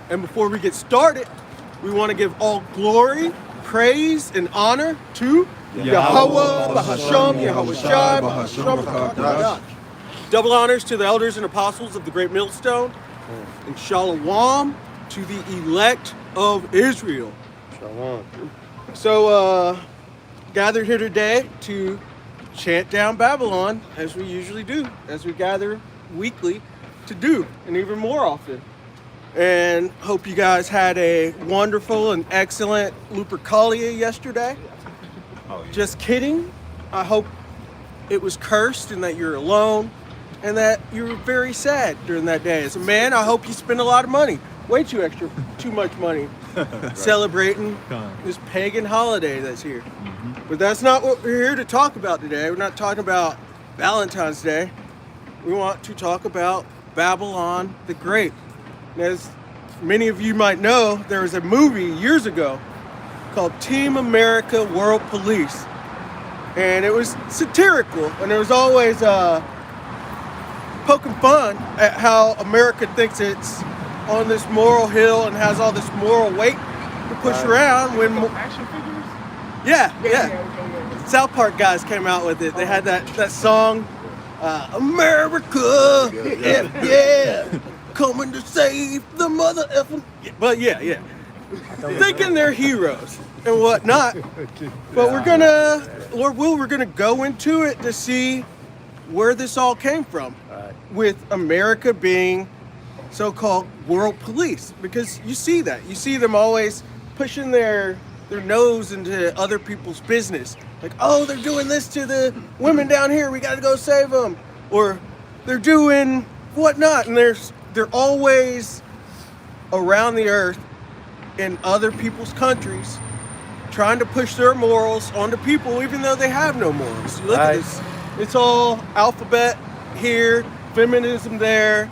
And before we get started, we want to give all glory, praise, and honor to Yahweh, Bahasham, Yahweh Shai, Bahasham, Bahasham. Double honors to the elders and apostles of the Great Millstone, and Shalom to the elect of Israel. Shalom. So, gathered here today to chant down Babylon, as we usually do, as we gather weekly to do, and even more often. And hope you guys had a wonderful and excellent Lupercalia yesterday. Oh, yeah. Just kidding. I hope it was cursed and that you're alone and that you were very sad during that day. As a man, I hope you spend a lot of money, too much money, celebrating this pagan holiday that's here. But that's not what we're here to talk about today. We're not talking about Valentine's Day. We want to talk about Babylon the Great. And as many of you might know, there was a movie years ago called Team America World Police. And it was satirical, and there was always poking fun at how America thinks it's on this moral hill and has all this moral weight to push around when... Action figures? Yeah. South Park guys came out with it. They had that song, America, yeah, coming to save the mother effing. But yeah. Thinking they're heroes and whatnot. But we're gonna, Lord will, we're gonna go into it to see where this all came from. With America being so-called world police. Because you see that. You see them always pushing their nose into other people's business. Like, oh, they're doing this to the women down here, we gotta go save them. Or they're doing whatnot. And they're always around the earth in other people's countries trying to push their morals onto people even though they have no morals. You look at this, it's all alphabet here, feminism there,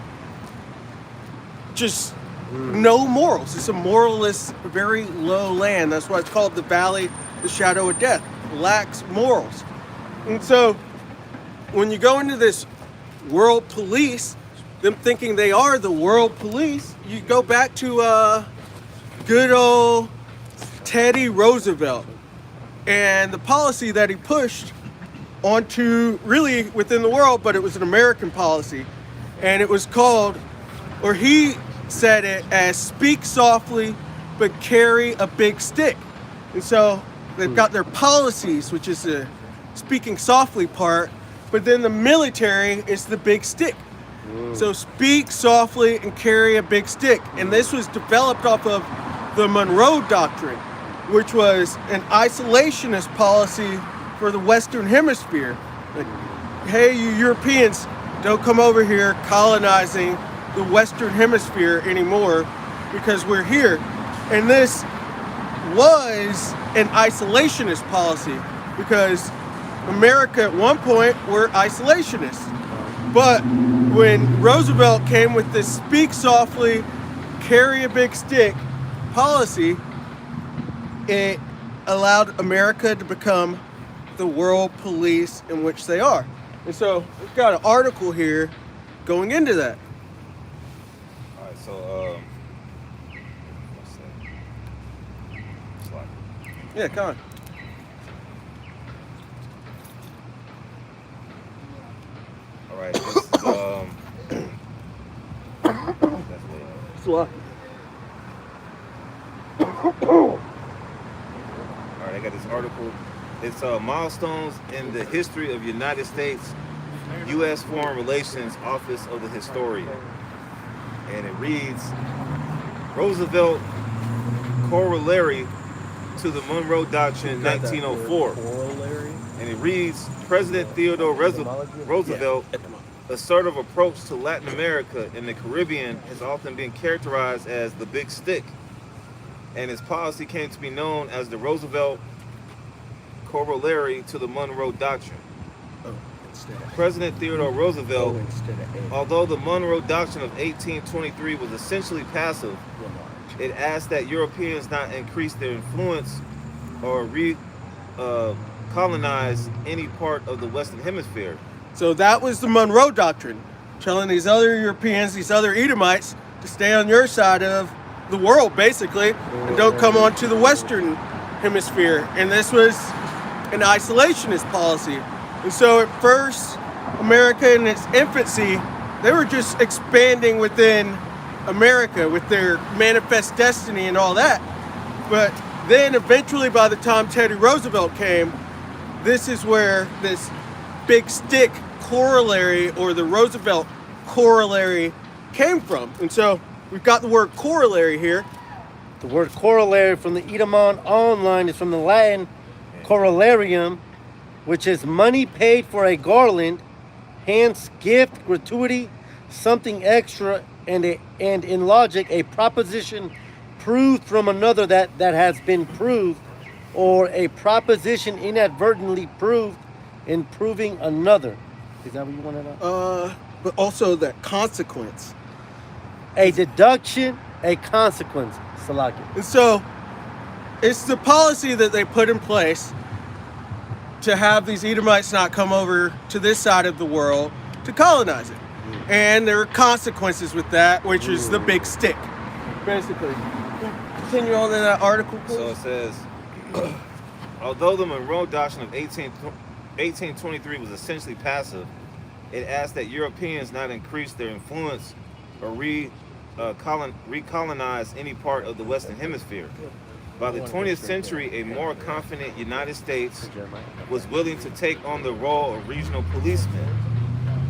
just no morals. It's a moralless, very low land. That's why it's called the Valley, the Shadow of Death. Lacks morals. And so when you go into this world police, them thinking they are the world police, you go back to good old Teddy Roosevelt and the policy that he pushed onto really within the world, but it was an American policy. And it was called, or he said it as, speak softly, but carry a big stick. And so they've got their policies, which is the speaking softly part, but then the military is the big stick. So speak softly and carry a big stick. And this was developed off of the Monroe Doctrine, which was an isolationist policy for the Western Hemisphere. Like, hey, you Europeans, don't come over here colonizing the Western Hemisphere anymore because we're here. And this was an isolationist policy because America at one point were isolationists. But when Roosevelt came with this speak softly, carry a big stick policy, it allowed America to become the world police in which they are. And so we've got an article here going into that. All right, so slide. Yeah, come on. All right, this is It's a lot. all right, I got this article. It's milestones in the history of United States, U.S. Foreign Relations Office of the Historian. And it reads, Roosevelt corollary to the Monroe Doctrine, 1904. And it reads, President Theodore Roosevelt assertive approach to Latin America and the Caribbean has often been characterized as the big stick. And his policy came to be known as the Roosevelt corollary to the Monroe Doctrine. President Theodore Roosevelt, although the Monroe Doctrine of 1823 was essentially passive, it asked that Europeans not increase their influence or colonize any part of the Western Hemisphere. So that was the Monroe Doctrine, telling these other Europeans, these other Edomites, to stay on your side of the world, basically, and don't come onto the Western hemisphere. And this was an isolationist policy. And so at first, America in its infancy, they were just expanding within America with their manifest destiny and all that. But then eventually, by the time Teddy Roosevelt came, this is where this big stick corollary, or the Roosevelt corollary, came from. And so we've got the word corollary here. The word corollary from the Edamon online is from the Latin corollarium, which is money paid for a garland, hence gift, gratuity, something extra, and in logic, a proposition proved from another that has been proved, or a proposition inadvertently proved in proving another. Is that what you want to know? But also that consequence. A deduction, a consequence, Salaki. And so it's the policy that they put in place to have these Edomites not come over to this side of the world to colonize it. And there are consequences with that, which is the big stick, basically. Continue on in that article, please. So it says, although the Monroe Doctrine of 1823 was essentially passive, it asked that Europeans not increase their influence or recolonize any part of the Western Hemisphere. By the 20th century, a more confident United States was willing to take on the role of regional policeman.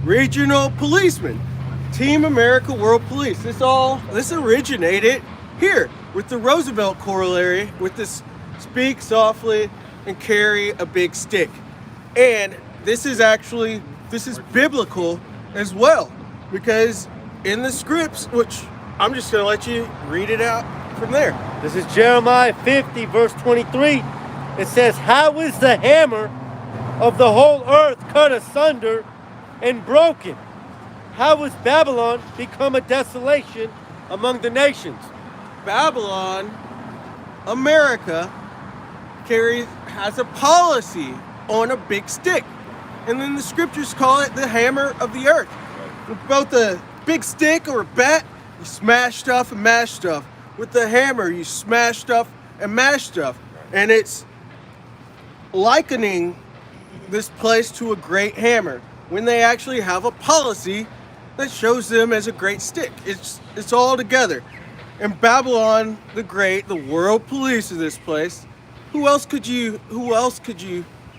Regional policemen, Team America World Police. This originated here with the Roosevelt corollary, with this speak softly and carry a big stick. And this is biblical as well, because in the scripts, which I'm just going to let you read it out from there. This is Jeremiah 50, verse 23. It says, how is the hammer of the whole earth cut asunder and broken? How has Babylon become a desolation among the nations? Babylon, America, has a policy on a big stick. And then the scriptures call it the hammer of the earth. With both a big stick or a bat, you smash stuff and mash stuff. With the hammer, you smash stuff and mash stuff. And it's likening this place to a great hammer when they actually have a policy that shows them as a great stick. It's all together. And Babylon the Great, the world police of this place, who else could you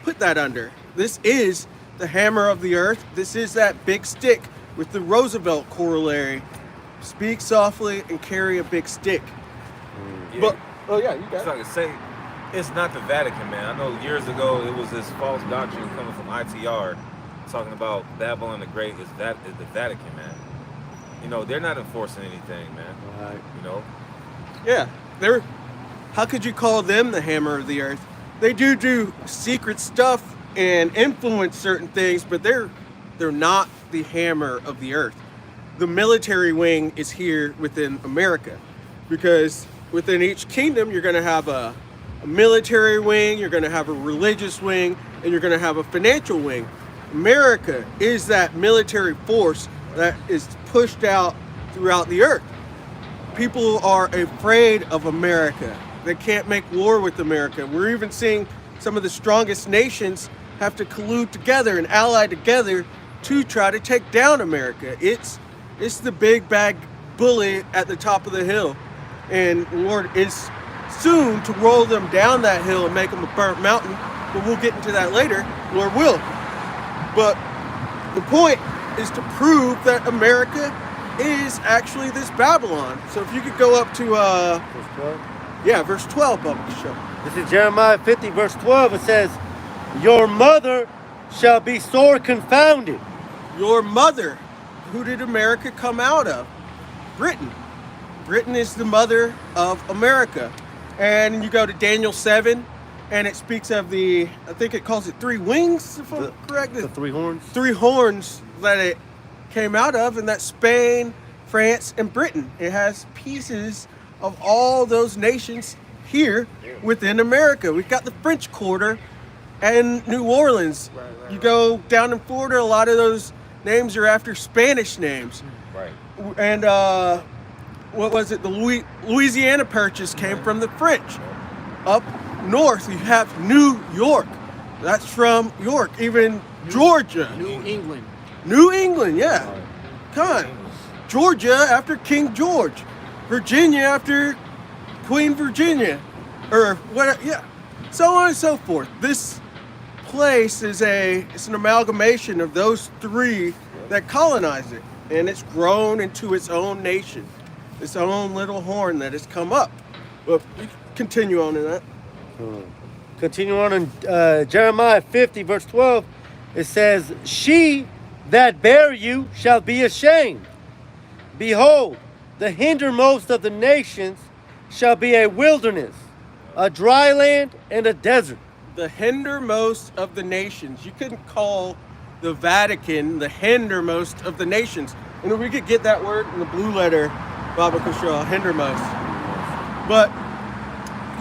put that under? This is the hammer of the earth. This is that big stick with the Roosevelt corollary. Speak softly and carry a big stick. Yeah. But you got So I could say, it's not the Vatican, man. I know years ago it was this false doctrine coming from ITR talking about Babylon the Great is the Vatican, man. You know, they're not enforcing anything, man. Right. You know? Yeah, how could you call them the hammer of the earth? They do secret stuff and influence certain things, but they're not the hammer of the earth. The military wing is here within America, because within each kingdom you're going to have a military wing, you're going to have a religious wing, and you're going to have a financial wing. America is that military force that is pushed out throughout the earth. People are afraid of America. They can't make war with America. We're even seeing some of the strongest nations have to collude together and ally together to try to take down America. It's the big bad bully at the top of the hill. And Lord is soon to roll them down that hill and make them a burnt mountain. But we'll get into that later. Lord will. But the point is to prove that America is actually this Babylon. So if you could go up to Verse 12. verse 12 of the show. This is Jeremiah 50, verse 12. It says, your mother shall be sore confounded. Your mother. Who did America come out of? Britain. Britain is the mother of America. And you go to Daniel 7, and it speaks of I think it calls it three wings, if I'm correct. The three horns. Three horns that it came out of, and that's Spain, France, and Britain. It has pieces of all those nations here within America. We've got the French Quarter and New Orleans. You go down in Florida, a lot of those names are after Spanish names. Right. And what was it? The Louisiana Purchase came from the French. Up north, you have New York. That's from York. Even Georgia. New England. New England, yeah. Come on. Georgia after King George. Virginia after Queen Virginia. Or what, yeah. So on and so forth. This place is it's an amalgamation of those three that colonized it. And it's grown into its own nation. Its own little horn that has come up. Well, continue on in that. Continue on in Jeremiah 50, verse 12. It says, she that bare you shall be ashamed. Behold, the hindermost of the nations shall be a wilderness, a dry land, and a desert. The hindermost of the nations. You couldn't call the Vatican the hindermost of the nations. And we could get that word in the blue letter, Baba Kushal, hindermost. But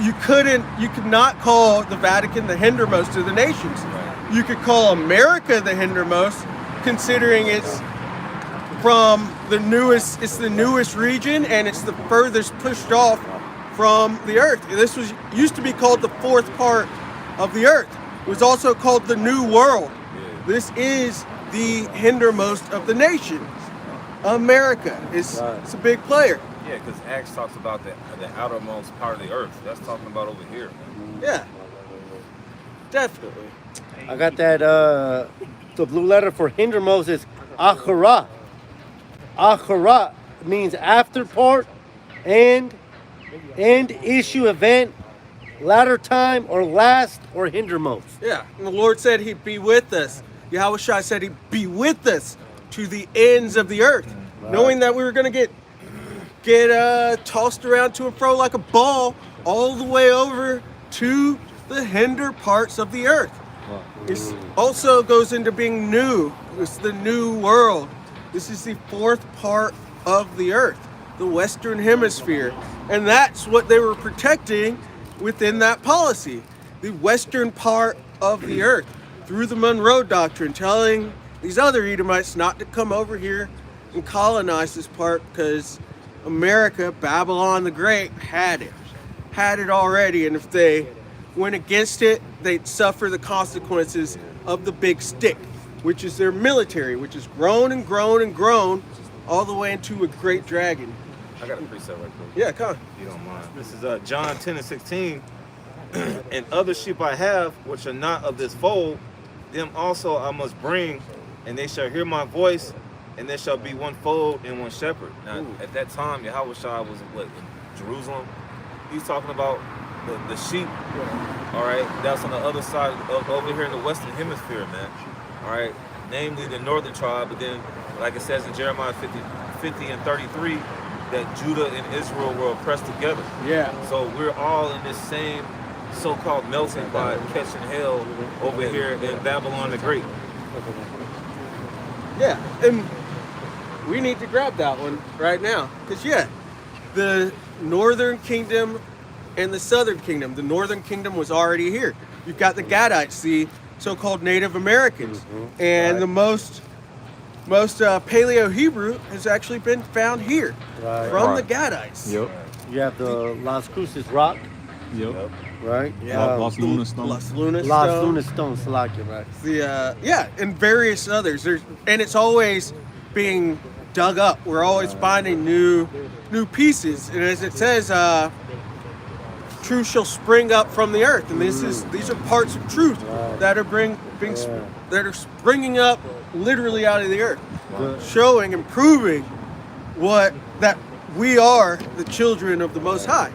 you could not call the Vatican the hindermost of the nations. You could call America the hindermost, considering it's the newest region, and it's the furthest pushed off from the earth. This used to be called the fourth part of the earth. It was also called the New World. This is the hindermost of the nations. America is it's a big player. Yeah, because Acts talks about the outermost part of the earth. That's talking about over here. Yeah, definitely. I got that, the blue letter for hindermost is Acharat. Acharat means after part, end, issue, event, latter time, or last, or hindermost. Yeah, and the Lord said He'd be with us. Yahweh Shai said He'd be with us to the ends of the earth, knowing that we were going to get tossed around to and fro like a ball all the way over to the hinder parts of the earth. It also goes into being new. It's the new world. This is the fourth part of the earth, the Western Hemisphere. And that's what they were protecting within that policy, the western part of the earth, through the Monroe Doctrine, telling these other Edomites not to come over here and colonize this part because America, Babylon the Great, had it already. And if they went against it, they'd suffer the consequences of the big stick, which is their military, which has grown and grown and grown all the way into a great dragon. I got a precept right quick. Yeah, come on. If you don't mind. This is John 10 and 16. And other sheep I have, which are not of this fold, them also I must bring, and they shall hear my voice, and there shall be one fold and one shepherd. Now, at that time, Yahweh Shai was in Jerusalem. He's talking about the sheep, all right, that's on the other side of over here in the Western Hemisphere, man, all right, namely the northern tribe, but then, like it says in Jeremiah 50 and 33, that Judah and Israel were oppressed together. Yeah. So we're all in this same so-called melting pot, catching hell over here in Babylon the Great. Yeah, and we need to grab that one right now. Because, yeah, the northern kingdom and the southern kingdom. The northern kingdom was already here. You've got the Gadites, the so-called Native Americans. And the most Paleo-Hebrew has actually been found here from the Gadites. Yep. You have the Las Cruces rock, Yep. right? Yeah, Las Lunas Stone. Las Lunas Las Stone. Lunas Stone, Salakia, right? The yeah, and various others. And it's always being dug up. We're always finding new pieces. And as it says, truth shall spring up from the earth. And these are parts of truth that are that are springing up literally out of the earth, showing and proving that we are the children of the Most High.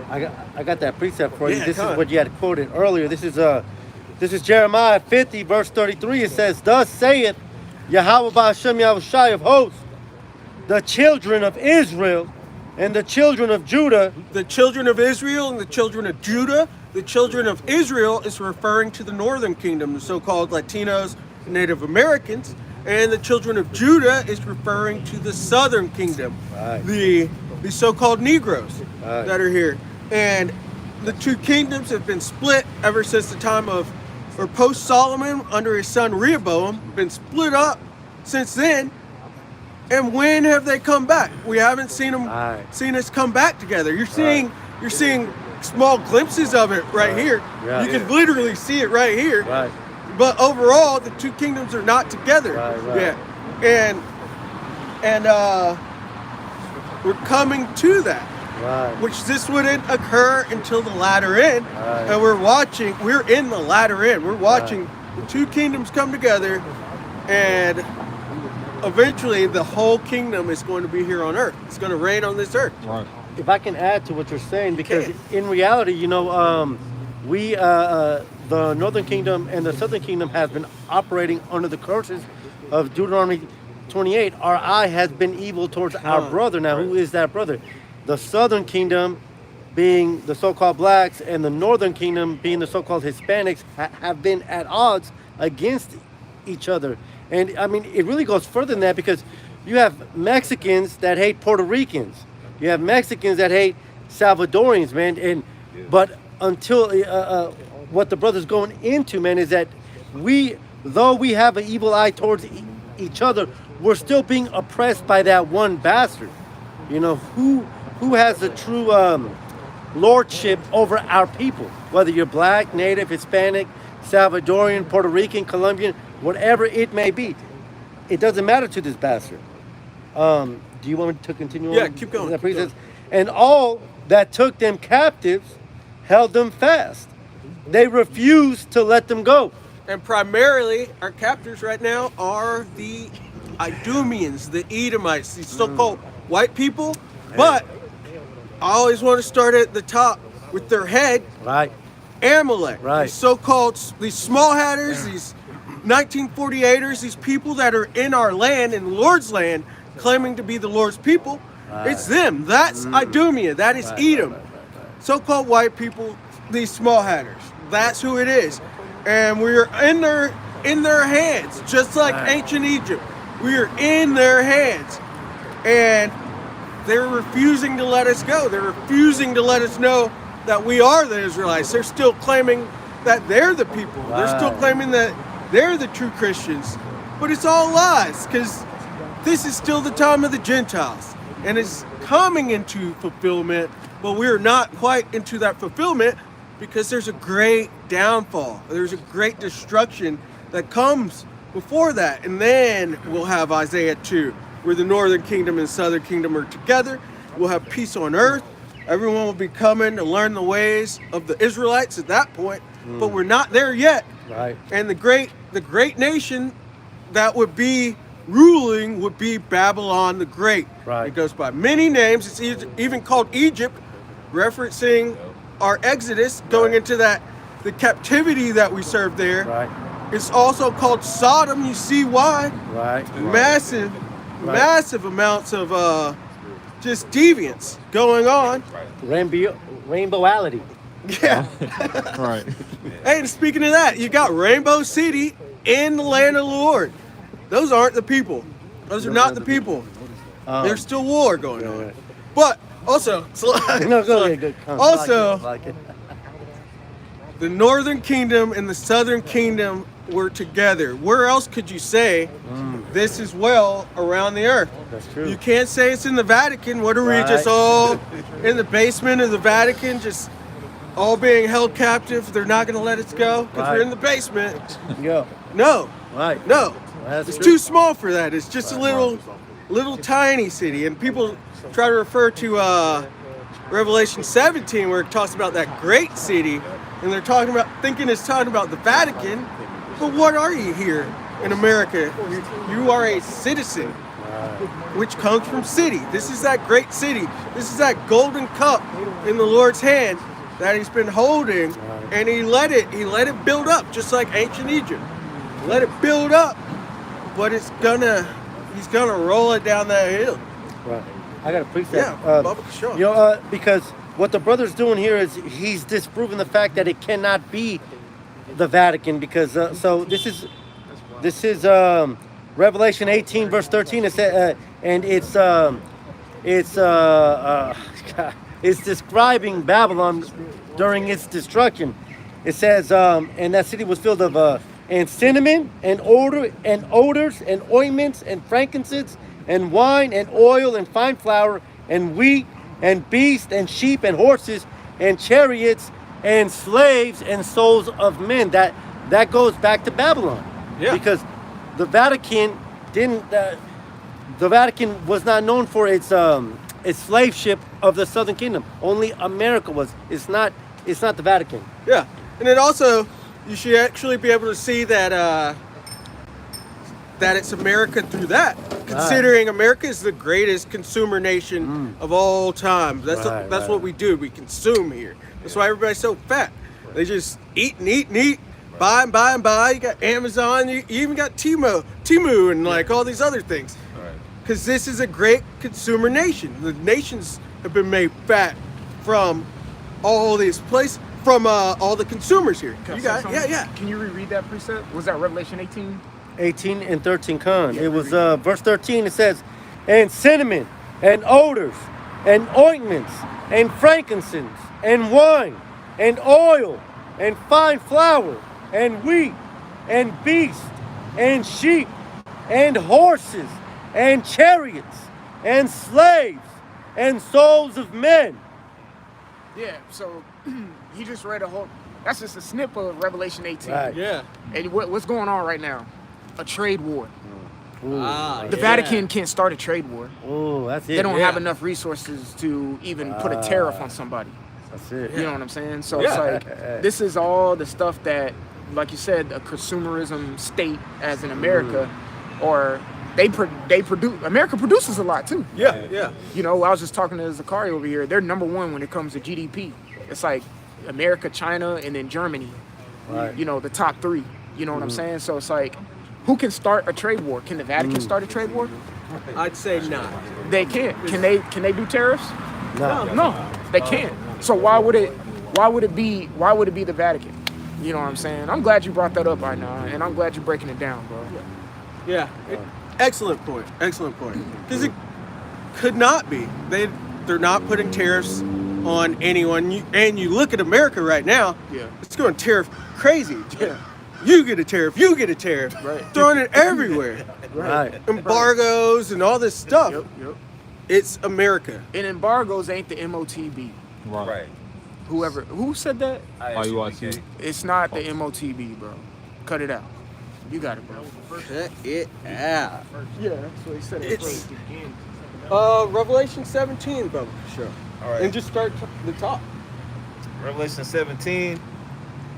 I got that precept for you. Yeah, This come is on. what you had quoted earlier. This is Jeremiah 50, verse 33. It says, "Thus saith Yahweh Ba'Hashem Yahushai of hosts, the children of Israel and the children of Judah." The children of Israel and the children of Judah. The children of Israel is referring to the northern kingdom, the so-called Latinos, Native Americans, and the children of Judah is referring to the southern kingdom, Right. the so-called Negroes Right. that are here. And the two kingdoms have been split ever since the time of, or post Solomon under his son Rehoboam, been split up since then. And when have they come back? We haven't seen them Right. seen us come back together. You're seeing small glimpses of it right here. Yeah. You can literally see it right here. Right. But overall, the two kingdoms are not together. Right. Yeah. And we're coming to that. Right. Which this wouldn't occur until the latter end. Right. And we're in the latter end. We're watching the two kingdoms come together, and eventually the whole kingdom is going to be here on earth. It's going to reign on this earth. Right. If I can add to what you're saying, because can. in reality, we, the Northern Kingdom and the Southern Kingdom have been operating under the curses of Deuteronomy 28. Our eye has been evil towards our brother. Now, who is that brother? The Southern Kingdom, being the so-called blacks, and the Northern Kingdom, being the so-called Hispanics, have been at odds against each other. And I mean, it really goes further than that, because you have Mexicans that hate Puerto Ricans. You have Mexicans that hate Salvadorians, man. But until what the brother's going into, man, is that though we have an evil eye towards each other, we're still being oppressed by that one bastard. Who has the true lordship over our people? Whether you're black, native, Hispanic, Salvadorian, Puerto Rican, Colombian, whatever it may be, it doesn't matter to this bastard. Do you want me to continue? Yeah, on? keep going, That keep says, and all that took them captives held them fast. They refused to let them go. And primarily, our captors right now are the Idumeans, the Edomites, these so-called white people. But I always want to start at the top with their head, Right. Amalek. Right. These so-called, these small hatters, these 1948ers, these people that are in our land, in the Lord's land, claiming to be the Lord's people. Right. It's them. That's Idumea. That is Edom. So-called white people, these small hatters. That's who it is. And we're in their hands, just like ancient Egypt. We are in their hands. And they're refusing to let us go. They're refusing to let us know that we are the Israelites. They're still claiming that they're the people. They're still claiming that they're the true Christians. But it's all lies, because this is still the time of the Gentiles. And it's coming into fulfillment, but we're not quite into that fulfillment, because there's a great downfall. There's a great destruction that comes before that. And then we'll have Isaiah 2, where the Northern Kingdom and Southern Kingdom are together. We'll have peace on earth. Everyone will be coming to learn the ways of the Israelites at that point. But we're not there yet. Right. And the great nation that would be ruling would be Babylon the Great. Right. It goes by many names. It's even called Egypt, referencing our Exodus, going into the captivity that we served there. Right. It's also called Sodom. You see why? Right. Massive amounts of just deviance going on. Rainbowality. Yeah. Right. Hey, and speaking of that, you got Rainbow City in the land of the Lord. Those aren't the people. Those are not the people. There's still war going on. Right. But also, No, go ahead. Good. Also, Like it. the Northern Kingdom and the Southern Kingdom were together. Where else could you say this is well around the earth? That's true. You can't say it's in the Vatican. What are we, Right. just all in the basement of the Vatican, just all being held captive? They're not going to let us go because Right. we're in the basement. Go. No, Right. no. That's It's true. too small for that. It's just a little tiny city. And people try to refer to Revelation 17, where it talks about that great city, and they're thinking it's talking about the Vatican. But what are you here in America? You are a citizen, which comes from city. This is that great city. This is that golden cup in the Lord's hand that He's been holding, and He let it build up, just like ancient Egypt. Let it build up, but He's gonna roll it down that hill. Right. I got to preach Yeah, that. Bubba, sure. Because what the brother's doing here is he's disproving the fact that it cannot be the Vatican, because so this is Revelation 18 verse 13. It says, and it's describing Babylon during its destruction. It says, and that city was filled of and cinnamon and odors and ointments and frankincense and wine, and oil, and fine flour, and wheat, and beasts, and sheep, and horses, and chariots, and slaves, and souls of men. That goes back to Babylon. Yeah. Because the Vatican didn't. The Vatican was not known for its slave ship of the Southern Kingdom. Only America was. It's not the Vatican. Yeah, and it also, you should actually be able to see that that it's America through that, considering America is the greatest consumer nation of all time. That's what we do. We consume here. That's why everybody's so fat. They just eat and eat and eat, buy and buy and buy. You got Amazon. You even got Temu, and like all these other things. Because this is a great consumer nation. The nations have been made fat from all these places, from all the consumers here. Can I You say got, something? yeah. Can you reread that precept? Was that Revelation 18? 18 and 13, Khan. It was verse 13. It says, and cinnamon, and odors, and ointments, and frankincense, and wine, and oil, and fine flour, and wheat, and beasts, and sheep, and horses, and chariots, and slaves, and souls of men. Yeah, so he just read a whole, that's just a snip of Revelation 18. Right. Yeah. And what's going on right now? A trade war. The yeah. Vatican can't start a trade war. Oh, that's it. They don't Yeah. have enough resources to even put a tariff on somebody. That's it. You know what I'm saying? So Yeah. it's like, this is all the stuff that, like you said, a consumerism state as in America, or they produce, America produces a lot too. Yeah. You know, I was just talking to Zakari over here. They're number one when it comes to GDP. It's like America, China, and then Germany. Right. You know, the top three. You know what I'm saying? So it's like, who can start a trade war? Can the Vatican start a trade war? I'd say not. They can't. Can they do tariffs? No. No, they can't. So why would it be the Vatican? You know what I'm saying? I'm glad you brought that up right now, and I'm glad you're breaking it down, bro. Yeah. Excellent point. Because it could not be. They're not putting tariffs on anyone. And you look at America right now. Yeah. It's going tariff crazy. Yeah. You get a tariff. Right. Throwing it everywhere. Right. Embargoes and all this stuff. Yep. It's America. And embargoes ain't the MOTB. Right. Who said that? IUIC. It's not the MOTB, bro. Cut it out. You got it, bro. Cut it out. Yeah, that's what he said. It's Revelation 17, brother. Sure. All right. And just start the top. Revelation 17,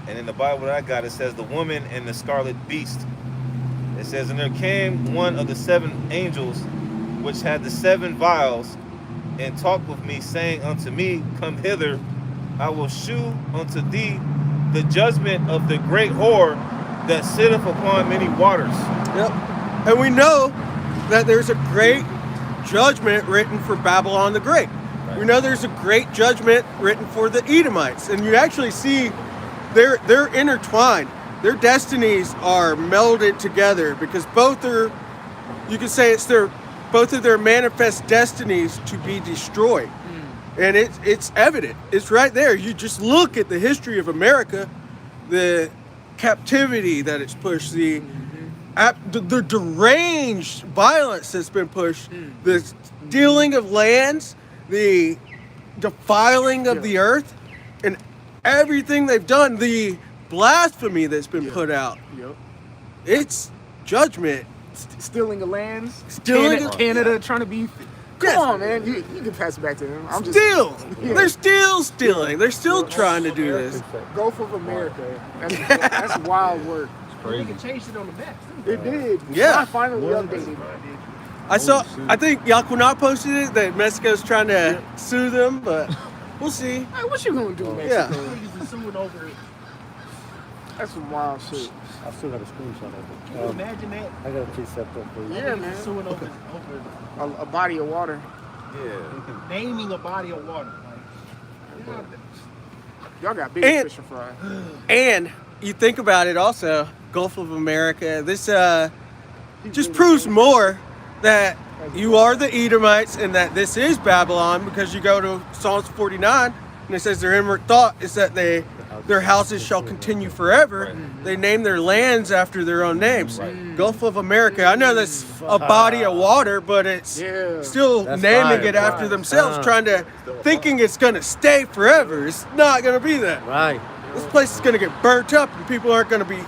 and in the Bible that I got, it says the woman and the scarlet beast. It says, and there came one of the seven angels which had the seven vials, and talked with me, saying unto me, come hither, I will shew unto thee the judgment of the great whore that sitteth upon many waters. Yep. And we know that there's a great judgment written for Babylon the Great. Right. We know there's a great judgment written for the Edomites. And you actually see they're intertwined. Their destinies are melded together because both are, you could say it's both of their manifest destinies to be destroyed. And it's evident. It's right there. You just look at the history of America, the captivity that it's pushed, the deranged violence that's been pushed, the stealing of lands, the defiling of the earth, and everything they've done, the blasphemy that's been put out. Yep. It's judgment. Stealing of lands. Stealing of- Canada trying to be. Yes. Come on, man. You can pass it back to them. I'm just They're still stealing. They're still trying to do this. Gulf of America. That's wild work. They changed it on the back too. It did. Yeah. I finally updated. I think Yakunat posted it that Mexico's trying to sue them, but we'll see. Hey, what you gonna do, Mexico? Yeah. Niggas is suing over it. That's some wild shit. I still got a screenshot of it. Can you imagine that? I got a precept up for you. Yeah, Niggas man. is suing over A body of water. Yeah. naming a body of water. Like, Y'all got big And- fish to fry. And you think about it also, Gulf of America, this just proves more that you are the Edomites and that this is Babylon, because you go to Psalms 49 and it says their inward thought is that they their houses shall continue forever. Right. They name their lands after their own names. Gulf of America. I know that's a body of water, but it's Yeah. still That's naming fire, it after right. themselves, trying to thinking it's gonna stay forever. It's not gonna be that. Right. This place is gonna get burnt up, and people aren't gonna be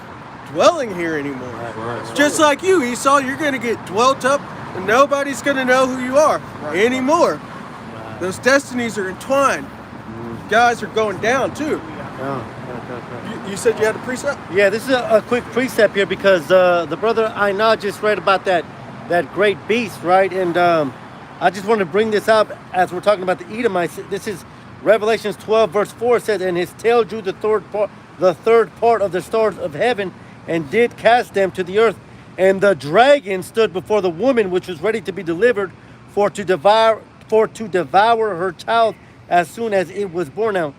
dwelling here anymore. Right. Just like you, Esau, you're gonna get dwelt up, and nobody's gonna know who you are anymore. Those destinies are entwined. Guys are going down too. You said you had a precept? Yeah, this is a quick precept here because the brother Aina just read about that great beast, right? And I just want to bring this up as we're talking about the Edomites. This is Revelations 12, verse 4. It says, "And his tail drew the third part of the stars of heaven, and did cast them to the earth. And the dragon stood before the woman, which was ready to be delivered, for to devour her child as soon as it was born." Now,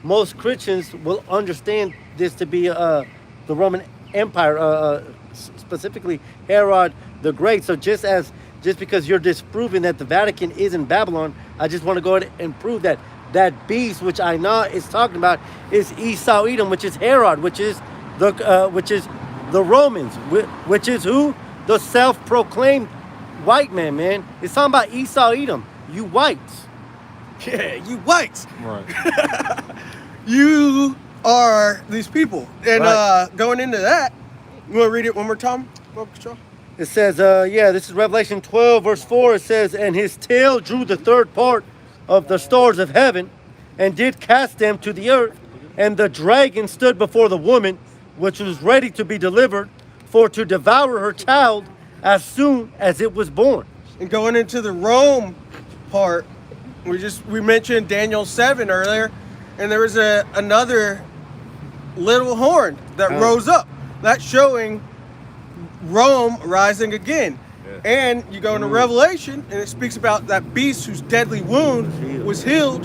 most Christians will understand this to be the Roman Empire, specifically Herod the Great. So just because you're disproving that the Vatican is in Babylon, I just want to go ahead and prove that that beast which Aina is talking about is Esau Edom, which is Herod, which is the Romans, which is who? The self-proclaimed white man, man. It's talking about Esau Edom, you whites. Yeah, you whites. Right. You are these people. And Right. Going into that, you want to read it one more time? It says, this is Revelation 12, verse 4. It says, "And his tail drew the third part of the stars of heaven, and did cast them to the earth. And the dragon stood before the woman, which was ready to be delivered, for to devour her child as soon as it was born." And going into the Rome part, we mentioned Daniel 7 earlier, and there was another little horn that rose up. That's showing Rome rising again. Yeah. And you go into Revelation, and it speaks about that beast whose deadly wound was healed.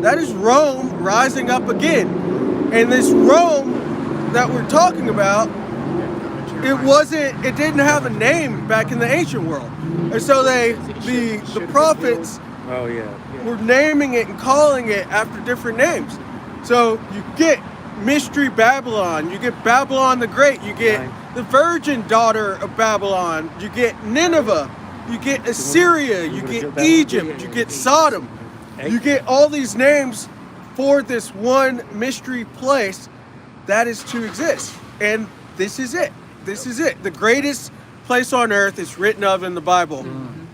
That is Rome rising up again. And this Rome that we're talking about, it didn't have a name back in the ancient world. And so the prophets Oh, yeah. were naming it and calling it after different names. So you get Mystery Babylon, you get Babylon the Great, you get the virgin daughter of Babylon, you get Nineveh, you get Assyria, you get Egypt, you get Sodom. You get all these names for this one mystery place that is to exist. And this is it. This is it. The greatest place on earth is written of in the Bible.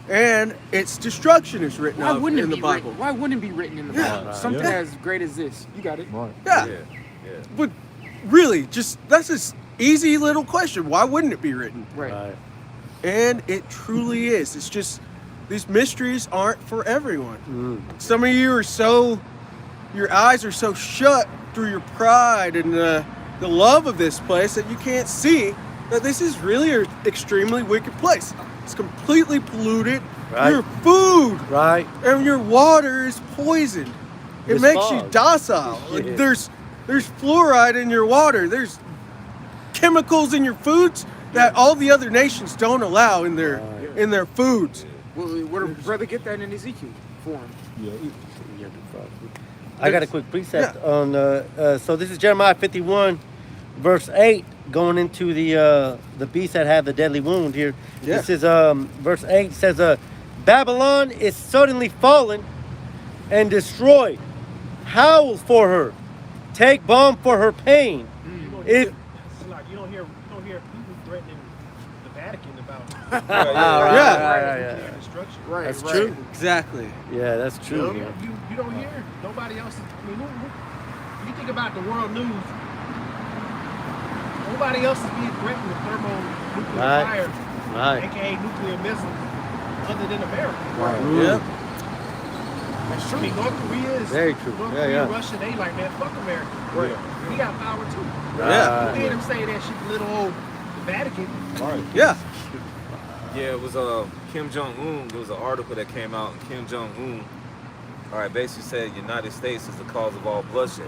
And its destruction is written of in the Bible. Why wouldn't it be written in the Bible? Something as great as this. You got it. Yeah. Yeah. But really, that's this easy little question. Why wouldn't it be written? Right. And it truly is. It's just, these mysteries aren't for everyone. Some of you your eyes are so shut through your pride and the love of this place that you can't see that this is really an extremely wicked place. It's completely polluted. Right. Your food Right. and your water is poisoned. It It's makes you fog. docile. Like, Yeah. there's fluoride in your water. There's chemicals in your foods that all the other nations don't allow in their foods. Well, where did brother get that in Ezekiel form? I got a quick precept on. So this is Jeremiah 51, verse 8, going into the beast that had the deadly wound here. Yeah. This is verse 8 says, "Babylon is suddenly fallen and destroyed. Howl for her, take balm for her pain." If It's like you don't hear people threatening the Vatican about Yeah. destruction. Right. That's right. true. Exactly. Yeah, that's true. You don't hear nobody else. I mean, you think about the world news. Nobody else is being threatened with thermonuclear Right. fire, Right. aka nuclear missiles, other than America. Yeah. That's true. I mean, North Korea is Very true. North Yeah, Korea, yeah. Russia, they like, man, fuck America. We got power too. Yeah. You hear them say that shit, to little old Vatican. Yeah. Yeah, it was Kim Jong-un. There was an article that came out, and Kim Jong-un, basically said United States is the cause of all bloodshed.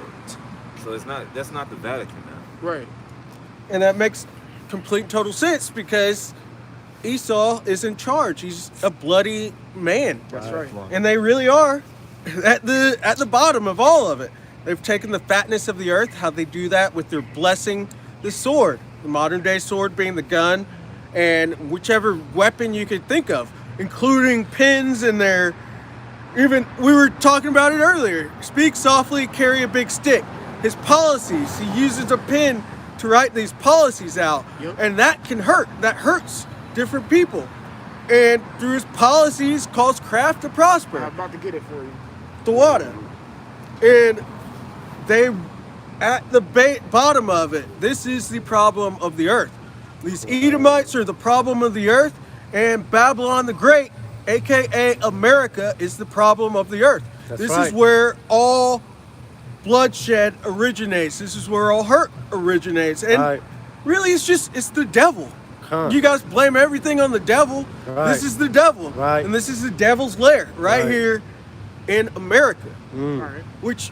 So that's not the Vatican now. Right. And that makes complete total sense because Esau is in charge. He's a bloody man. That's right. And they really are at the bottom of all of it. They've taken the fatness of the earth, how they do that with their blessing the sword, the modern day sword being the gun, and whichever weapon you could think of, including pins and their, even, we were talking about it earlier, speak softly, carry a big stick. His policies, he uses a pen to write these policies out, and that can hurt, that hurts different people. And through his policies, cause craft to prosper. I'm about to get it for you. The water. And they, at the bottom of it, this is the problem of the earth. These Edomites are the problem of the earth, and Babylon the Great, aka America, is the problem of the earth. This is where all bloodshed originates. This is where all hurt originates. And really, it's the devil. You guys blame everything on the devil. This is the devil. And this is the devil's lair right here in America. Which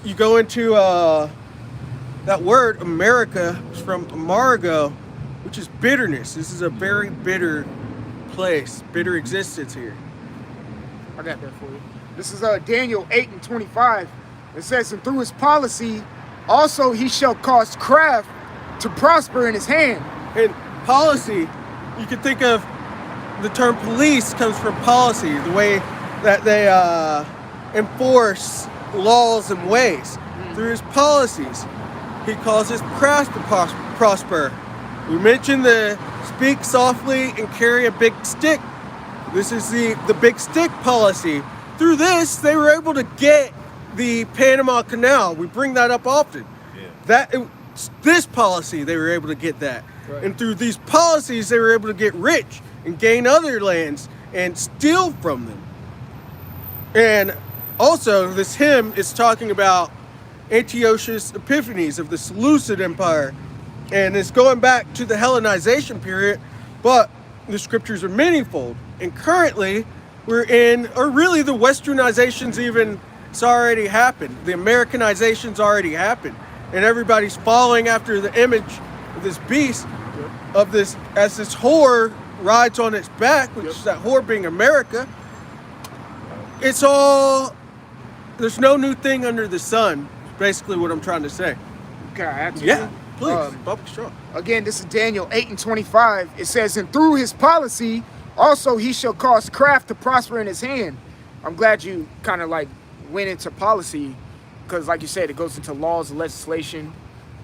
you go into that word America is from Amargo, which is bitterness. This is a very bitter place, bitter existence here. I got that for you. This is Daniel 8:25. It says, and through his policy, also he shall cause craft to prosper in his hand. And policy, you can think of the term police comes from policy, the way that they enforce laws and ways. Through his policies, he causes craft to prosper. We mentioned the speak softly and carry a big stick. This is the big stick policy. Through this, they were able to get the Panama Canal. We bring that up often. This policy, they were able to get that. And through these policies, they were able to get rich and gain other lands and steal from them. And also, this hymn is talking about Antiochus Epiphanes of the Seleucid Empire. And it's going back to the Hellenization period, but the scriptures are meaningful. And currently, we're in, or really the Westernization's even, it's already happened. The Americanization's already happened. And everybody's following after the image of this beast, of this, as this whore rides on its back, which is that whore being America. It's all, there's no new thing under the sun, basically what I'm trying to say. Okay, I have to. Yeah, please, Bubba Straw. Again, this is Daniel 8:25. It says, and through his policy, also he shall cause craft to prosper in his hand. I'm glad you kind of like went into policy, because like you said, it goes into laws and legislation.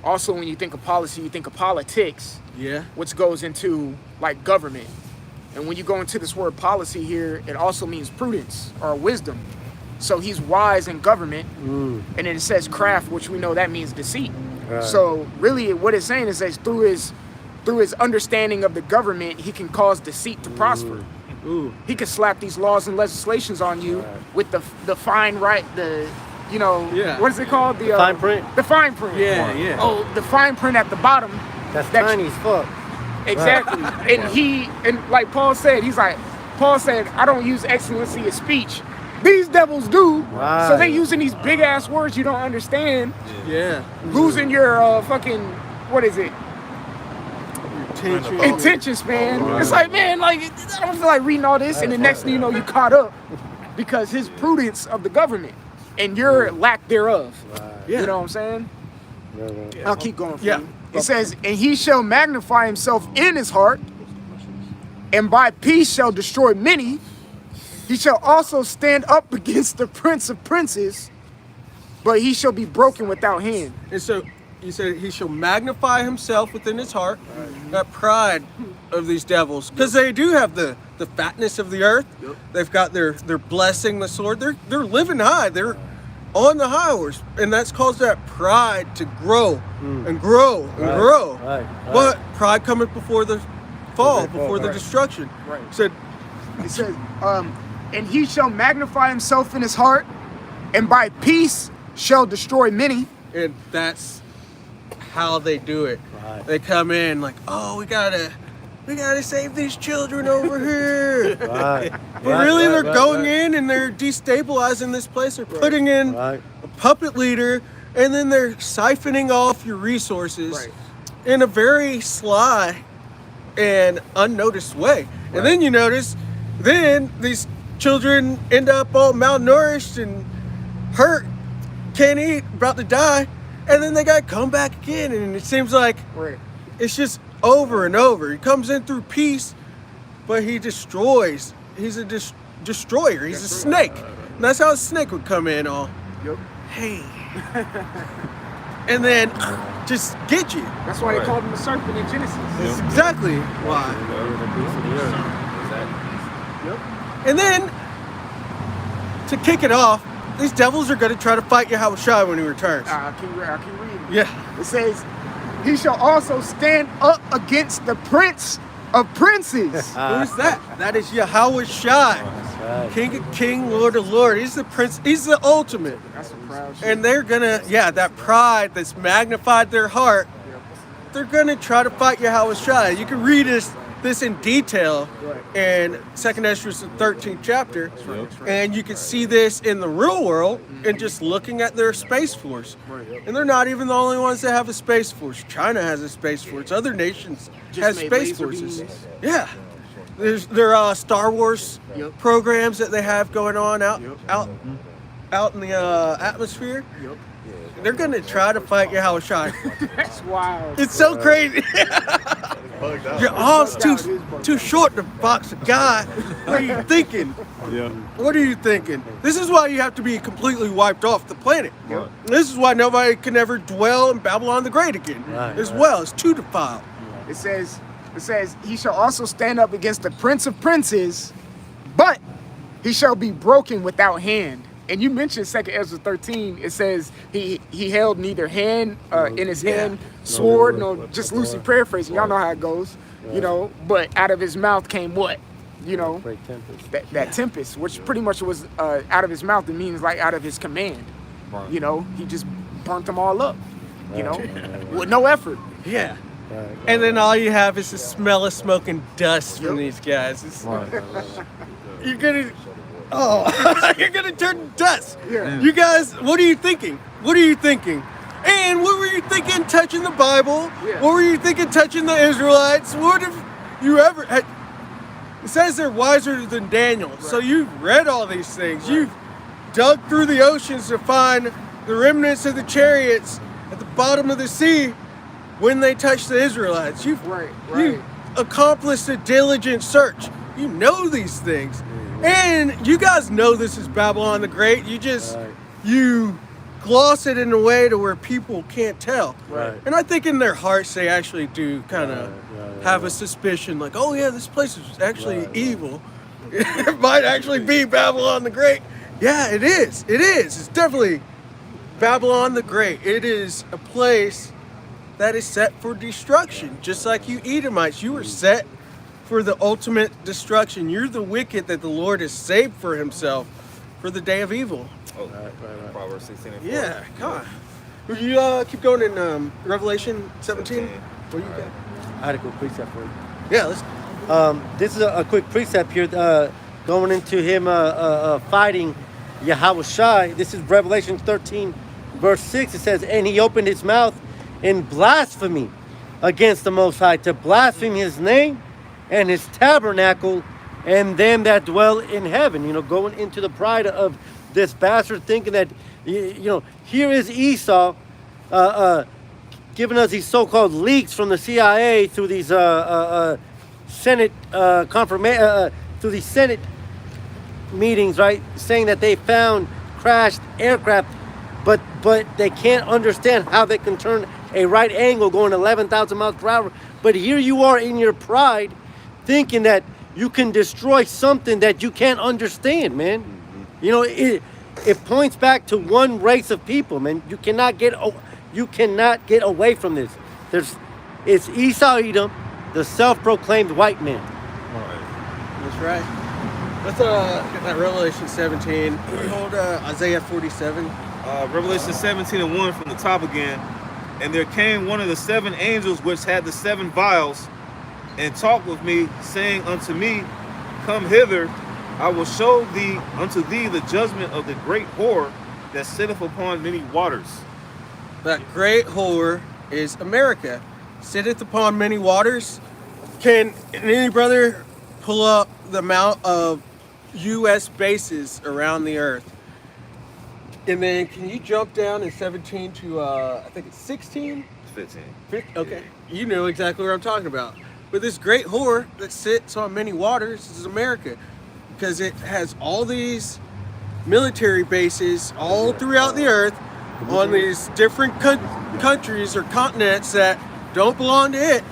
Also, when you think of policy, you think of politics. Yeah. Which goes into like government. And when you go into this word policy here, it also means prudence or wisdom. So he's wise in government. And then it says craft, which we know that means deceit. So really what it's saying is that through his understanding of the government, he can cause deceit to prosper. He can slap these laws and legislations on you with the fine what is it called? The fine print. The fine print. Yeah. Oh, the fine print at the bottom. That's tiny as fuck. Exactly. And like Paul said, I don't use excellency of speech. These devils do. So they using these big ass words you don't understand. Losing your fucking, what is it? Intentions, man. It's like, man, like, I don't feel like reading all this, and the next thing you know, you caught up because his prudence of the government and your lack thereof. You know what I'm saying? I'll keep going for you. It says, and he shall magnify himself in his heart, and by peace shall destroy many. He shall also stand up against the prince of princes, but he shall be broken without hand. And so you said he shall magnify himself within his heart, that pride of these devils, because they do have the fatness of the earth. They've got their blessing, the sword. They're living high. They're on the high horse, and that's caused that pride to grow and grow and grow. But pride cometh before the fall, before the destruction. So it says, and he shall magnify himself in his heart, and by peace shall destroy many. And that's how they do it. They come in like, oh, we gotta save these children over here. But really, they're going in and they're destabilizing this place. They're putting in a puppet leader, and then they're siphoning off your resources in a very sly and unnoticed way. And then you notice, then these children end up all malnourished and hurt, can't eat, about to die, and then they got to come back again, and it seems like Right. it's just over and over. He comes in through peace, but he destroys. He's a destroyer. He's a snake. And that's how a snake would come in all, Yep. hey. And then just get you. That's why they called him the serpent in Genesis. That's exactly why. Yep. And then, to kick it off, these devils are going to try to fight Yahushua when he returns. I keep reading. Yeah. It says, he shall also stand up against the prince of princes. Who's that? That is Yahushua. King of King, Lord of Lord. He's the prince. He's the ultimate. That's some proud shit. And they're gonna, that pride that's magnified their heart, they're gonna try to fight Yahushua. You can read this in detail in 2nd Esdras, the 13th chapter, and you can see this in the real world and just looking at their space force. And they're not even the only ones that have a space force. China has a space force. Other nations have made space laser forces. beams. Yeah. There are Star Wars programs that they have going on out in the atmosphere. Yep. They're gonna try to fight Yahushua. That's wild. It's so crazy. Your arm's too short to box a guy. What are you thinking? Yeah. What are you thinking? This is why you have to be completely wiped off the planet. This is why nobody can ever dwell in Babylon the Great again. As well, it's too defiled. It says, he shall also stand up against the prince of princes, but he shall be broken without hand. And you mentioned 2nd Ezra 13. It says he held neither hand in his hand, sword, no, just loosely paraphrasing. Y'all know how it goes, you know. But out of his mouth came what? You know, that tempest, which pretty much was out of his mouth. It means like out of his command. You know, he just burnt them all up. You know, with no effort. Yeah. And then all you have is the smell of smoking dust from these guys. You're gonna, you're gonna turn to dust. Yeah. You guys, what are you thinking? What are you thinking? And what were you thinking touching the Bible? Yeah. What were you thinking touching the Israelites? What if you ever had? It says they're wiser than Daniel. So you've read all these things. You've dug through the oceans to find the remnants of the chariots at the bottom of the sea when they touched the Israelites. You've accomplished a diligent search. You know these things. And you guys know this is Babylon the Great. You just, you gloss it in a way to where people can't tell. And I think in their hearts they actually do kind of have a suspicion like, oh yeah, this place is actually evil. It might actually be Babylon the Great. Yeah, it is. It is. It's definitely Babylon the Great. It is a place that is set for destruction. Just like you Edomites, you were set for the ultimate destruction. You're the wicked that the Lord has saved for himself for the day of evil. Oh, Proverbs 16 and 4. Yeah, come on. Will you keep going in Revelation 17? What do you got? I had a quick precept for you. Yeah, let's. This is a quick precept here, going into him fighting Yahushua. This is Revelation 13, verse 6. It says, and he opened his mouth in blasphemy against the Most High, to blaspheme his name and his tabernacle and them that dwell in heaven. You know, going into the pride of this bastard, thinking that, you know, here is Esau giving us these so-called leaks from the CIA through these Senate through these Senate meetings, right? Saying that they found crashed aircraft, but they can't understand how they can turn a right angle going 11,000 miles per hour. But here you are in your pride, thinking that you can destroy something that you can't understand, man. You know, it points back to one race of people, man. You cannot get away from this. It's Esau Edom, the self-proclaimed white man. That's right. Let's get that Revelation 17. Can we hold Isaiah 47? Revelation 17 and 1 from the top again. And there came one of the 7 angels which had the 7 vials, and talked with me, saying unto me, come hither, I will show thee unto thee the judgment of the great whore that sitteth upon many waters. That great whore is America. Sitteth upon many waters. Can any brother pull up the amount of U.S. bases around the earth? And then can you jump down in 17 to, I think it's 16? 15. Okay, you know exactly what I'm talking about. But this great whore that sits on many waters is America, because it has all these military bases all throughout the earth on these different countries or continents that don't belong to it.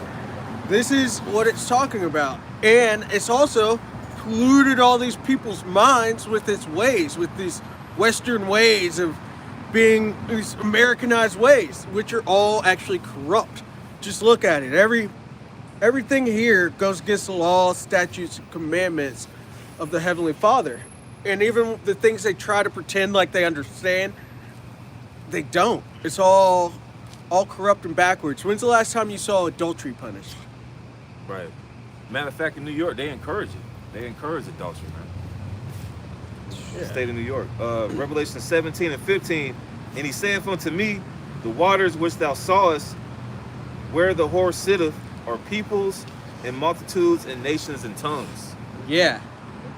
This is what it's talking about. And it's also polluted all these people's minds with its ways, with these Western ways of being, these Americanized ways, which are all actually corrupt. Just look at it. Everything here goes against the law, statutes, and commandments of the Heavenly Father. And even the things they try to pretend like they understand, they don't. It's all corrupt and backwards. When's the last time you saw adultery punished? Right. Matter of fact, in New York, they encourage it. They encourage adultery, man. Yeah. State of New York. Revelation 17 and 15. And he saith unto me, the waters which thou sawest, where the whore sitteth, are peoples and multitudes and nations and tongues. Yeah.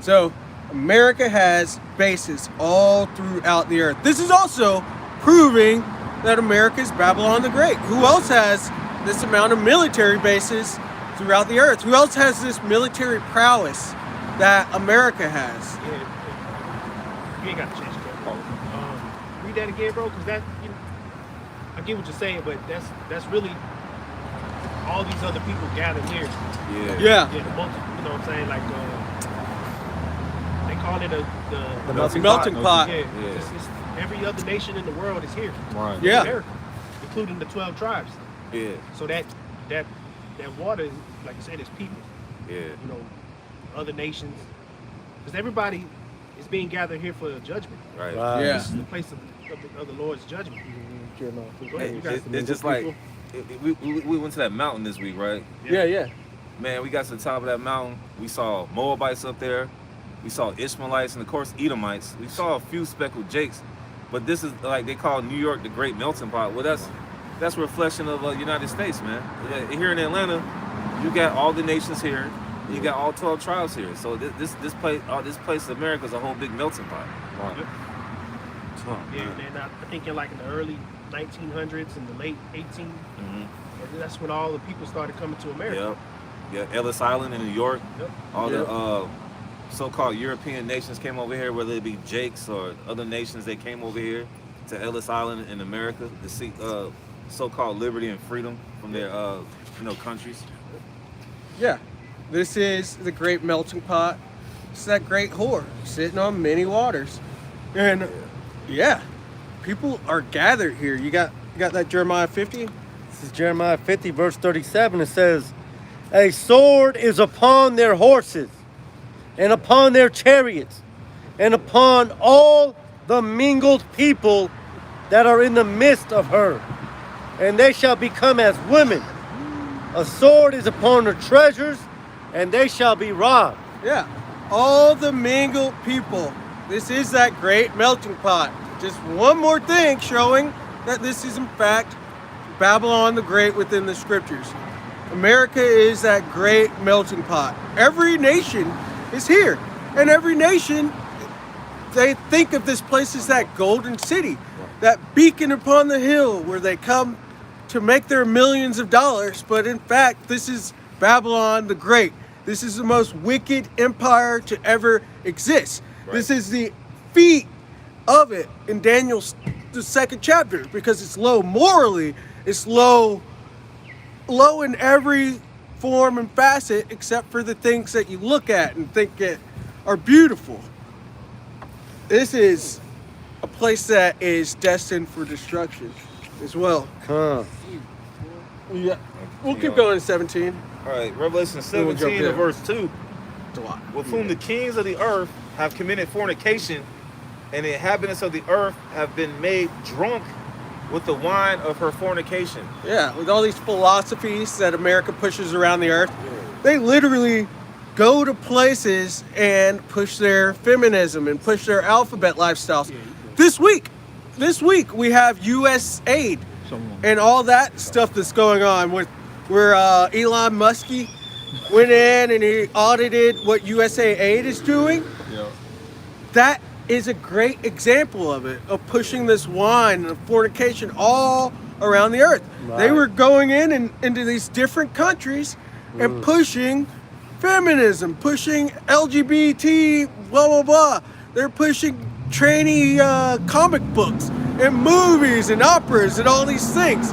So America has bases all throughout the earth. This is also proving that America is Babylon the Great. Who else has this amount of military bases throughout the earth? Who else has this military prowess that America has? Yeah. You ain't got to change that. Read that again, bro, because that, you know, I get what you're saying, but that's really all these other people gathered here. Yeah. Yeah. Yeah, the multi, you know what I'm saying? Like, they call it The melting pot. Yeah. Yeah. It's every other nation in the world is here. Right. Yeah. America, including the 12 tribes. Yeah. So that water, like I said, is people. Yeah. You know, other nations, because everybody is being gathered here for judgment. Right. Yeah. This is the place of the Lord's judgment. Go ahead, you got some It's just like, we went to that mountain this week, right? Yeah. Man, we got to the top of that mountain. We saw Moabites up there. We saw Ishmaelites and, of course, Edomites. We saw a few speckled jakes. But this is, like, they call New York the Great Melting Pot. Well, that's a reflection of United States, man. Yeah, here in Atlanta, you got all the nations here. You got all 12 tribes here. So this place, America, is a whole big melting pot. Wow. Yep. Yeah, and I think in the early 1900s and the late 1800s, that's when all the people started coming to America. Yep. Yeah, Ellis Island in New York. Yep. All the so-called European nations came over here, whether it be Jakes or other nations. They came over here to Ellis Island in America to seek so-called liberty and freedom from their countries. Yeah. This is the great melting pot. It's that great whore sitting on many waters. And yeah, people are gathered here. You got that Jeremiah 50? This is Jeremiah 50, verse 37. It says, a sword is upon their horses, and upon their chariots, and upon all the mingled people that are in the midst of her, and they shall become as women. A sword is upon her treasures, and they shall be robbed. Yeah. All the mingled people. This is that great melting pot. Just one more thing showing that this is in fact Babylon the Great within the scriptures. America is that great melting pot. Every nation is here. And every nation, they think of this place as that golden city, that beacon upon the hill where they come to make their millions of dollars. But in fact, this is Babylon the Great. This is the most wicked empire to ever exist. Right. This is the feet of it in Daniel's the second chapter, because it's low morally, it's low in every form and facet except for the things that you look at and think are beautiful. This is a place that is destined for destruction as well. Yeah, we'll keep going to 17. All right, Revelation 17 and verse 2. It's a lot. With whom the kings of the earth have committed fornication, and the inhabitants of the earth have been made drunk with the wine of her fornication. Yeah, with all these philosophies that America pushes around the earth, they literally go to places and push their feminism and push their alphabet lifestyles. This week we have U.S. aid and all that stuff that's going on with where Elon Musk went in and he audited what USA Aid is doing. Yeah. That is a great example of it, of pushing this wine and fornication all around the earth. They Right. were going into these different countries and pushing feminism, pushing LGBT, blah, blah, blah. They're pushing tranny comic books and movies and operas and all these things.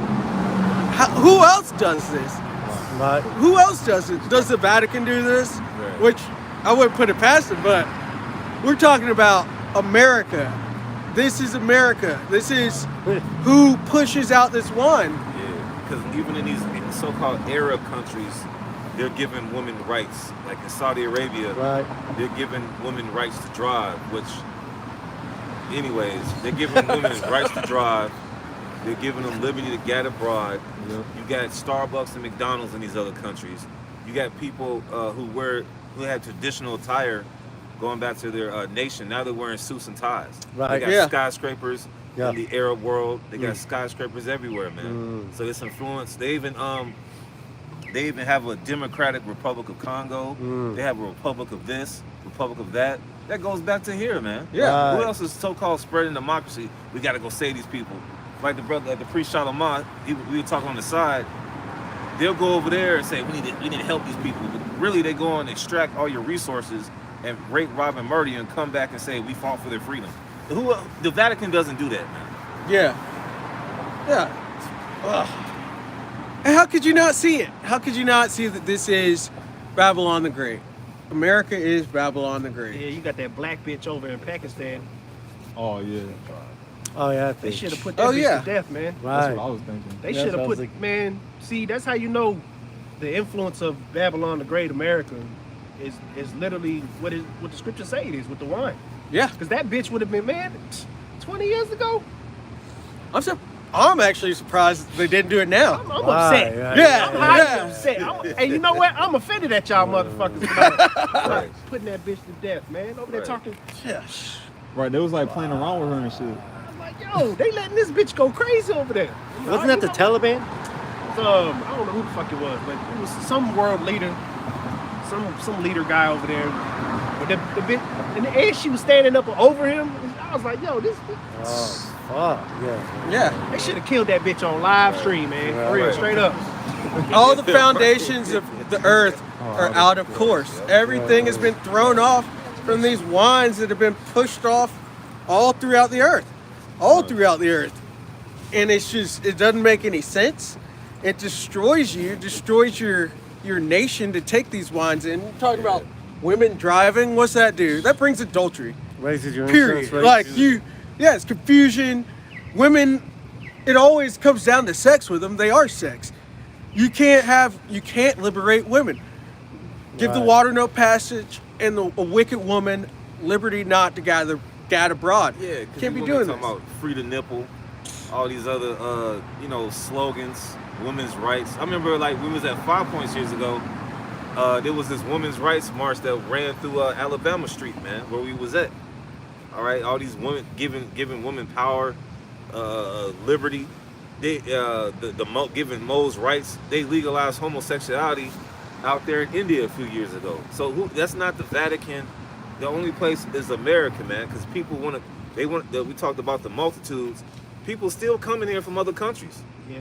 Who else does this? Right. Who else does it? Does the Vatican do this? Right. Which I wouldn't put it past them, but we're talking about America. This is America. This is who pushes out this wine. Yeah, because even in these so-called Arab countries, they're giving women rights. Like in Saudi Arabia, Right. they're giving women rights to drive, which, anyways, they're giving women rights to drive. They're giving them liberty to get abroad. Yeah. You got Starbucks and McDonald's in these other countries. You got people who had traditional attire going back to their nation. Now they're wearing suits and ties. Right. They got Yeah. skyscrapers Yeah. in the Arab world. They got skyscrapers everywhere, man. So it's influence. They even have a Democratic Republic of Congo. They have a Republic of this, Republic of that. That goes back to here, man. Yeah. Who Right. else is so-called spreading democracy? We got to go save these people. Like the brother, the priest Shalimah, we were talking on the side. They'll go over there and say we need to help these people, but really they go and extract all your resources and rape, rob, and murder you, and come back and say we fought for their freedom. The Vatican doesn't do that, man. Yeah. Yeah. Ugh. And how could you not see it? How could you not see that this is Babylon the Great? America is Babylon the Great. Yeah, you got that black bitch over in Pakistan. Oh yeah, Oh yeah. They should have put that Oh, bitch yeah. to death, man. that's Right. what I was thinking. They That's should what I have was put, thinking. man. See, that's how you know the influence of Babylon the Great America is literally what the scriptures say it is with the wine. Yeah. Because that bitch would have been, man, 20 years ago. I'm actually surprised they didn't do it now. I'm Right, upset. right, Yeah. I'm highly Yeah. upset. And you know what? I'm offended at y'all motherfuckers for like, putting that bitch to death, man. Over there Right. talking. Yeah. Right, they was like playing around with her and shit. I'm like, yo, they letting this bitch go crazy over there. Wasn't that the Taliban? I don't know who the fuck it was, but it was some world leader, some leader guy over there. But the bitch, and she was standing up over him. I was like, yo, this. Oh fuck. Yeah. Yeah. They should have killed that bitch on live stream, man. For real, Right. straight up. All the foundations of the earth are out of course. Everything has been thrown off from these wines that have been pushed off all throughout the earth. All throughout the earth. And it's just, it doesn't make any sense. It destroys you, destroys your nation to take these wines in. You're talking about women driving. What's that do? That brings adultery. Raises your Period. insurance rates. Like it's confusion. Women, it always comes down to sex with them. They are sex. You can't liberate women. Give the Right. water no passage and a wicked woman liberty not to gad abroad. Yeah, because Can't be doing talking this. about free the nipple, all these other slogans, women's rights. I remember like we was at 5 Points years ago. There was this women's rights march that ran through Alabama Street, man, where we was at. All right, all these women giving women power, liberty. They giving Mo's rights. They legalized homosexuality out there in India a few years ago. So that's not the Vatican. The only place is America, man, because people we talked about the multitudes. People still coming here from other countries. Yeah.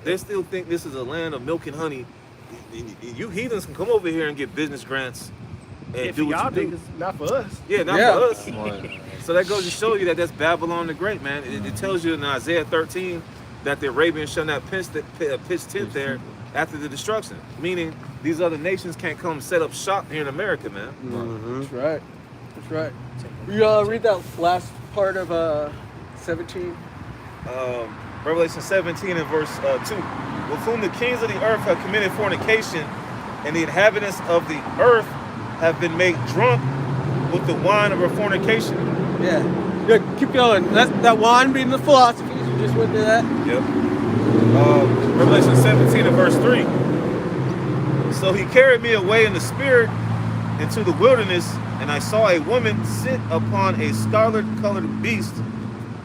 They still think this is a land of milk and honey. You heathens can come over here and get business grants and Yeah, do for y'all what you do. niggas, not for us. Yeah, not Yeah. for us. So that goes to show you that that's Babylon the Great, man. It tells you in Isaiah 13 that the Arabians shall not pitch tent there after the destruction. Meaning these other nations can't come set up shop here in America, man. That's right. That's right. You read that last part of 17. Revelation 17 and verse 2. With whom the kings of the earth have committed fornication, and the inhabitants of the earth have been made drunk with the wine of her fornication. Yeah. Keep going. That wine being the philosophies. You just went through that. Yep. Revelation 17 and verse 3. So he carried me away in the spirit into the wilderness, and I saw a woman sit upon a scarlet-colored beast,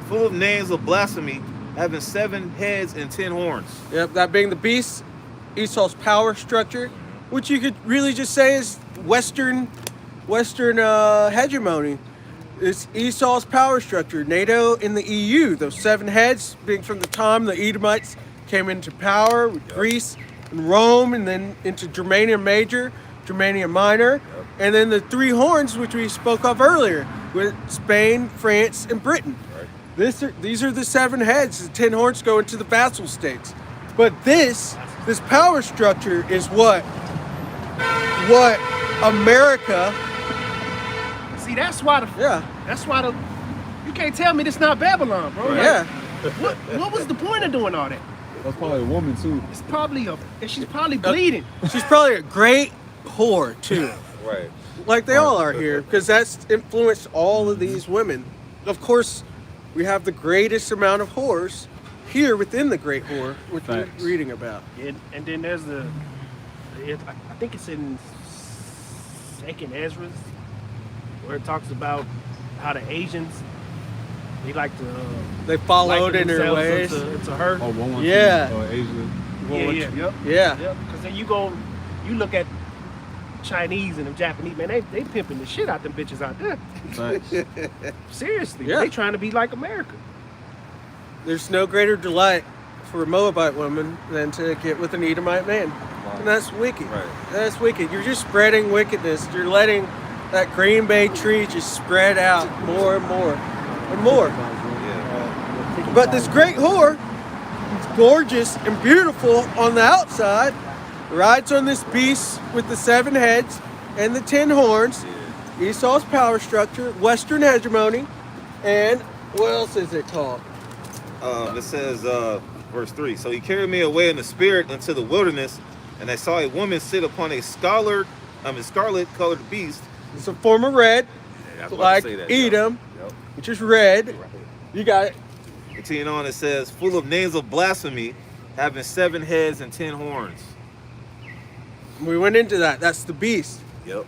full of names of blasphemy, having 7 heads and 10 horns. Yep, that being the beast, Esau's power structure, which you could really just say is Western hegemony. It's Esau's power structure. NATO and the EU, those 7 heads being from the time the Edomites came into power with Greece and Rome, and then into Germania Major, Germania Minor, and then the 3 horns, which we spoke of earlier, with Spain, France, and Britain. Right. These are the 7 heads. The 10 horns go into the vassal states. But this power structure is what America. See, that's why you can't tell me this not Babylon, bro. Like, Yeah. what was the point of doing all that? That's probably a woman too. It's probably and she's probably bleeding. She's probably a great whore too. Right. Like they all are here, because that's influenced all of these women. Of course, we have the greatest amount of whores here within the Great Whore, which Facts. we're reading about. And then there's I think it's in Second Ezra, where it talks about how the Asians, they like to They followed in her themselves ways. into her. Oh, one. Yeah. Or Asia. Yeah. Yeah. Because then you look at Chinese and the Japanese, man, they pimping the shit out them bitches out there. Facts. Seriously, Yeah. they trying to be like America. There's no greater delight for a Moabite woman than to get with an Edomite man. And that's wicked. Right. That's wicked. You're just spreading wickedness. You're letting that Green Bay tree just spread out more and more and more. Yeah. But this great whore, it's gorgeous and beautiful on the outside, rides on this beast with the 7 heads and the 10 horns, Esau's power structure, Western hegemony, and what else is it called? It says, verse 3. So he carried me away in the spirit into the wilderness, and I saw a woman sit upon a scarlet-colored beast. It's a form of red, I was about to like say that, Edom, Yep. which is red. You got it. Continuing on, it says, full of names of blasphemy, having 7 heads and 10 horns. We went into that. That's the beast. Yep.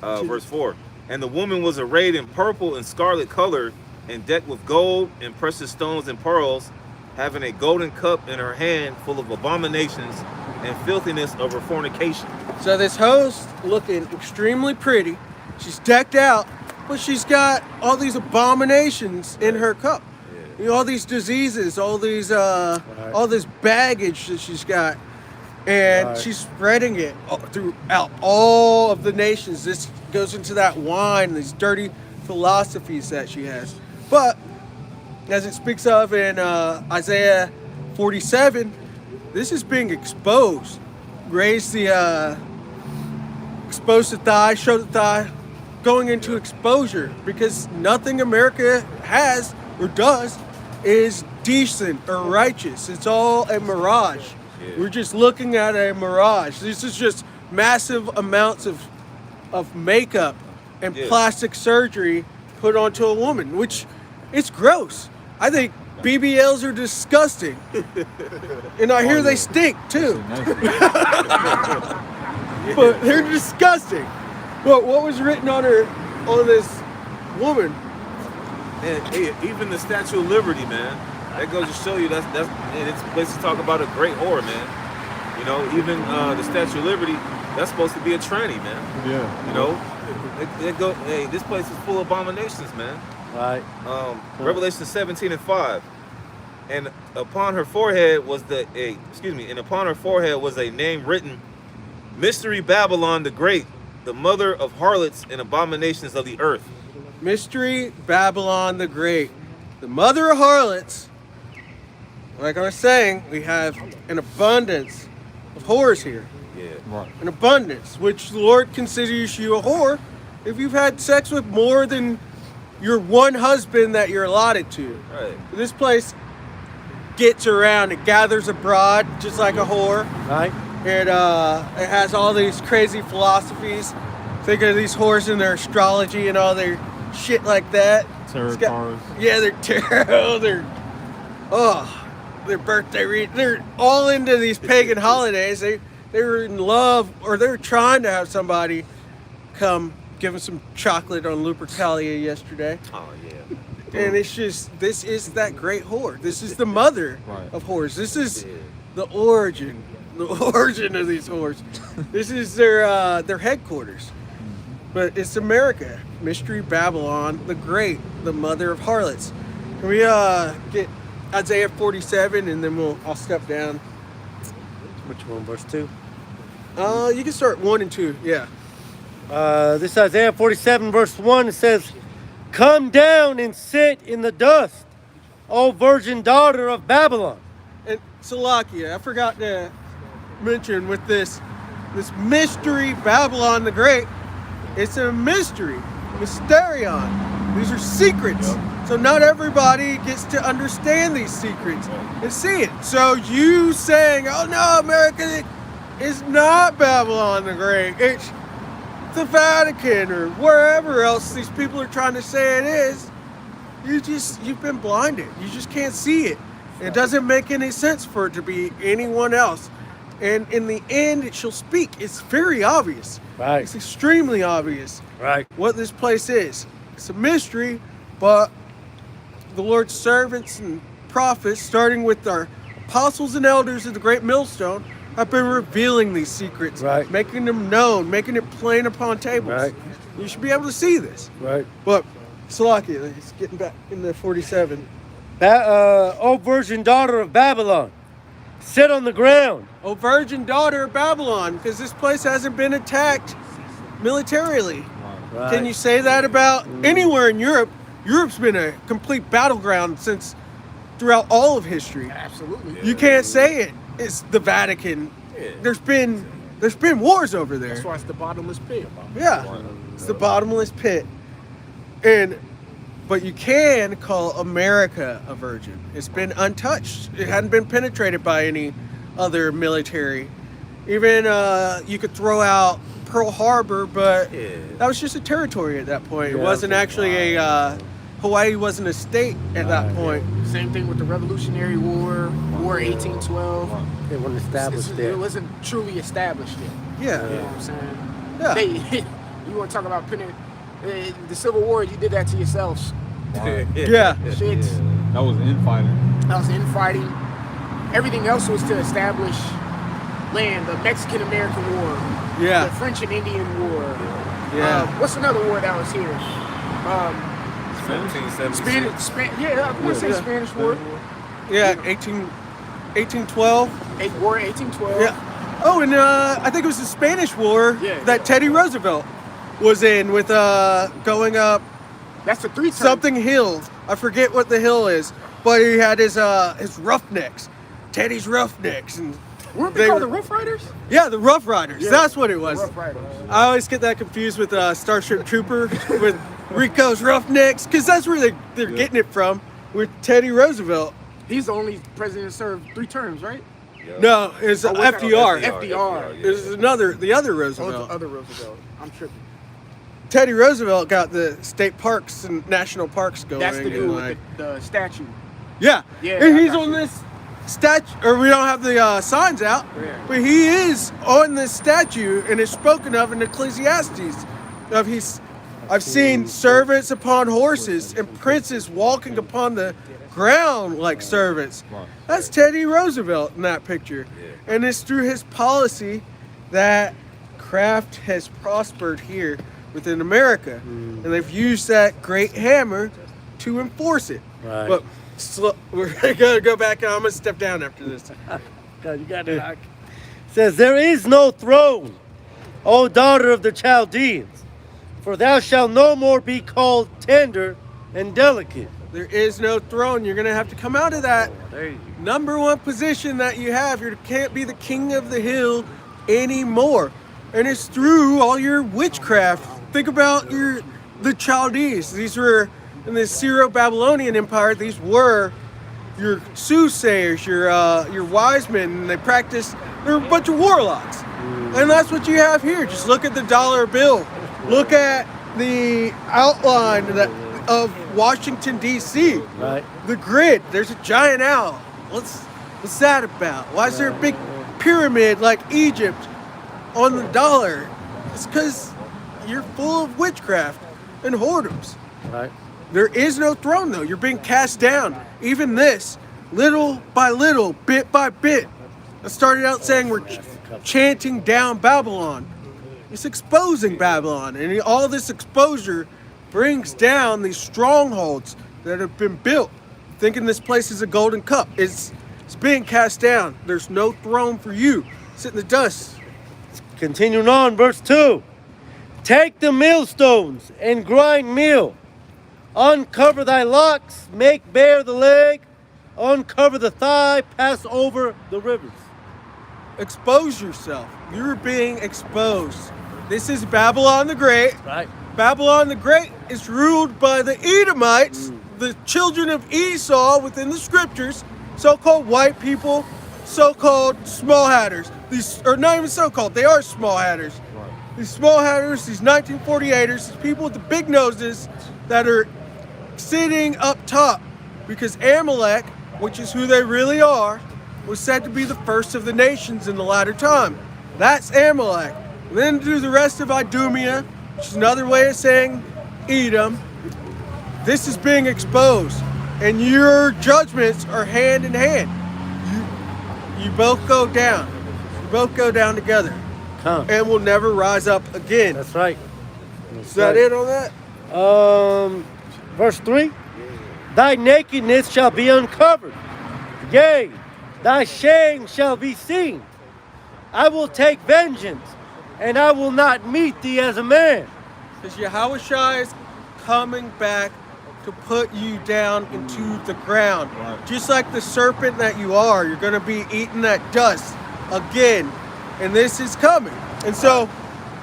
Verse 4. And the woman was arrayed in purple and scarlet color, and decked with gold and precious stones and pearls, having a golden cup in her hand full of abominations and filthiness of her fornication. So this host looking extremely pretty. She's decked out, but she's got all these abominations in her cup. Yeah. You know, all these diseases, all these all this baggage that she's got. And she's spreading it throughout all of the nations. This goes into that wine, these dirty philosophies that she has. But as it speaks of in Isaiah 47, this is being exposed. Raise the expose the thigh, show the thigh, going into exposure, because nothing America has or does is decent or righteous. It's all a mirage. We're just looking at a mirage. This is just massive amounts of makeup and plastic surgery put onto a woman, which it's gross. I think BBLs are disgusting. And I hear they stink too. But they're disgusting. But what was written on this woman? And hey, even the Statue of Liberty, man, that goes to show you that's and it's basically talk about a great whore, man. You know, even the Statue of Liberty, that's supposed to be a tranny, man. Yeah. You know, hey, this place is full of abominations, man. Right. Revelation 17:5, and upon her forehead was upon her forehead was a name written, Mystery Babylon the Great, the mother of harlots and abominations of the earth. Mystery Babylon the Great, the mother of harlots. Like I was saying, we have an abundance of whores here. Yeah. Right. An abundance, which the Lord considers you a whore if you've had sex with more than your one husband that you're allotted to. Right. This place gets around, it gathers abroad just like a whore. Right. It has all these crazy philosophies. Think of these whores and their astrology and all their shit like that. Tarot cards. Yeah, they're tarot. Their birthday. They're all into these pagan holidays. They were in love, or they were trying to have somebody come give them some chocolate on Lupercalia yesterday. Oh yeah. And it's just, this is that great whore. This is the mother Right. of whores. This is the origin of these whores. This is their headquarters. but it's America. Mystery Babylon the Great, the mother of harlots. Can we get Isaiah 47 and then I'll step down. Which one, verse 2? You can start 1 and 2, yeah. This is Isaiah 47, verse 1. It says, "Come down and sit in the dust, O virgin daughter of Babylon." And Salakia, I forgot to mention with this mystery Babylon the Great, it's a mystery, mysterion. These are secrets. So not everybody gets to understand these secrets and see it. So you saying, oh no, America is not Babylon the Great. It's the Vatican or wherever else these people are trying to say it is. You've been blinded. You just can't see it. It doesn't make any sense for it to be anyone else. And in the end, it shall speak. It's very obvious. Right. It's extremely obvious Right. what this place is. It's a mystery, but the Lord's servants and prophets, starting with our apostles and elders of the great millstone, have been revealing these secrets, Right. making them known, making it plain upon tables. Right. You should be able to see this. Right. But Salakia, it's getting back into 47. O virgin daughter of Babylon, sit on the ground. O virgin daughter of Babylon, because this place hasn't been attacked militarily. Right. Can you say that about anywhere in Europe? Europe's been a complete battleground since throughout all of history. Absolutely. You can't say it. It's the Vatican. There's been wars over there. That's why it's the bottomless pit. Yeah, it's the bottomless pit. But you can call America a virgin. It's been untouched. It hadn't been penetrated by any other military. Even you could throw out Pearl Harbor, but that was just a territory at that point. It Yeah, wasn't actually Hawaii wasn't a state at that point. Same thing with the Revolutionary War, War 1812. They weren't established It there. wasn't truly established yet. Yeah. You know what I'm saying? Yeah. You want to talk about the Civil War? You did that to yourselves. Yeah. Shit. That was infighting. That was infighting. Everything else was to establish land. The Mexican-American War. Yeah. The French and Indian War. Yeah. What's another war that was here? 1776. I want to say Spanish War. Yeah, 1812. War 1812. Yeah. Oh, and I think it was the Spanish War Yeah. that Teddy Roosevelt was in with going up That's the 3 term. something hill. I forget what the hill is, but he had his Roughnecks, Teddy's Roughnecks, and Weren't they called the Rough Riders? yeah, the Rough Riders. Yeah. That's what it was. Rough Riders. I always get that confused with Starship Trooper with Rico's Roughnecks, because that's where they're getting it from with Teddy Roosevelt. He's the only president to serve 3 terms, right? No, it's Oh, what's that? FDR. FDR. There's the other Oh, it's Roosevelt. the other Roosevelt. I'm tripping. Teddy Roosevelt got the state parks and national parks going. That's the and, dude like, with the statue. yeah. Yeah, And I he's got on you. this statue, or we don't have the signs out, Yeah. but he is on this statue and is spoken of in Ecclesiastes. I've seen servants upon horses and princes walking upon the ground like servants. That's Teddy Roosevelt in that picture. And it's through his policy that craft has prospered here within America. And they've used that great hammer to enforce it. Right. But we're going to go back and I'm going to step down after this. God, you got it. It says, "There is no throne, O daughter of the Chaldeans, for thou shalt no more be called tender and delicate." There is no throne. You're going to have to come out of that There you number one position that you have. You can't be the king of the hill anymore. And it's through all your witchcraft. Think about the Chaldees. These were in the Syro-Babylonian Empire. These were your soothsayers, your wise men, and they're a bunch of warlocks. And that's what you have here. Just look at the dollar bill. Look at the outline of Washington, D.C. Right. The grid. There's a giant owl. What's that about? Why is there a big pyramid like Egypt on the dollar? It's because you're full of witchcraft and whoredoms. Right. There is no throne, though. You're being cast down. Even this, little by little, bit by bit. I started out saying we're chanting down Babylon. It's exposing Babylon, and all this exposure brings down these strongholds that have been built, thinking this place is a golden cup. It's being cast down. There's no throne for you. Sit in the dust. Continuing on, verse 2. Take the millstones and grind meal. Uncover thy locks, make bare the leg, uncover the thigh, pass over the rivers. Expose yourself. You're being exposed. This is Babylon the Great. Right. Babylon the Great is ruled by the Edomites, the children of Esau within the scriptures, so-called white people, so-called small hatters. These are not even so-called, they are small hatters. These small hatters, these 1948ers, these people with the big noses that are sitting up top, because Amalek, which is who they really are, was said to be the first of the nations in the latter time. That's Amalek. And then do the rest of Idumea, which is another way of saying Edom. This is being exposed, and your judgments are hand in hand. You both go down. You both go down together, and will never rise up again. That's right. Is that it on that? Verse 3. Thy nakedness shall be uncovered. Yea, thy shame shall be seen. I will take vengeance, and I will not meet thee as a man. Because Yahushua is coming back to put you down into the ground. Just like the serpent that you are, you're going to be eating that dust again. And this is coming. And so,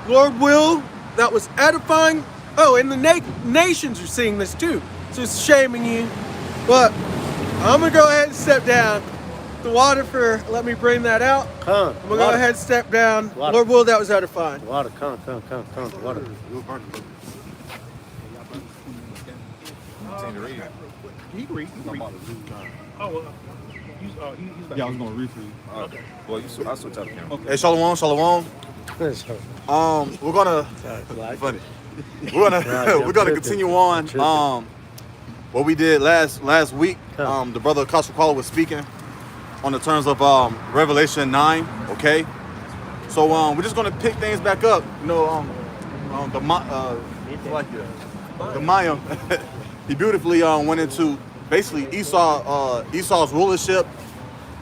Lord will, that was edifying. Oh, and the nations are seeing this too. So it's shaming you. But I'm going to go ahead and step down. The water for, let me bring that out. I'm going to go ahead and step down. Water. Lord will, that was edifying. Water, come. Water. He can read. Oh, well. Yeah, I was gonna read for you. Okay. Well, I switch out the camera. Hey, shalom. We're gonna funny. We're gonna continue on. What we did last week. The brother Kasukala was speaking on the terms of Revelation 9. Okay. So we're just gonna pick things back up. You know, the Maya. He beautifully went into basically Esau's rulership.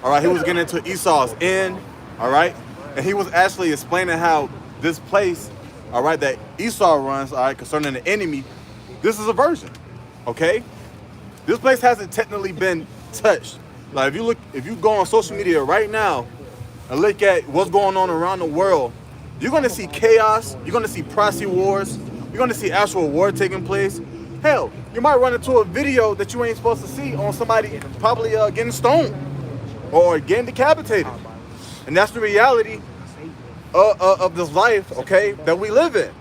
All right, he was getting into Esau's end. All right, and he was actually explaining how this place, all right, that Esau runs, all right, concerning the enemy, this is a version. Okay, this place hasn't technically been touched. Like if you go on social media right now and look at what's going on around the world, you're gonna see chaos. You're gonna see proxy wars. You're gonna see actual war taking place. Hell, you might run into a video that you ain't supposed to see on somebody probably getting stoned or getting decapitated. And that's the reality of this life, okay, that we live in.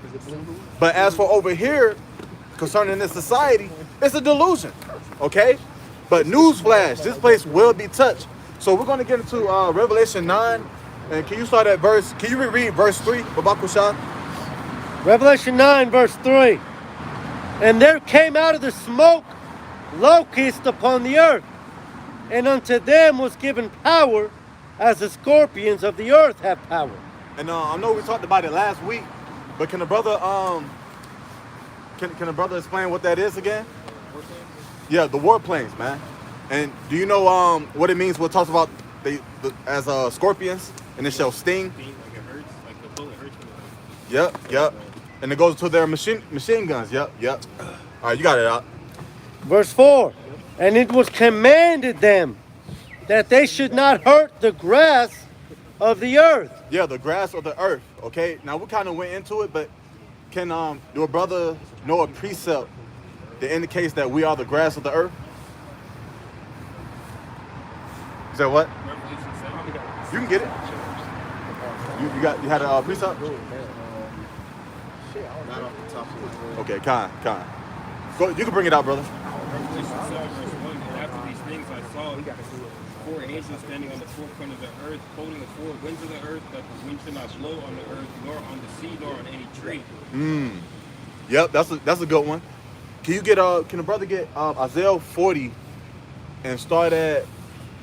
But as for over here, concerning this society, it's a delusion, okay? But newsflash, this place will be touched. So we're going to get into Revelation 9. And can you start at can you reread verse 3, Babakusha? Revelation 9, verse 3. And there came out of the smoke locusts upon the earth, and unto them was given power as the scorpions of the earth have power. And I know we talked about it last week, but can the brother can the brother explain what that is again? Yeah, the warplanes, man. And do you know what it means? What it talks about as scorpions, and it shall sting. Like it hurts, like the bullet hurts. Yep. And it goes to their machine guns. Yep. All right, you got it out. Verse 4. And it was commanded them that they should not hurt the grass of the earth. Yeah, the grass of the earth. Okay. Now we kind of went into it, but can your brother know a precept that indicates that we are the grass of the earth? Is that what? You can get it. You had a precept? Not off the top of it. Okay, Con. Go, you can bring it out, brother. Revelation 7, verse 1, and after these things I saw 4 angels standing on the forefront of the earth, holding the 4 winds of the earth, that the wind should not blow on the earth, nor on the sea, nor on any tree. Yep, that's a good one. Can the brother get Isaiah 40 and start at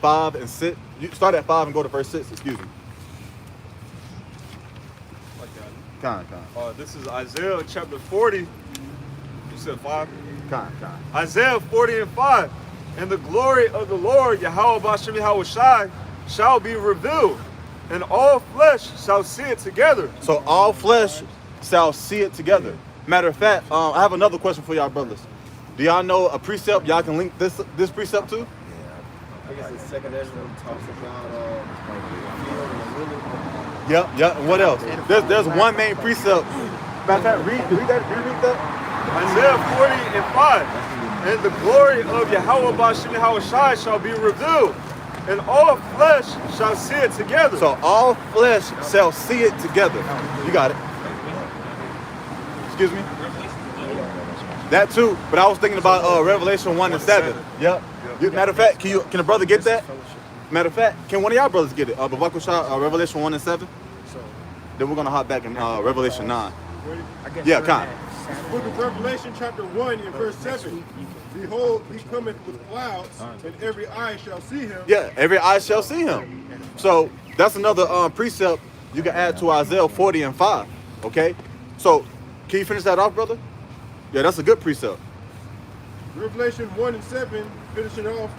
5 and 6? You start at 5 and go to verse 6, excuse me. Con. This is Isaiah chapter 40. You said 5? Con. Isaiah 40 and 5. And the glory of the Lord, Yahweh Bashem Yahweh Shai, shall be revealed, and all flesh shall see it together. So all flesh shall see it together. Matter of fact, I have another question for y'all brothers. Do y'all know a precept y'all can link this precept to? I guess the second Ezra talks about Yep. And what else? There's one main precept. Matter of fact, read that. Isaiah 40 and 5. And the glory of Yahweh Bashem Yahweh Shai shall be revealed, and all flesh shall see it together. So all flesh shall see it together. You got it. Excuse me? That too, but I was thinking about Revelation 1 and 7. Yep. Matter of fact, can a brother get that? Matter of fact, can one of y'all brothers get it? Revelation 1 and 7? Then we're going to hop back in Revelation 9. Yeah, Con. Book of Revelation chapter 1 and verse 7. Behold, he cometh with clouds, and every eye shall see him. Yeah, every eye shall see him. So that's another precept you can add to Isaiah 40 and 5. Okay? So can you finish that off, brother? Yeah, that's a good precept. Revelation 1 and 7, finishing off.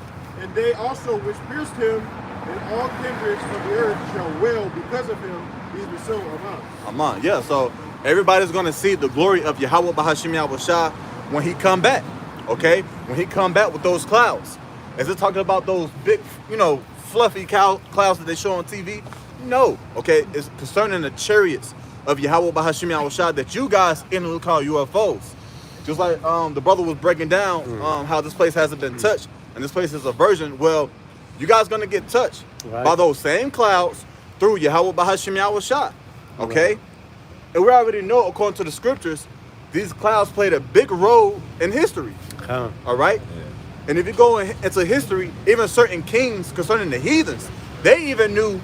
And they also which pierced him, and all kindreds of the earth shall wail because of him, even so Amen. Amen. Yeah, so everybody's going to see the glory of Yahweh Bahashim Yahweh Shai when he come back. Okay? When he come back with those clouds. Is it talking about those big, fluffy clouds that they show on TV? No. Okay? It's concerning the chariots of Yahweh Bahashim Yahweh Shai that you guys innocently call UFOs. Just like the brother was breaking down how this place hasn't been touched and this place is a virgin. Well, you guys going to get touched by those same clouds through Yahweh Bahashim Yahweh Shai. Okay? Right. And we already know, according to the scriptures, these clouds played a big role in history. All right? Yeah. And if you go into history, even certain kings concerning the heathens, they even knew,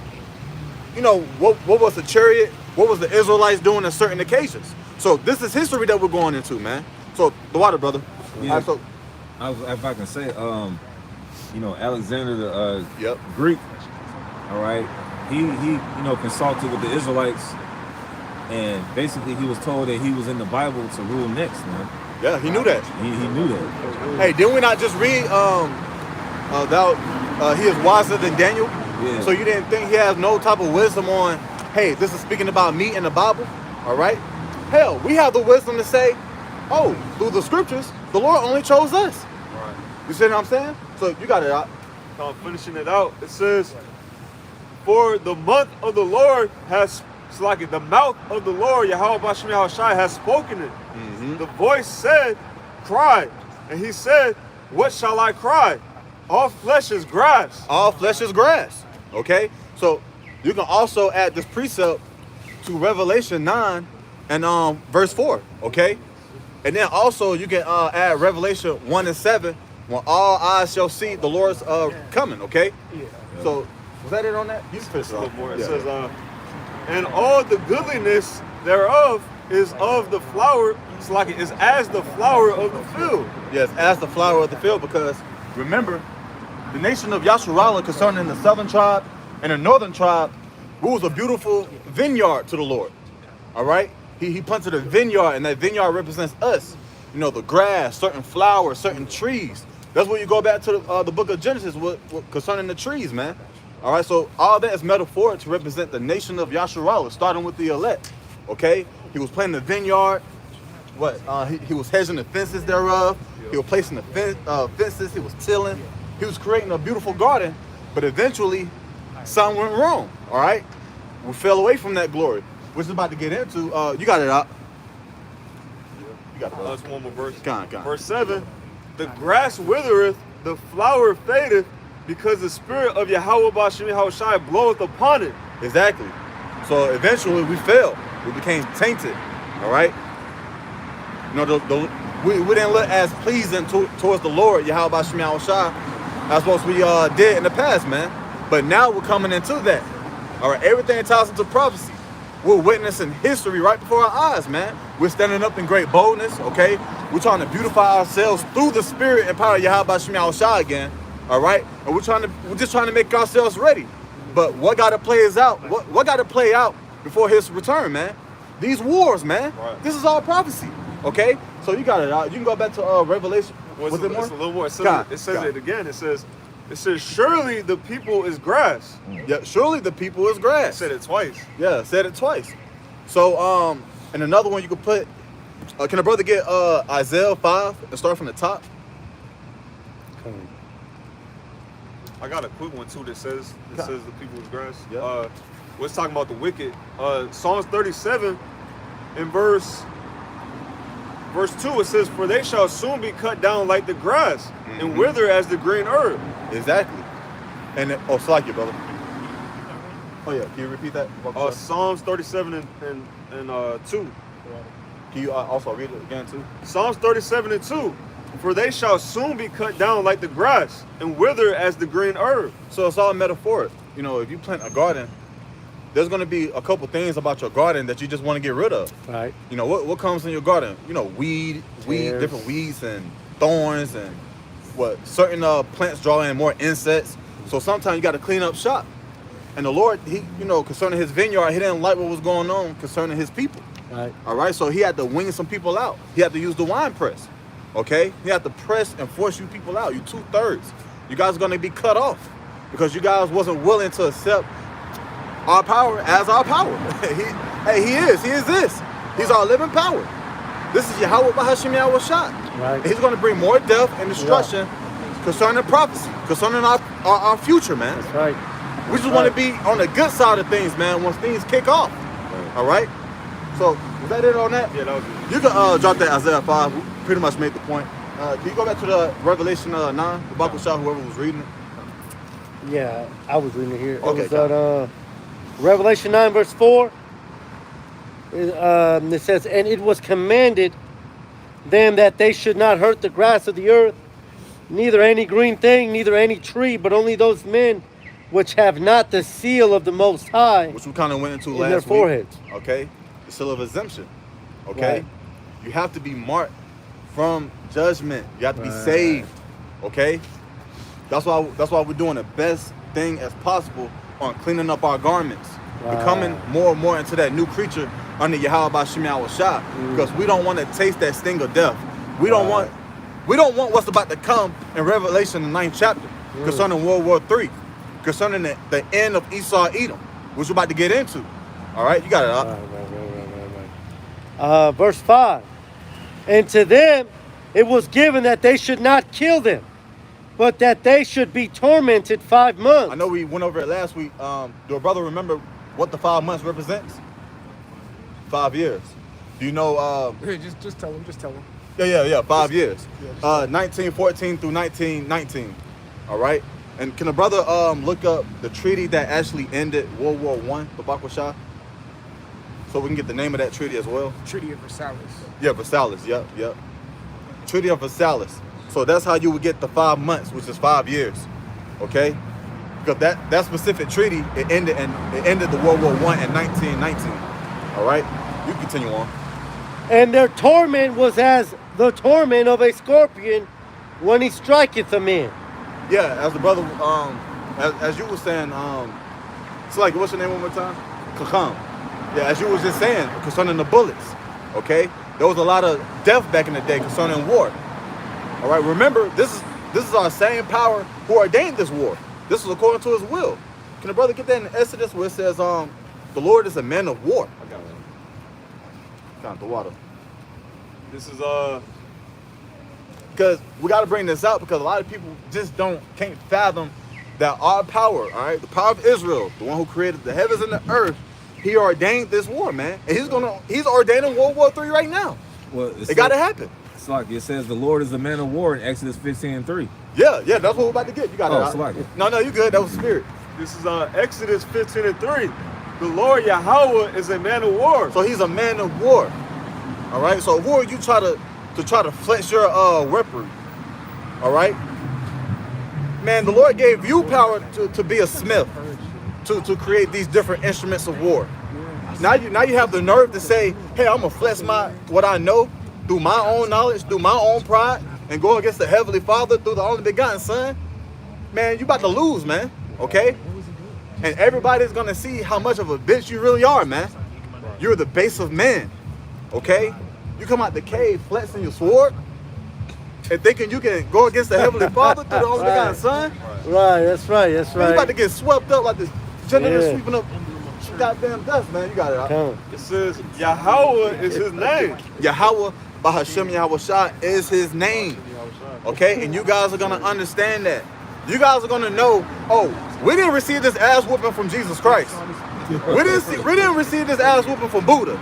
what was the chariot, what was the Israelites doing on certain occasions. So this is history that we're going into, man. So the water, brother. Yeah. Right, so if I can say, Alexander the Greek, all right, he consulted with the Israelites, and basically he was told that he was in the Bible to rule next, man. Yeah, he knew that. He knew that. Hey, didn't we not just read he is wiser than Daniel? Yeah. So you didn't think he has no type of wisdom on, hey, this is speaking about me in the Bible? All right? Hell, we have the wisdom to say, oh, through the scriptures, the Lord only chose us. Right. You see what I'm saying? So you got it out. I'm finishing it out. It says, for the month of the Lord has, it's like the mouth of the Lord, Yahweh Bashem Yahweh Shai, has spoken it. Mm-hmm. The voice said, cry. And he said, what shall I cry? All flesh is grass. All flesh is grass. Okay? So you can also add this precept to Revelation 9 and verse 4. Okay? And then also you can add Revelation 1 and 7 when all eyes shall see the Lord's coming. Okay? Yeah. So was that it on that? You finish a little more. It says, and all the goodliness thereof is of the flower. It's like it's as the flower of the field. Yes, as the flower of the field, because remember, the nation of Yasharallah concerning the southern tribe and the northern tribe rules a beautiful vineyard to the Lord. All right? He planted a vineyard, and that vineyard represents us. The grass, certain flowers, certain trees. That's where you go back to the book of Genesis concerning the trees, man. All right, so all that is metaphoric to represent the nation of Yasharallah, starting with the elect. Okay? He was planting the vineyard. He was hedging the fences thereof. He was placing the fences. He was tilling. He was creating a beautiful garden. But eventually, something went wrong. All right? We fell away from that glory. Which is about to get into. You got it out. You got it out. That's one more verse. Come on. Verse 7. The grass withereth, the flower fadeth, because the spirit of Yahweh Bashem Yahweh Shai bloweth upon it. Exactly. So eventually we fell. We became tainted. All right? We didn't look as pleasing towards the Lord, Yahweh Bashem Yahweh Shai, as what we did in the past, man. But now we're coming into that. All right? Everything ties into prophecy. We're witnessing history right before our eyes, man. We're standing up in great boldness, okay? We're trying to beautify ourselves through the spirit and power of Yahweh Bashem Yahweh Shai again. All right, and we're just trying to make ourselves ready. But what got to play is out. What got to play out before His return, man? these wars, man. Right. This is all prophecy. Okay? So you got it out. You can go back to Revelation. Well, Was it more? it's a little more. It says, God, it, says God. it again. It says, surely the people is grass. Yeah, surely the people is It grass. said it twice. Yeah, said it twice. So, and another one you could put, can a brother get Isaiah 5 and start from the top? I got a quick one too that says the people is grass. Yeah. We're talking about the wicked. Psalms 37 in verse 2, it says, "For they shall soon be cut down like the grass and wither as the green herb." Exactly. And it's like you, brother. Oh yeah, can you repeat that? Psalms 37 and 2. Can you also read it again too? Psalms 37 and 2. "For they shall soon be cut down like the grass and wither as the green herb." So it's all metaphoric. You know, if you plant a garden, there's going to be a couple things about your garden that you just want to get rid of. Right. You know, what comes in your garden? You know, different weeds and thorns and certain plants draw in more insects. So sometimes you got to clean up shop. And the Lord, he, you know, concerning his vineyard, he didn't like what was going on concerning his people. Right. All right. So he had to wing some people out. He had to use the wine press. Okay. He had to press and force you people out. You 2/3. You guys are going to be cut off because you guys wasn't willing to accept our power as our power. He is this. He's our living power. This is Yahweh Bahashim Yahweh Shah. Right. He's going to bring more death and destruction concerning prophecy, concerning our future, man. That's right. We just want to be on the good side of things, man, once things kick off. All right? So, was that it on that? Yeah, that was it. You can drop that Isaiah 5. We pretty much made the point. Can you go back to the Revelation 9, the Bible shot, whoever was reading it? Yeah, I was reading it here. Okay, It was on Revelation 9, verse 4. It says, "And it was commanded them that they should not hurt the grass of the earth, neither any green thing, neither any tree, but only those men which have not the seal of the Most High Which we kind of went into in last their week. foreheads." Okay? The seal of exemption. Okay? Right. You have to be marked from judgment. You have to be Right. saved. Okay? That's why we're doing the best thing as possible on cleaning up our garments. Right. Becoming more and more into that new creature under Yahweh Bashim Yahweh Shah. Because we don't want to taste that sting of death. We don't want what's about to come in Revelation, the 9th chapter, concerning World War III, concerning the end of Esau Edom, which we're about to get into. All right, you got it up. Right. Verse 5. "And to them it was given that they should not kill them, but that they should be tormented 5 months." I know we went over it last week. Do a brother remember what the 5 months represents? 5 years. Do you know? Just tell him. Just tell him. Yeah. 5 years. 1914 through 1919. All right. And can a brother look up the treaty that actually ended World War I, the Bakwashah? So we can get the name of that treaty as well. Treaty of Versailles. Yeah, Versailles. Yep. Treaty of Versailles. So that's how you would get the 5 months, which is 5 years. Okay. Because that specific treaty, it ended the World War I in 1919. All right. You continue on. "And their torment was as the torment of a scorpion when he striketh a man." Yeah, as the brother, as you were saying, it's like, what's your name one more time? Kakam. Yeah, as you was just saying, concerning the bullets, okay? There was a lot of death back in the day concerning war. All right, remember, this is our same power who ordained this war. This was according to his will. Can the brother get that in Exodus where it says, the Lord is a man of war? I got it. Down the water. This is Because we got to bring this out because a lot of people just can't fathom that our power, all right, the power of Israel, the one who created the heavens and the earth, he ordained this war, man. And he's ordaining World War III right now. Well, It got to happen. It's like it says the Lord is a man of war in Exodus 15:3. Yeah, that's what we're about to get. You got Oh, it. it's like it. No, you good. That was spirit. This is Exodus 15 and 3. "The Lord Yahweh is a man of war." So he's a man of war. All right. So who are you try to flex your weaponry? All right. Man, the Lord gave you power to be a smith, to create these different instruments of war. Now you have the nerve to say, hey, I'm gonna flex what I know through my own knowledge, through my own pride, and go against the Heavenly Father through the only begotten Son. Man, you about to lose, man. Okay? And everybody's gonna see how much of a bitch you really are, man. You're the base of man. Okay? You come out the cave flexing your sword and thinking you can go against the Heavenly Father through the only begotten Son. Right, that's right, that's Man, you right. about to get swept up like this janitor Yeah. sweeping up goddamn dust, man. You got it. Come on. It says Yahweh is his name. Yahweh, Bahashem Yahweh Shah is his name. Okay? And you guys are gonna understand that. You guys are gonna know, oh, we didn't receive this ass whooping from Jesus Christ. We didn't receive this ass whooping from Buddha.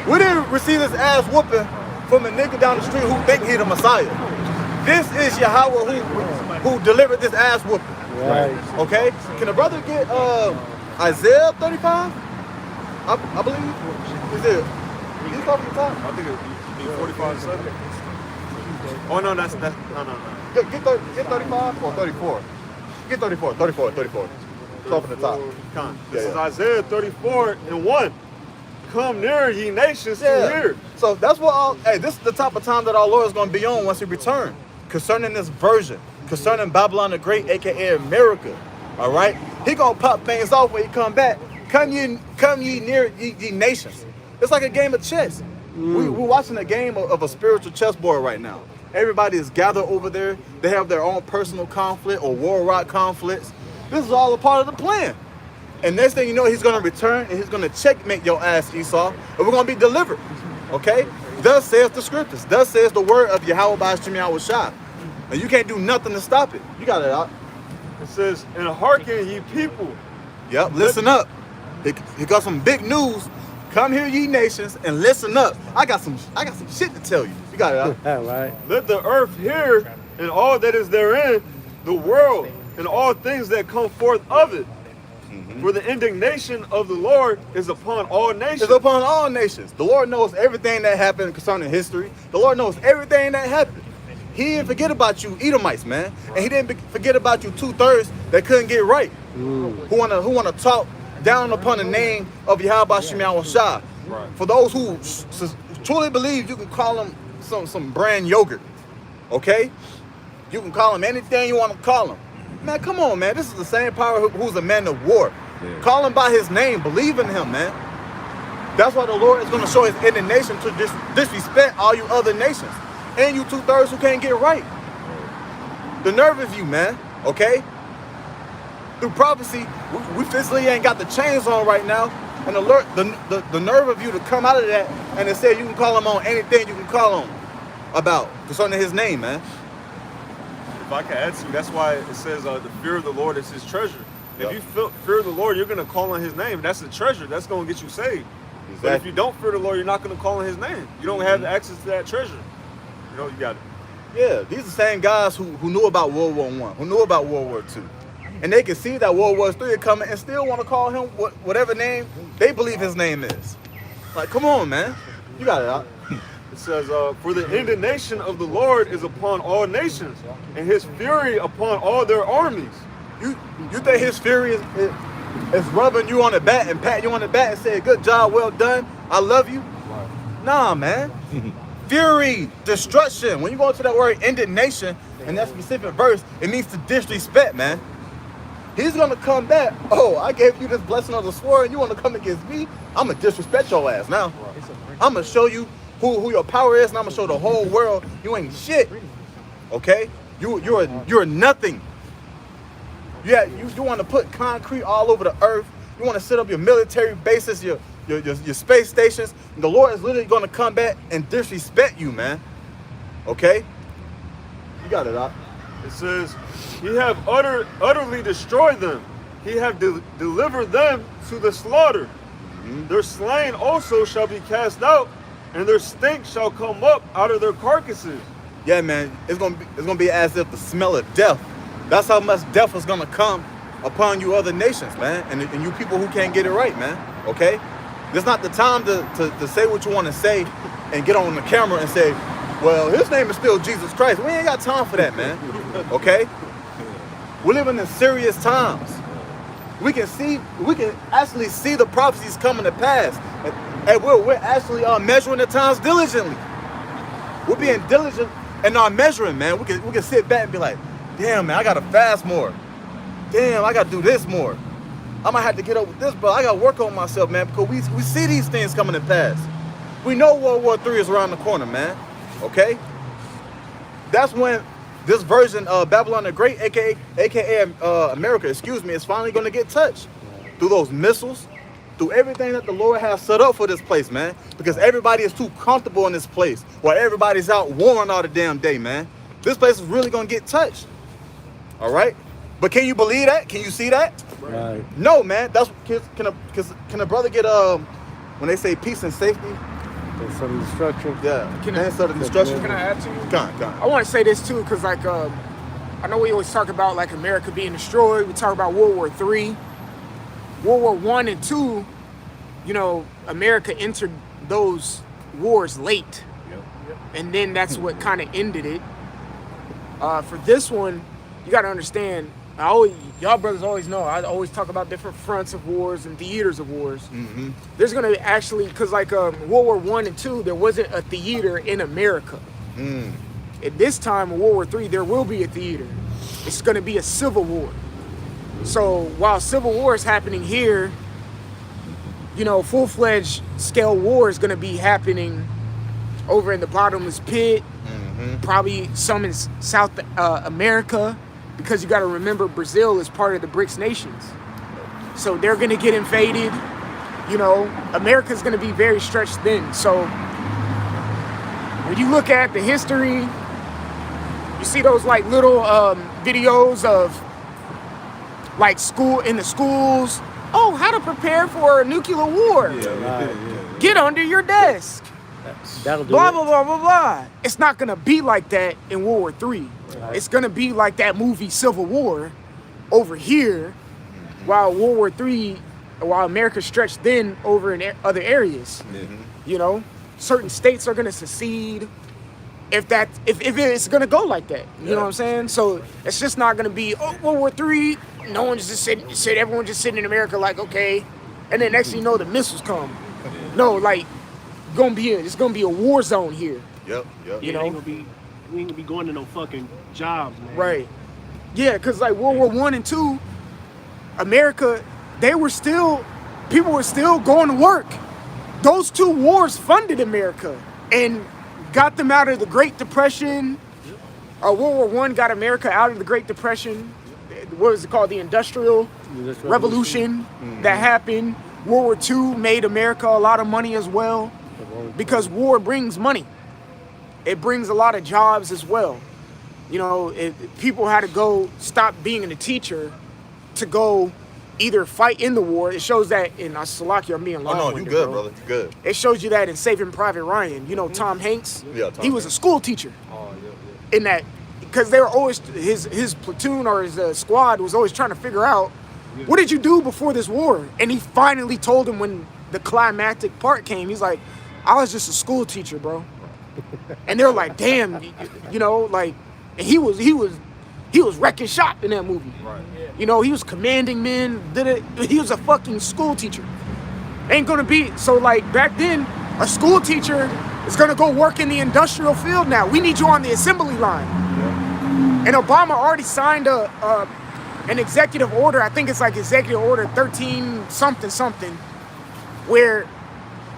We didn't receive this ass whooping from a nigga down the street who think he the Messiah. This is Yahweh who delivered this ass whooping. Right. Okay? Can a brother get Isaiah 35? I believe. Is it? He's off the top. I think it's 45-7. Oh no, that's no. Get 35 or 34. Get 34. It's off the top. This is Isaiah 34:1. Come near, ye nations, to hear. So that's what this is the type of time that our Lord is going to be on once he returns. Concerning this version, concerning Babylon the Great, aka America. All right? He gonna pop things off when he come back. Come ye near ye nations. It's like a game of chess. We're watching a game of a spiritual chessboard right now. Everybody is gathered over there. They have their own personal conflict or war rock conflicts. This is all a part of the plan. And next thing you know, he's going to return and he's going to checkmate your ass, Esau, and we're going to be delivered. Okay? Thus says the scriptures. Thus says the word of Yahweh Ba'ashim Yahweh Shah. And you can't do nothing to stop it. You got it out. It says, and hearken ye people. Yep, listen up. He got some big news. Come here, ye nations, and listen up. I got some shit to tell you. You got it out. Right. Let the earth hear, and all that is therein, the world, and all things that come forth of it. For the indignation of the Lord is upon all nations. It's upon all nations. The Lord knows everything that happened concerning history. The Lord knows everything that happened. He didn't forget about you Edomites, man. And he didn't forget about you 2/3 that couldn't get right. Who wanna talk down upon the name of Yahweh Ba'ashim Yahweh Shah. Right. For those who truly believe, you can call them some brand yogurt. Okay? You can call him anything you want to call him. Man, come on, man. This is the same power who's a man of war. Yeah. Call him by his name. Believe in him, man. That's why the Lord is going to show his indignation to disrespect all you other nations. And you 2/3 who can't get right. The nerve of you, man. Okay? Through prophecy, we physically ain't got the chains on right now. And the nerve of you to come out of that and to say you can call him on anything you can call him about concerning his name, man. If I can add to you, that's why it says the fear of the Lord is his treasure. If you fear the Lord, you're going to call on his name. That's a treasure. That's going to get you saved. Exactly. But if you don't fear the Lord, you're not going to call on his name. You don't have access to that treasure. You know, you got it. Yeah, these are the same guys who knew about World War I, who knew about World War II. And they can see that World War III is coming and still want to call him whatever name they believe his name is. Like, come on, man. You got it out. It says, for the indignation of the Lord is upon all nations, and his fury upon all their armies. You think his fury is rubbing you on the back and patting you on the back and saying, good job, well done, I love you? Nah, man. Fury, destruction. When you go into that word indignation in that specific verse, it means to disrespect, man. He's gonna come back. Oh, I gave you this blessing of the sword, and you want to come against me? I'm gonna disrespect your ass now. I'm gonna show you who your power is, and I'm gonna show the whole world you ain't shit. Okay? You're nothing. Yeah, you want to put concrete all over the earth. You want to set up your military bases, your space stations. And the Lord is literally gonna come back and disrespect you, man. Okay? You got it, Doc. It says, he have utterly destroyed them. He have delivered them to the slaughter. Their slain also shall be cast out, and their stink shall come up out of their carcasses. Yeah, man, it's gonna be as if the smell of death. That's how much death is gonna come upon you other nations, man, and you people who can't get it right, man. Okay? It's not the time to say what you want to say and get on the camera and say, well, his name is still Jesus Christ. We ain't got time for that, man. Okay? We're living in serious times. We can actually see the prophecies coming to pass. And we're actually measuring the times diligently. We're being diligent in our measuring, man. We can sit back and be like, damn, man, I gotta fast more. Damn, I gotta do this more. I might have to get up with this, but I gotta work on myself, man, because we see these things coming to pass. We know World War III is around the corner, man. Okay? That's when this version of Babylon the Great, aka America, excuse me, is finally gonna get touched through those missiles, through everything that the Lord has set up for this place, man. Because everybody is too comfortable in this place, while everybody's out warring all the damn day, man. This place is really gonna get touched. All right? But can you believe that? Can you see that? Right. No, man. That's can a brother get when they say peace and safety? There's some destruction. Yeah. Can Can sort of destruction. Can I add to you? Come I want to say this too, because like I know we always talk about like America being destroyed. We talk about World War III, World War I and II. You know, America entered those wars late, and then that's what kind of ended it. For this one, you got to understand. Y'all brothers always know. I always talk about different fronts of wars and theaters of wars. Mm-hmm. There's gonna actually, cause like World War I and II, there wasn't a theater in America. At this time, in World War III, there will be a theater. It's gonna be a civil war. So while civil war is happening here, you know, full-fledged scale war is gonna be happening over in the bottomless pit, probably some in South America. Because you got to remember, Brazil is part of the BRICS nations. So they're going to get invaded. You know, America's going to be very stretched thin. So when you look at the history, you see those like little videos of like in the schools. Oh, how to prepare for a nuclear war. Get under your desk. That'll do Blah, it. blah, blah, blah, blah. It's not going to be like that in World War III. It's going to be like that movie Civil War over here, while World War III, while America stretched thin over in other areas. You know, certain states are going to secede if it's going to go like that. You know what I'm saying? So it's just not going to be, oh, World War III, no one's just sitting, everyone just sitting in America like, okay. And then next thing you know, the missiles come. No, like, it's gonna be a war zone here. Yep. You know, we ain't gonna be going to no fucking jobs, man. Right. Yeah, because like World War I and II, America, people were still going to work. Those two wars funded America and got them out of the Great Depression. World War I got America out of the Great Depression. What was it called? The Industrial Revolution that happened. World War II made America a lot of money as well. Because war brings money. It brings a lot of jobs as well. You know, people had to stop being a teacher to go either fight in the war. It shows that in Salaki, I'm being long-winded, you good, bro. brother. You good. It shows you that in Saving Private Ryan. You know, Tom Hanks, he was a school teacher. In that, because they were always, his platoon or his squad was always trying to figure out, what did you do before this war? And he finally told him when the climactic part came, he's like, I was just a school teacher, bro. And they're like, damn, you know, like, and he was wrecking shop in that movie. Right. You know, he was commanding men, he was a fucking school teacher. Ain't gonna be, so like back then, a school teacher is gonna go work in the industrial field now. We need you on the assembly line. Yeah. And Obama already signed an executive order, I think it's like executive order 13 something, where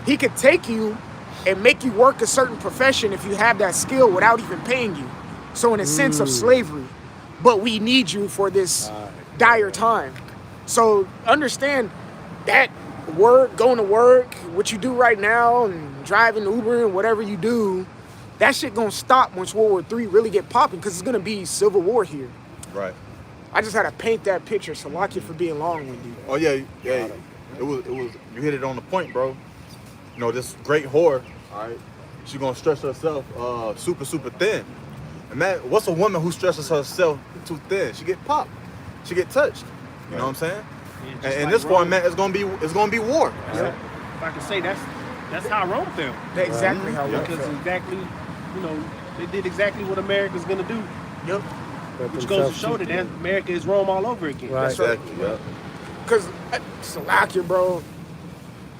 he could take you and make you work a certain profession if you have that skill without even paying you. So in a sense of slavery, but we need you for this dire time. So understand that going to work, what you do right now and driving Uber and whatever you do, that shit gonna stop once World War III really get popping because it's gonna be civil war here. Right. I just had to paint that picture, Salaki for being long-winded. Oh yeah. It was you hit it on the point, bro. You know, this great whore, all right, she's gonna stretch herself super thin. And man, what's a woman who stretches herself too thin? She get popped. She get touched. You know what I'm saying? Yeah, and like this Rome. format it's gonna be war. If I can say that's how Rome felt. That's exactly how Rome Because felt. exactly, you know, they did exactly what America's gonna do. Yep. Which goes to show that America is Rome all over again. Right. Exactly. Yeah. Because, Salaki, bro,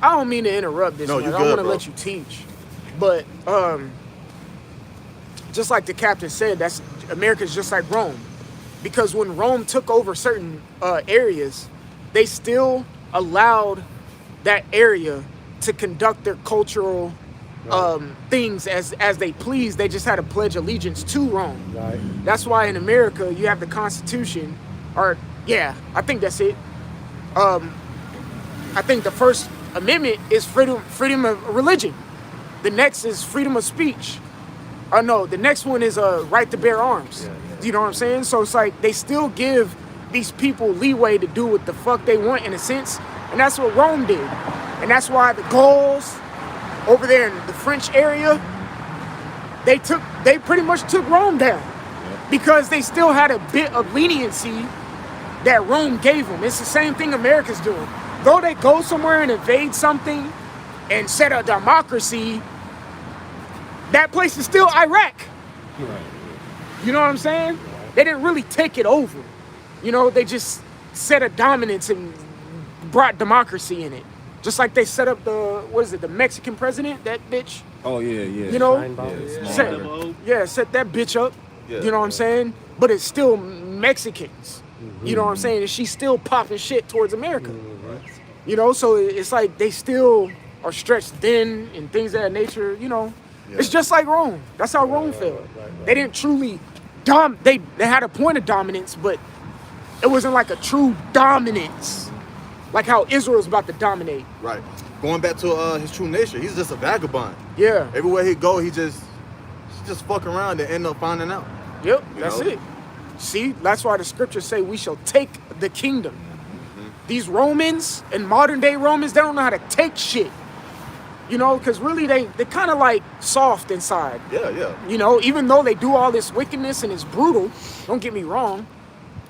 I don't mean to interrupt this, No, man. you I good, want to bro. let you teach. But just like the captain said, America's just like Rome. Because when Rome took over certain areas, they still allowed that area to conduct their cultural things as they please. They just had to pledge allegiance to Rome. Right. That's why in America you have the Constitution, or yeah, I think that's it. I think the First Amendment is freedom of religion. The next is freedom of speech. Oh no, the next one is a right to bear arms. You know what I'm saying? So it's like they still give these people leeway to do what the fuck they want in a sense, and that's what Rome did. And that's why the Gauls over there in the French area, they pretty much took Rome down because they still had a bit of leniency that Rome gave them. It's the same thing America's doing. Though they go somewhere and invade something and set a democracy, that place is still Iraq. You know what I'm saying? They didn't really take it over. You know, they just set a dominance and brought democracy in it. Just like they set up the Mexican president, that bitch. Oh yeah. You know, set that bitch up. Yeah. You know what I'm saying? But it's still Mexicans. You know what I'm saying? And she's still popping shit towards America. You know, so it's like they still are stretched thin and things of that nature. You know, it's just like Rome. That's how Rome felt. They didn't truly they had a point of dominance, but it wasn't like a true dominance, like how Israel's about to dominate. Right. Going back to his true nature, he's just a vagabond. Yeah. Everywhere he go, he just fuck around and end up finding out. Yep, that's it. See, that's why the scriptures say we shall take the kingdom. These Romans and modern day Romans, they don't know how to take shit. You know, because really they kind of like soft inside. Yeah. You know, even though they do all this wickedness and it's brutal, don't get me wrong,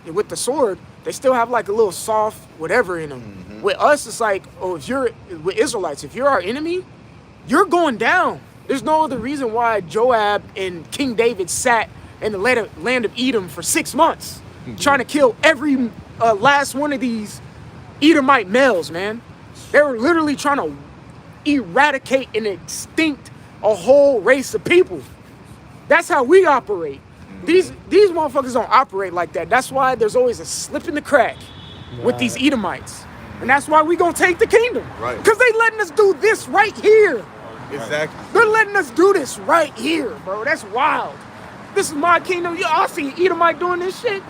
with the sword, they still have like a little soft whatever in them. With us, it's like, oh, with Israelites, if you're our enemy, you're going down. There's no other reason why Joab and King David sat in the land of Edom for 6 months, trying to kill every last one of these Edomite males, man. They were literally trying to eradicate and extinct a whole race of people. That's how we operate. These motherfuckers don't operate like that. That's why there's always a slip in the crack with these Edomites. And that's why we gonna take the kingdom. Right. Because they letting us do this right here. Exactly. They're letting us do this right here, bro. That's wild. This is my kingdom. I see Edomite doing this shit.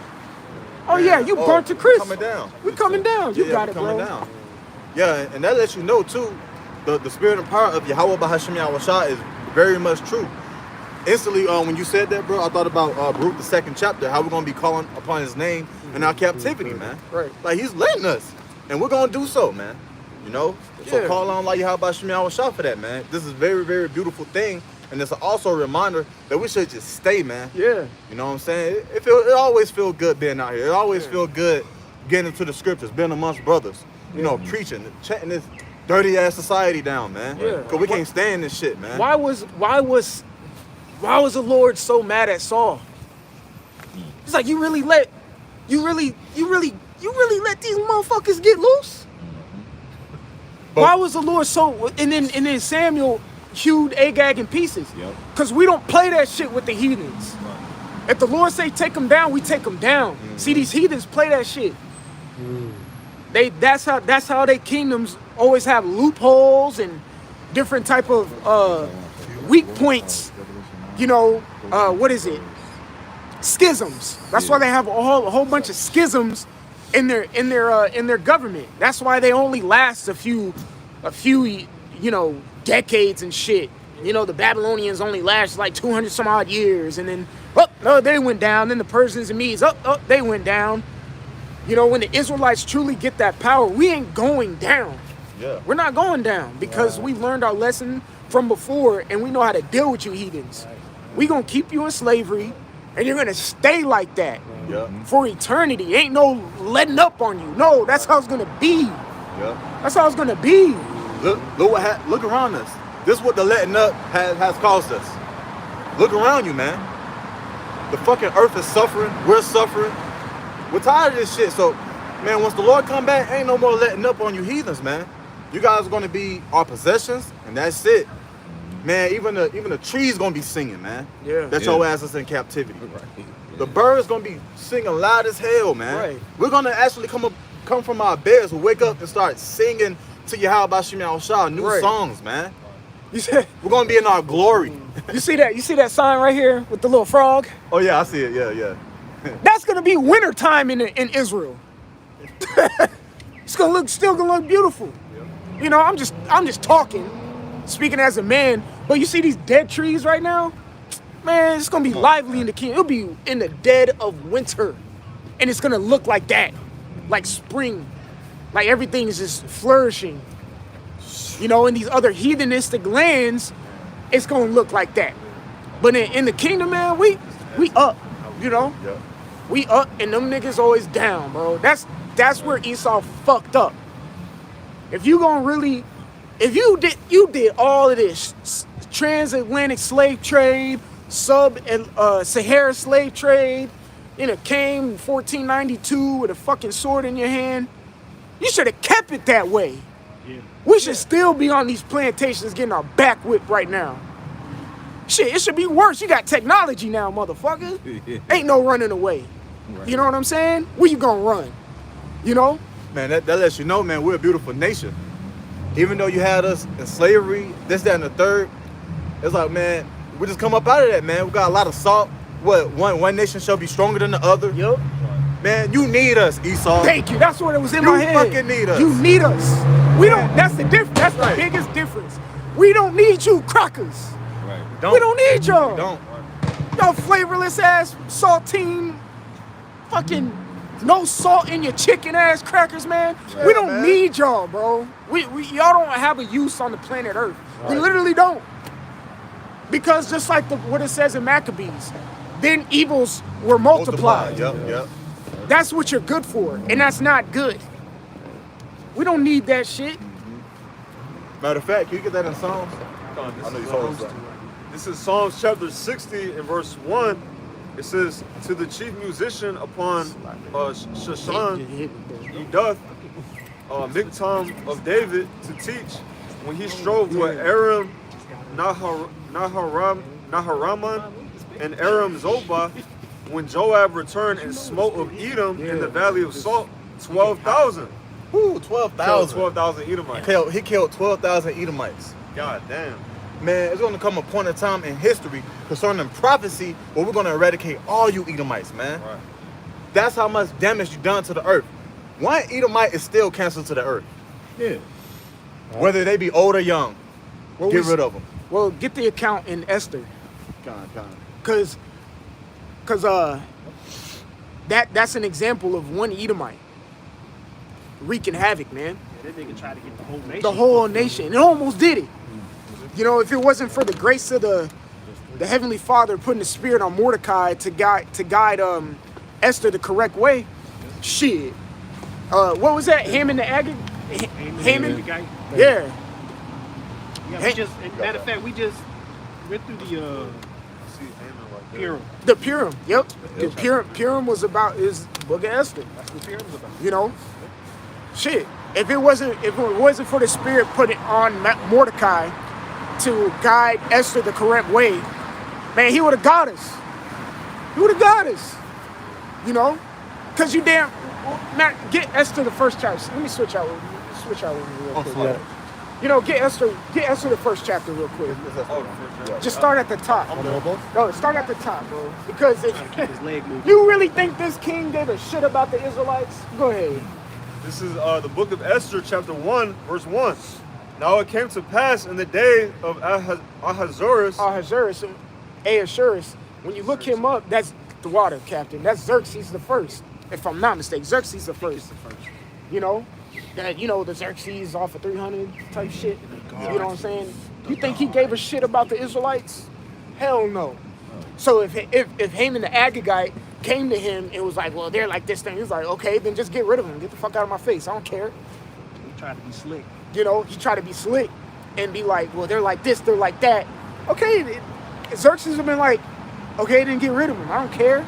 Oh yeah, you burnt to crisp. Coming down. We coming down. You got it, coming bro. down. Yeah, and that lets you know too, the spirit and power of Yahweh Bahasham Yahweh is very much true. Instantly, when you said that, bro, I thought about Baruch, the 2nd chapter, how we're gonna be calling upon his name in our captivity, man. Right. Like he's letting us, and we're gonna do so, man. You know? So call on like Yahweh Bahasham Yahweh for that, man. This is a very, very beautiful thing. And it's also a reminder that we should just stay, man. Yeah. You know what I'm saying? It always feel good being out here. It always feel good getting into the scriptures, being amongst brothers. You know, preaching, chatting this dirty ass society down, man. Yeah. Cause we can't stand this shit, man. Why was the Lord so mad at Saul? It's like you really let these motherfuckers get loose? But why was the Lord so and then Samuel hewed Agag in pieces? Yep. Cause we don't play that shit with the heathens. If the Lord say take them down, we take them down. See, these heathens play that shit. That's how their kingdoms always have loopholes and different type of weak points. You know, what is it? Schisms. That's why they have a whole bunch of schisms in their government. That's why they only last a few decades and shit. You know, the Babylonians only last like 200 some odd years, and then they went down. Then the Persians and Medes, they went down. You know, when the Israelites truly get that power, we ain't going down. Yeah. We're not going down because we learned our lesson from before, and we know how to deal with you heathens. We gonna keep you in slavery, and you're gonna stay like that for eternity. Ain't no letting up on you. No, that's how it's gonna be. Yeah. That's how it's gonna be. Look around us. This is what the letting up has caused us. Look around you, man. The fucking earth is suffering. We're suffering. We're tired of this shit. So, man, once the Lord come back, ain't no more letting up on you heathens, man. You guys are gonna be our possessions, and that's it. Man, even the trees gonna be singing, man. Yeah. That your ass is in captivity. The birds gonna be singing loud as hell, man. Right. We're gonna actually come up come from our beds, will wake up and start singing to Yahweh Shem Yahushua new Right. songs, man. You said, We're gonna be in our glory. you see that sign right here with the little frog? Oh yeah, I see it. Yeah. That's gonna be wintertime in Israel. It's still gonna look beautiful. You know, I'm just talking, speaking as a man. But you see these dead trees right now, man. It's gonna be lively in the kingdom. It'll be in the dead of winter, and it's gonna look like that, like spring, like everything is just flourishing. You know, in these other heathenistic lands, it's gonna look like that. But in the kingdom, man, we up. You know. Yeah. We up and them niggas always down, bro. That's where Esau fucked up. If you gonna really, if you did all of this transatlantic slave trade, Sahara slave trade, came in 1492 with a fucking sword in your hand, you should have kept it that way. Yeah. We should still be on these plantations getting our back whipped right now. Shit, it should be worse. You got technology now, motherfucker. Ain't no running away. Right. You know what I'm saying? Where you gonna run? You know? Man, that lets you know, man, we're a beautiful nation. Even though you had us in slavery, this, that, and the third, it's like, man, we just come up out of that, man. We got a lot of salt. What, one nation shall be stronger than the other? Yup. Man, you need us, Esau. Thank you. That's what it was in my head. You fucking need us. You need us. We don't, that's the difference. That's the biggest difference. We don't need you crackers. Right. We don't need y'all. We don't. Y'all flavorless ass, saltine, fucking no salt in your chicken ass crackers, man. Yeah, we don't man. need y'all, bro. Y'all don't have a use on the planet Earth. Right. We literally don't. Because just like what it says in Maccabees, then evils were multiplied. Yep. That's what you're good for, and that's not good. We don't need that shit. Matter of fact, can you get that in Psalms? I know you told us that. This is Psalms chapter 60 and verse 1. It says, to the chief musician upon Shushan, he doth Miktam of David to teach, when he strove with Aram Naharaman and Aram Zobah, when Joab returned and smote of Edom in the valley of Salt, 12,000. Ooh, 12,000. 12,000 Edomites. He killed 12,000 Edomites. God damn. Man, it's going to come a point in time in history concerning prophecy where we're going to eradicate all you Edomites, man. Right. That's how much damage you done to the earth. One Edomite is still canceled to the earth. Yeah. Whether they be old or young, Well, get rid of them. Well, get the account in Esther. God. Cause that's an example of one Edomite wreaking havoc, man. Yeah, that nigga tried to get the whole nation. The whole nation. It almost did it. You know, if it wasn't for the grace of the Heavenly Father putting the spirit on Mordecai to guide Esther the correct way, shit. What was that? Haman the Agag? Haman? The guy. Yeah. Yeah, we just, matter of fact, we just went through the Purim. The Purim, yep. The Purim was about his Book of Esther. That's what Purim was about. You know, shit. If it wasn't for the Spirit putting on Mordecai to guide Esther the correct way, man, he would have got us. He would have got us. You know, cause Matt, get Esther the first chapter. Let me switch out with you real quick. You know, get Esther the first chapter real quick. Just start at the top. No, start at the top, bro. Because His leg moved. you really think this king gave a shit about the Israelites? Go ahead. This is the book of Esther, chapter 1, verse 1. Now it came to pass in the day of Ahasuerus. Ahasuerus. When you look him up, that's the water captain. That's Xerxes the first, if I'm not mistaken. Xerxes the first. You know? That, you know, the Xerxes off of 300 type shit. You know what I'm saying? You think he gave a shit about the Israelites? Hell no. So if Haman the Agagite came to him and was like, well, they're like this thing, he's like, okay, then just get rid of them. Get the fuck out of my face. I don't care. He tried to be slick. You know, he tried to be slick and be like, well, they're like this, they're like that. Okay, Xerxes have been like, okay, then get rid of them. I don't care.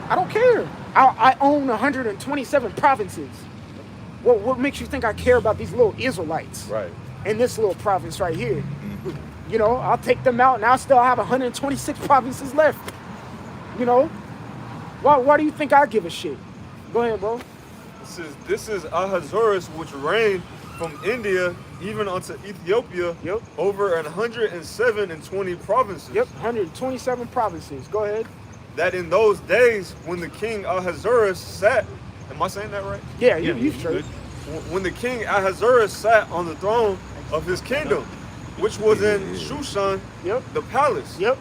I don't care. I own 127 provinces. What makes you think I care about these little Israelites? Right. In this little province right here. You know, I'll take them out and I'll still have 126 provinces left. You know? Why do you think I give a shit? Go ahead, bro. It says, this is Ahasuerus, which reigned from India even unto Ethiopia, Yep. over 107 and 20 provinces. Yep, 127 provinces. Go ahead. That in those days, when the king Ahasuerus sat, am I saying that right? Yeah, you straight. When the king Ahasuerus sat on the throne of his kingdom, which was in Shushan, the palace. Yep.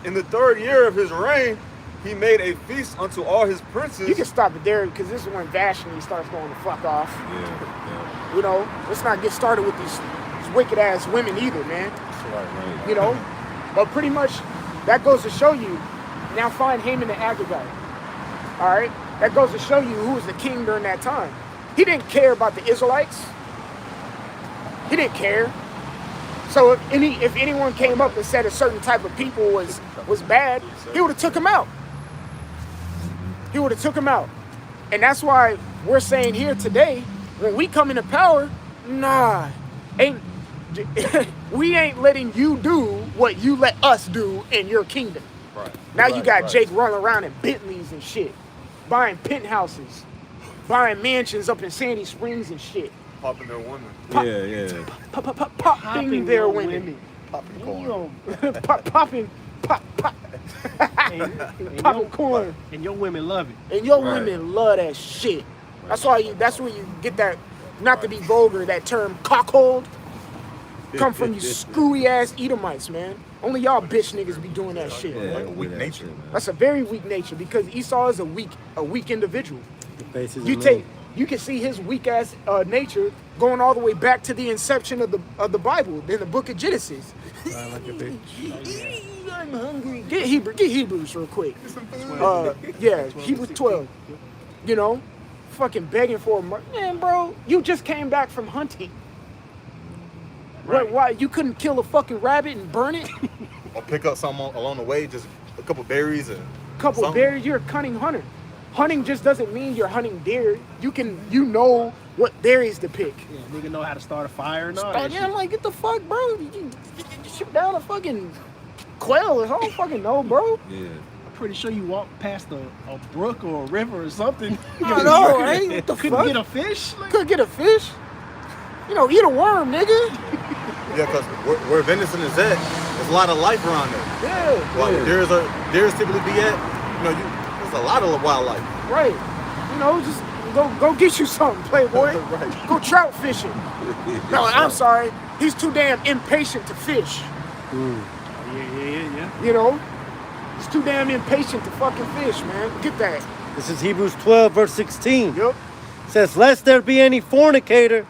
In the 3rd year of his reign, he made a feast unto all his princes. You can stop it there because this is when Vashti starts going the fuck off. Yeah. You know, let's not get started with these wicked ass women either, man. Right. You know, but pretty much that goes to show you. Now find Haman the Agagite. All right, that goes to show you who was the king during that time. He didn't care about the Israelites. He didn't care. So if anyone came up and said a certain type of people was bad, he would have took him out. He would have took him out. And that's why we're saying here today, when we come into power, we ain't letting you do what you let us do in your kingdom. Right. Now you got Jake running around in Bentleys and shit, buying penthouses, buying mansions up in Sandy Springs and shit. Popping their women. Yeah. Popping their women. Popping corn. Popping corn. And your women love it. And your women love that shit. That's where you get that, not to be vulgar, that term cockhold. Come from you screwy ass Edomites, man. Only y'all bitch niggas be doing that shit. Yeah, a weak nature. That's a very weak nature because Esau is a weak individual. You You can see his weak ass nature going all the way back to the inception of the Bible in the book of Genesis. like a bitch. I'm hungry. Get Hebrews real quick. Hebrews 12. You know, fucking begging for a man, bro. You just came back from hunting. Right. Why you couldn't kill a fucking rabbit and burn it? Or pick up something along the way, just a couple berries and Berries. You're a cunning hunter. Hunting just doesn't mean you're hunting deer. You know what berries to pick. Yeah, nigga know how to start a fire and all that I'm like, get the fuck, bro. You shoot down a fucking quail. I don't fucking know, bro. Yeah. I'm pretty sure you walked past a brook or a river or something. I know, right? What the Couldn't fuck? get a fish? Like, Could get a fish. You know, eat a worm, nigga. yeah, because where venison is at, there's a lot of life around there. Yeah. Well, deers typically be at, there's a lot of wildlife. Right. You know, just go get you something, playboy. Right. Go trout fishing. No, I'm sorry. He's too damn impatient to fish. Yeah. You know? He's too damn impatient to fucking fish, man. Get that. This is Hebrews 12, verse 16. Yep. It says, lest there be any fornicator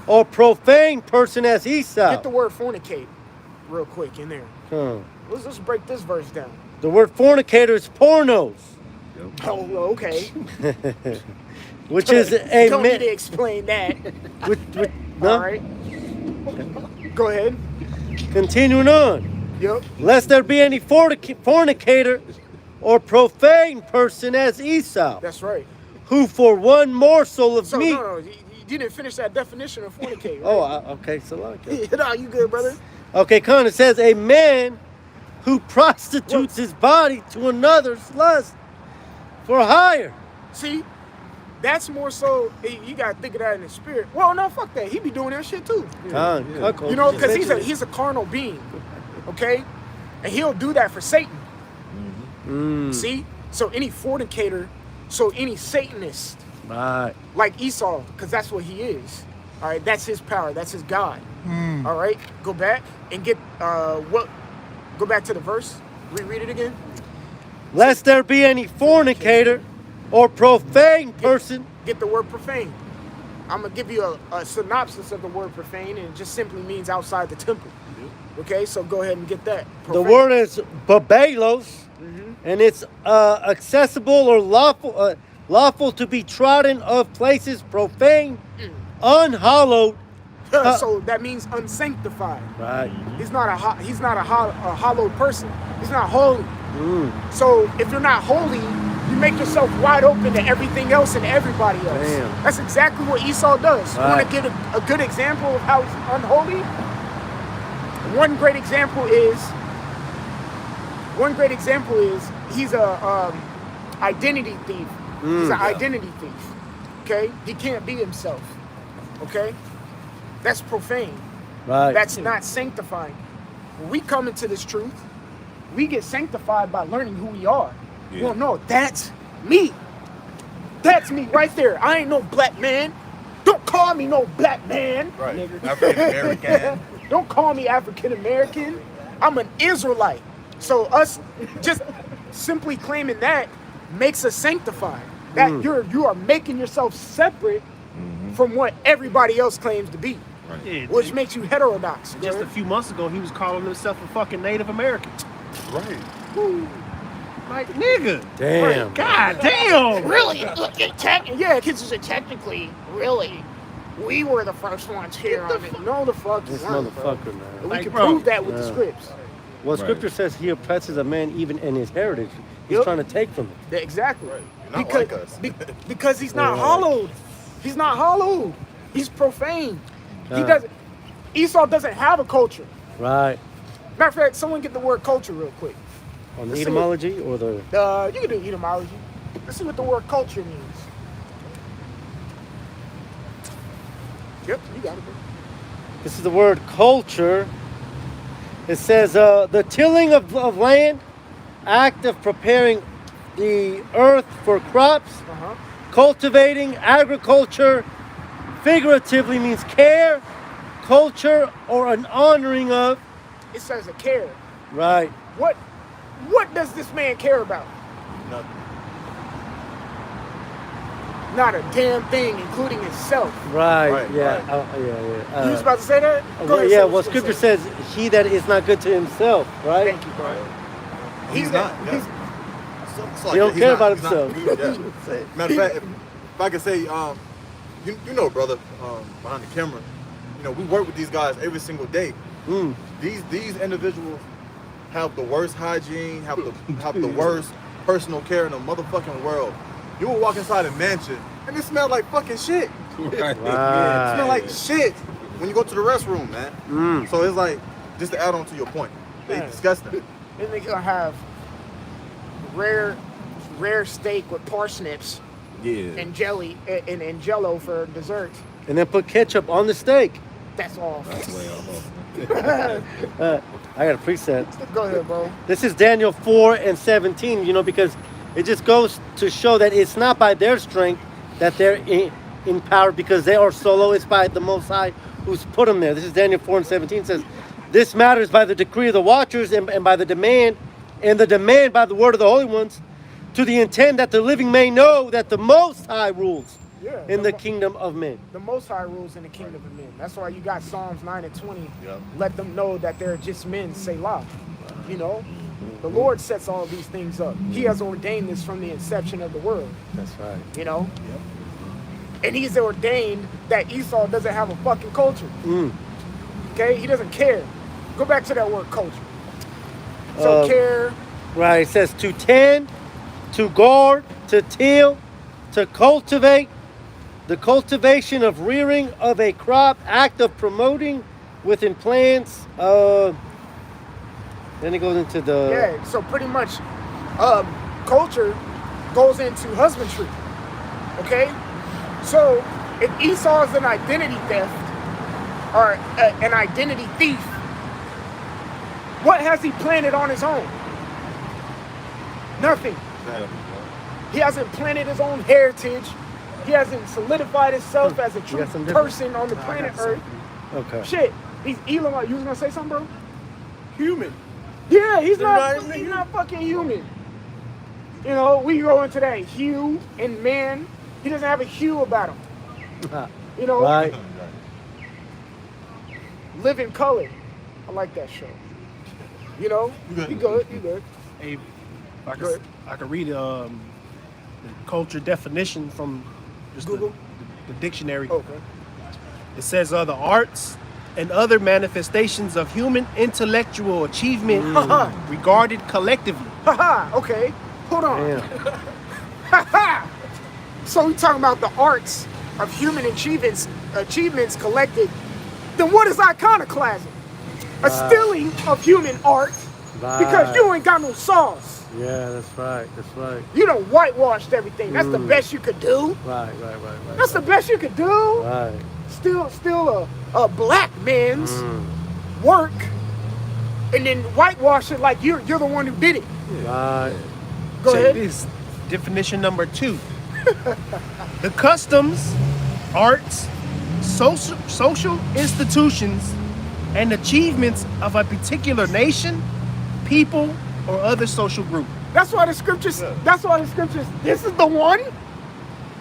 or profane person as Esau. Get the word fornicate real quick in there. Let's break this verse down. The word fornicator is pornos. Oh, okay. Which is a Don't need to explain that. no? All right. Go ahead. Continuing on. Yep. Lest there be any fornicator or profane person as Esau, That's right. who for one morsel of meat. No, you didn't finish that definition of fornicate. Right? Oh, okay, so like it. No, you good, brother. Okay, Con, it says a man who prostitutes his body to another's lust for hire. See, that's more so, you got to think of that in the spirit. Well, no, fuck that. He be doing that shit too. Con, You know, because he's a carnal being, okay? And he'll do that for Satan. See? So any fornicator, any Satanist, right, like Esau, because that's what he is. All right, that's his power. That's his God. All right, go back and get go back to the verse. Reread it again. lest there be any fornicator or profane person. Get the word profane. I'm going to give you a synopsis of the word profane, and it just simply means outside the temple. Okay, so go ahead and get that. The word is babelos, and it's accessible or lawful to be trodden of places profane, unhallowed. So that means unsanctified. Right. He's not a hallowed person. He's not holy. So if you're not holy, you make yourself wide open to everything else and everybody else. Damn. That's exactly what Esau does. Right. You want to get a good example of how he's unholy? One great example is he's a identity thief. He's an identity thief. Okay? He can't be himself. Okay? That's profane. Right. That's not sanctifying. When we come into this truth, we get sanctified by learning who we are. Yeah. Well, no, that's me. That's me right there. I ain't no black man. Don't call me no black man. Right. Nigga. African American. Don't call me African American. I'm an Israelite. So us just simply claiming that makes us sanctified. That you are making yourself separate from what everybody else claims to be, Yeah, which makes you heterodox. just a few months ago, he was calling himself a fucking Native American. Right. Like, nigga. Damn. God damn. Really? Yeah, kids are technically, really, we were the first ones here on it. No, the fuck you This weren't, bro. motherfucker, man. And we Like, can bro. prove that with the Yeah. scripts. Well, Right. Scripture says he oppresses a man even in his heritage. He's Yep. trying to take from him. Yeah, exactly. You're not like us. Because he's not hollowed. He's not hollowed. He's profane. He Yeah. doesn't. Esau doesn't have a culture. Right. Matter of fact, someone get the word culture real quick. On the Let's see etymology or the. You can do etymology. Let's see what the word culture means. Yep, you got it, bro. This is the word culture. It says the tilling of land, act of preparing the earth for crops, Uh-huh. cultivating, agriculture, figuratively means care, culture, or an honoring of. It says a care. Right. What does this man care about? Nothing. Not a damn thing, including himself. Right. Right, Yeah. right. Yeah. You was about to say that? Go Well, ahead, yeah. say Well, what you Scripture say. says, "He that is not good to himself." Right. Thank you, bro. He's not. He's, It's like He don't he's care not- about he's not- himself. yeah. Matter of fact, if I could say, you know, brother, behind the camera, you know, we work with these guys every single day. Mm. These individuals have the worst hygiene, have the worst personal care in the motherfucking world. You will walk inside a mansion and it smells like fucking shit. It Right. smells like shit when you go to the restroom, man. Mm. So it's like, just to add on to your point, they Yeah. disgusting. then they gonna have rare steak with parsnips Yeah. and jelly and jello for dessert. And then put ketchup on the steak. That's all. That's way off. I got a preset. Go ahead, bro. This is Daniel 4:17, you know, because it just goes to show that it's not by their strength that they're in power because they are solo. It's by the Most High who's put them there. This is Daniel 4:17 says, this matters by the decree of the watchers and by the demand by the word of the holy ones, to the intent that the living may know that the Most High rules Yeah. in the kingdom of men. The Most High rules in the kingdom of men. That's why you got Psalms 9 and 20. Yep. Let them know that they're just men, Selah. You know? The Lord sets all these things up. He has ordained this from the inception of the world. That's right. You know? And he's ordained that Esau doesn't have a fucking culture. Mm. Okay? He doesn't care. Go back to that word culture. So care, Right, it says to tend, to guard, to till, to cultivate, the cultivation of rearing of a crop, act of promoting within plants. Then it goes into the yeah. So pretty much culture goes into husbandry. Okay? So if Esau is an identity theft or an identity thief, what has he planted on his own? Nothing. He hasn't planted his own heritage. He hasn't solidified himself as a true got something different? person on the planet Earth. Okay. Shit. He's Elon. You was gonna say something, bro? Human. Yeah, he's not. Right, nigga. He's not fucking human. You know, we go into that hue and man. He doesn't have a hue about him. You know, Right. Live in color. I like that show. You know, you good. You good. Hey, Good. I could read the culture definition from just Google. the dictionary. Okay. It says the arts and other manifestations of human intellectual achievement regarded collectively. Haha. Okay. Hold on. Damn. Haha. So we talking about the arts of human achievements collected. Then what is iconoclasm? A stealing of human art because you ain't got no sauce. Yeah, that's right. That's right. You done whitewashed everything. That's the best you could do. Right. That's the best you could do. Right. Still a black man's work, and then whitewash it like you're the one who did it. Right. Go Check ahead. this. Definition number 2. The customs, arts, social institutions, and achievements of a particular nation, people, or other social group. That's why the scriptures. That's why the scriptures. This is the one.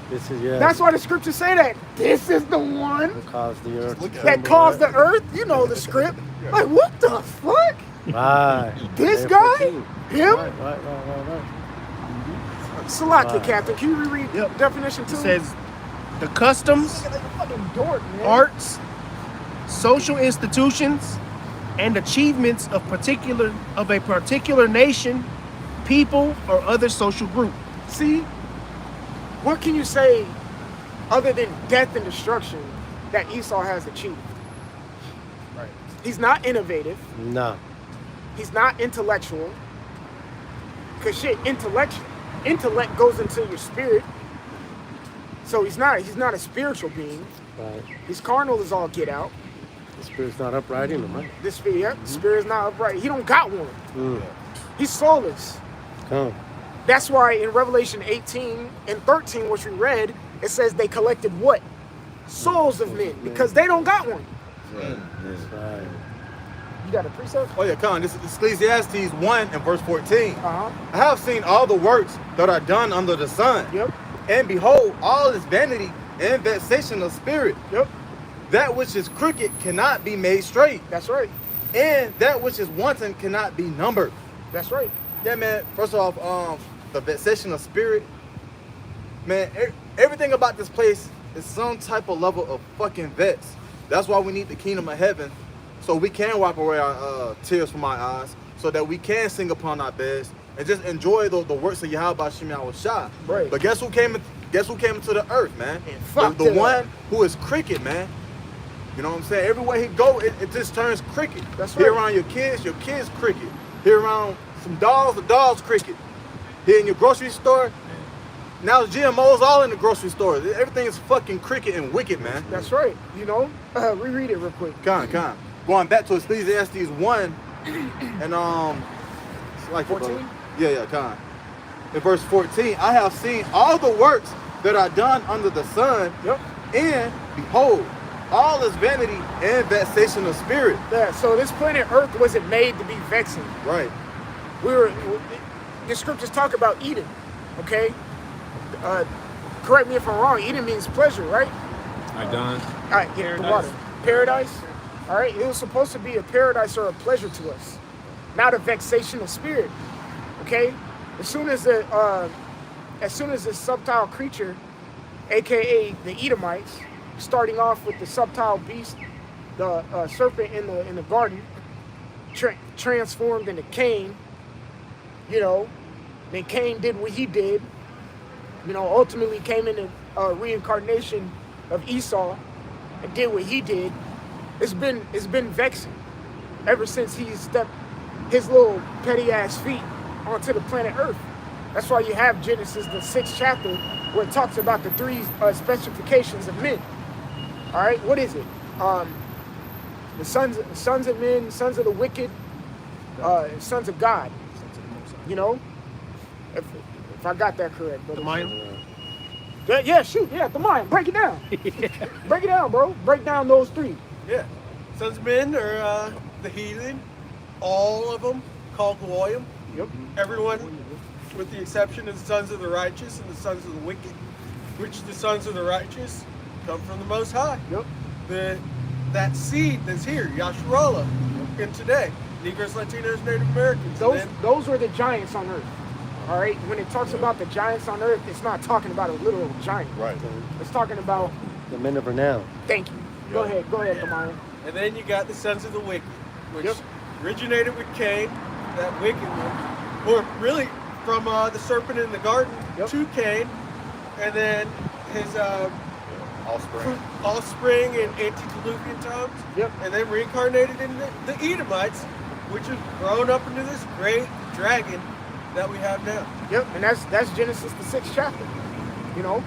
This is That's why the scriptures say that. This is the one that caused the earth. that caused the earth. You know the script. Like what the fuck? Right. This Isaiah guy? 14. Him? Right. Salaki, Right. Captain. Can you reread definition 2? It says the customs, Like a fucking dork, man. arts, social institutions, and achievements of a particular nation, people, or other social group. See, what can you say other than death and destruction that Esau has achieved? Right. He's not innovative. No. He's not intellectual. Cause shit, intellect goes into your spirit. So he's not a spiritual being. Right. He's carnal as all get out. The spirit's not upright in him, right? This spirit, the spirit's not upright. He don't got one. He's soulless. Come. That's why in Revelation 18 and 13, which we read, it says they collected what? Souls of men, because they don't got one. Right. You got a precept? Oh yeah, come on. This is Ecclesiastes 1 and verse 14. Uh-huh. I have seen all the works that are done under the sun. Yep. And behold, all is vanity and vexation of spirit. Yep. That which is crooked cannot be made straight. That's right. And that which is wanton cannot be numbered. That's right. Yeah, man. First off, the vexation of spirit. Man, everything about this place is some type of level of fucking vex. That's why we need the kingdom of heaven, so we can wipe away our tears from our eyes, so that we can sing upon our beds and just enjoy the works of Yahweh Shem Shah. Right. But guess who came into the earth, man? And fucked The it up. one who is crooked, man. You know what I'm saying? Everywhere he go, it just turns crooked. That's Here right. around your kids crooked. Here around some dogs, the dogs crooked. Here in your grocery store, now GMOs all in the grocery store. Everything is fucking crooked and wicked, man. That's right. You know, reread it real quick. Con. Going back to Ecclesiastes 1 and it's like 14? Yeah, con. In verse 14, I have seen all the works that are done under the sun. Yep. And behold, all is vanity and vexation of spirit. Yeah. So this planet Earth wasn't made to be vexing. Right. The scriptures talk about Eden. Okay. Correct me if I'm wrong. Eden means pleasure, right? I done. All right, get the water. Paradise. All right, it was supposed to be a paradise or a pleasure to us, not a vexation of spirit. Okay, as soon as this subtile creature, aka the Edomites, starting off with the subtile beast, the serpent in the garden, transformed into Cain. You know, then Cain did what he did. You know, ultimately came in a reincarnation of Esau and did what he did. It's been vexing ever since he stepped his little petty ass feet onto the planet Earth. That's why you have Genesis, the 6th chapter, where it talks about the 3 specifications of men. All right, what is it? The sons of men, sons of the wicked, sons of God. You know, if I got that correct. But The Mayan? yeah, shoot, yeah, the Mayan. Break it down. Break it down, bro. Break down those 3. Yeah. Sons of men are the heathen, all of them called Goyim. Yep. Everyone, with the exception of the sons of the righteous and the sons of the wicked, which the sons of the righteous come from the Most High. Yep. That seed that's here, Yasharallah, in today, Negroes, Latinos, Native Americans. Those were the giants on Earth. All right. When it talks about the giants on Earth, it's not talking about a literal giant. Right. It's talking about. The men of renown. Thank you. Go ahead, Kamaya. And then you got the sons of the wicked, which originated with Cain, that wicked one, or really from the serpent in the garden to Cain, and then his offspring in antediluvian times, and then reincarnated in the Edomites, which have grown up into this great dragon that we have now. Yep, and that's Genesis the 6th chapter. You know,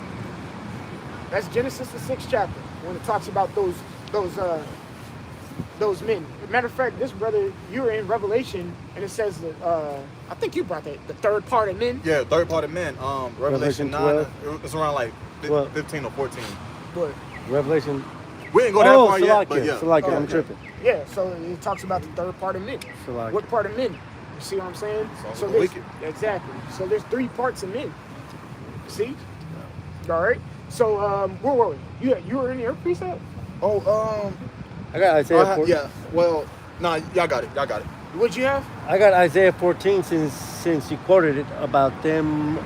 that's Genesis the 6th chapter when it talks about those men. Matter of fact, this brother, you were in Revelation, and it says that I think you brought that the third part of men. Yeah, third part of men. Revelation 9. It's around like 15 or 14. But Revelation. We didn't go that far yet, but yeah. Salakia, I'm tripping. yeah, so it talks about the third part of men. Salakia. What part of men? You see what I'm saying? So there's, wicked. exactly. So there's 3 parts of men. See? All right. So where were we? You were in your precept? I got Isaiah 14. Yeah, well, nah, y'all got it. What'd you have? I got Isaiah 14 since you quoted it about them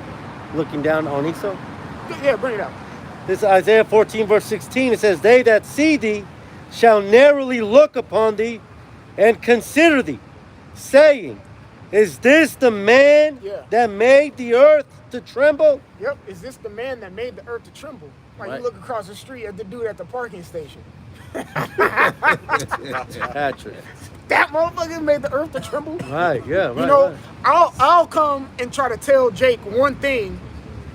looking down on Esau. Yeah, bring it up. This is Isaiah 14 verse 16. It says, "They that see thee shall narrowly look upon thee and consider thee, saying, is this the man that made the earth to tremble?" Yep. Is this the man that made the earth to tremble? Like you look across the street at the dude at the parking station. Patrick. That motherfucker made the earth to tremble. Right, yeah, right. You know, right. I'll come and try to tell Jake one thing,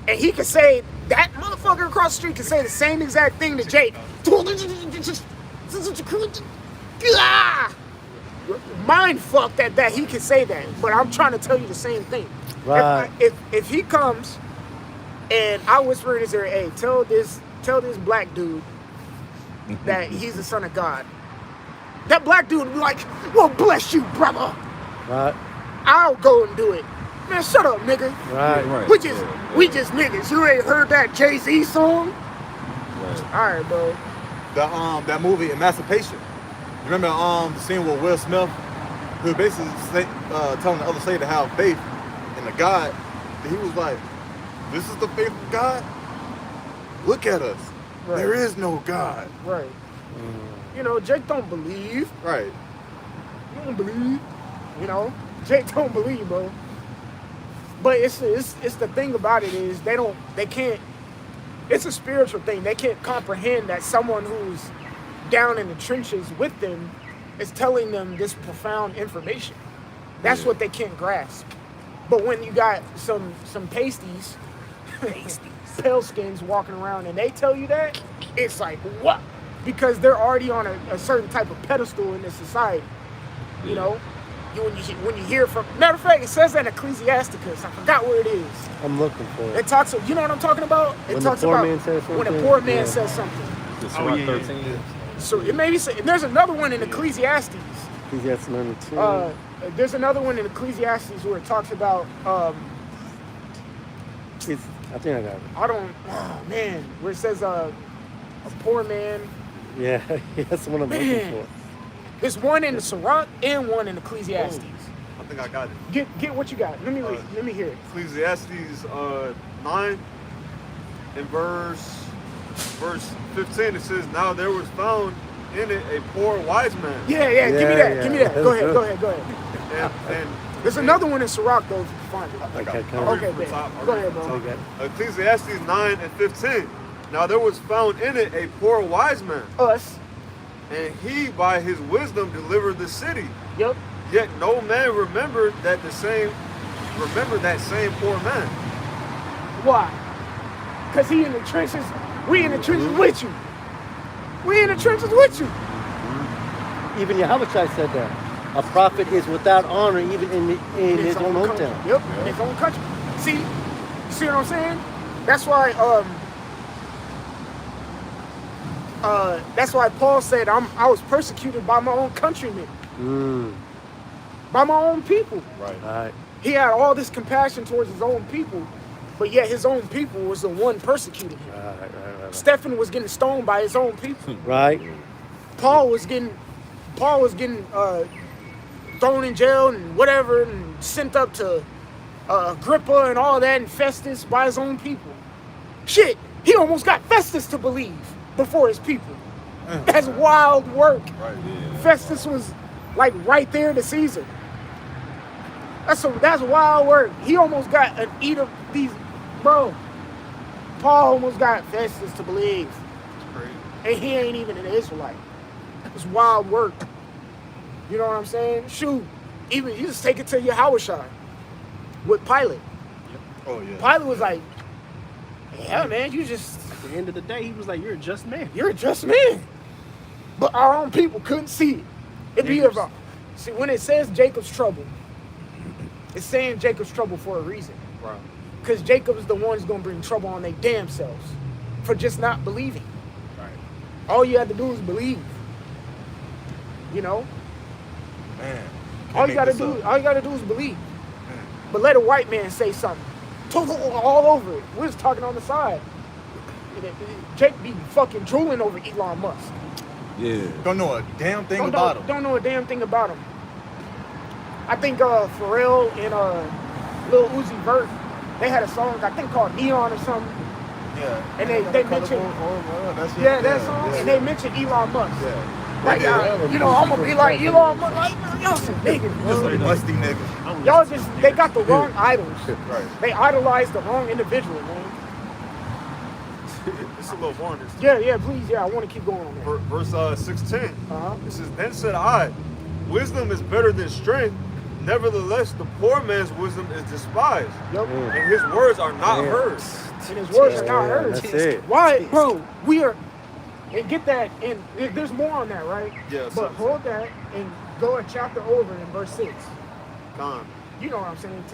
and he can say that motherfucker across the street can say the same exact thing to Jake. Mind fucked at that he can say that, but I'm trying to tell you the same thing. Right. If he comes and I whisper in his ear, hey, tell this black dude that he's the son of God. That black dude would be like, well, bless you, brother. Right. I'll go and do it. Man, shut up, nigga. Right. We just niggas. You ain't heard that Jay-Z song? Right. All right, bro. That movie Emancipation. You remember the scene with Will Smith, who basically telling the other slave to have faith in the God. He was like, "This is the faith of God. Look at us. Right. There is no God." Right. You know, Jake don't believe. Right. You don't believe. You know, Jake don't believe, bro. But it's the thing about it is they can't. It's a spiritual thing. They can't comprehend that someone who's down in the trenches with them is telling them this profound information. That's what they can't grasp. But when you got some pasties, pale skins walking around and they tell you that, it's like, what? Because they're already on a certain type of pedestal in this society. You know? When you hear from, matter of fact, it says that in Ecclesiasticus. I forgot where it is. I'm looking for it. It talks, you know what I'm talking about? It When talks the poor about man says when a something? poor man Yeah. says something. Oh, yeah, 13. So it may be, there's another one in Ecclesiastes. Ecclesiastes 92. There's another one in Ecclesiastes where it talks about, I think I got it. oh man, where it says a poor man. Yeah, that's the one I'm looking for. There's one in the Sirach and one in Ecclesiastes. I think I got it. Get what you got. Let me read. Let me hear it. Ecclesiastes 9 and verse 15. It says, "Now there was found in it a poor wise man." Yeah, give me that. Give me that. Go ahead. And there's another one in Sirach though, if you can find it. Okay, Okay, man. Go ahead, bro. Okay. Ecclesiastes 9 and 15. "Now there was found in it a poor wise man, Us. and he by his wisdom delivered the city. Yep. Yet no man remembered that same poor man." Why? Because he in the trenches. We in the trenches with you. We in the trenches with you. Even Yahushua said that. A prophet is without honor even in his own country. hometown. Yep, in his own country. See what I'm saying? That's why Paul said I was persecuted by my own countrymen. By my own people. Right. He had all this compassion towards his own people, but yet his own people was the one persecuting him. Right. Stephen was getting stoned by his own people. Right. Paul was getting thrown in jail and whatever, and sent up to Agrippa and all that, and Festus by his own people. Shit, he almost got Festus to believe before his people. That's wild work. Right. Yeah. Festus was like right there to Caesar. That's wild work. He almost got an eat of these, bro. Paul almost got Festus to believe, and he ain't even an Israelite. It's wild work. You know what I'm saying? Shoot, even you just take it to Yahushua. with Pilate. Oh yeah. Pilate was like, yeah, man, you just, At the end of the day, he was like, "You're a just man." you're a just man. But our own people couldn't see it. It'd be about, see, when it says Jacob's trouble, it's saying Jacob's trouble for a reason. Right. Because Jacob is the one who's going to bring trouble on their damn selves for just not believing. Right. All you had to do is believe. You know? Man. All you gotta do is believe. But let a white man say something. All over it. We're just talking on the side. Jake be fucking drooling over Elon Musk. Yeah. Don't know a damn thing about him. Don't know a damn thing about him. I think Pharrell and Lil Uzi Vert, they had a song I think called Neon or something. Yeah. And they mentioned that song, and they mentioned Elon Musk. Yeah. Like, you know, I'm gonna be like Elon Musk, like, y'all some niggas, Just bro. like musty niggas. Y'all just, they got the wrong idols. Right. They idolize the wrong individual, man. It's a little more on this. Yeah, please, I want to keep going on that. Verse 16. Uh-huh. It says, Then said I, wisdom is better than strength. Nevertheless, the poor man's wisdom is despised. Yep. And his words are not heard. And his words are not heard. That's it. Why, bro, we are, and get that, and there's more on that, right? Yeah. But hold that and go a chapter over in verse 6. Con. You know what I'm saying?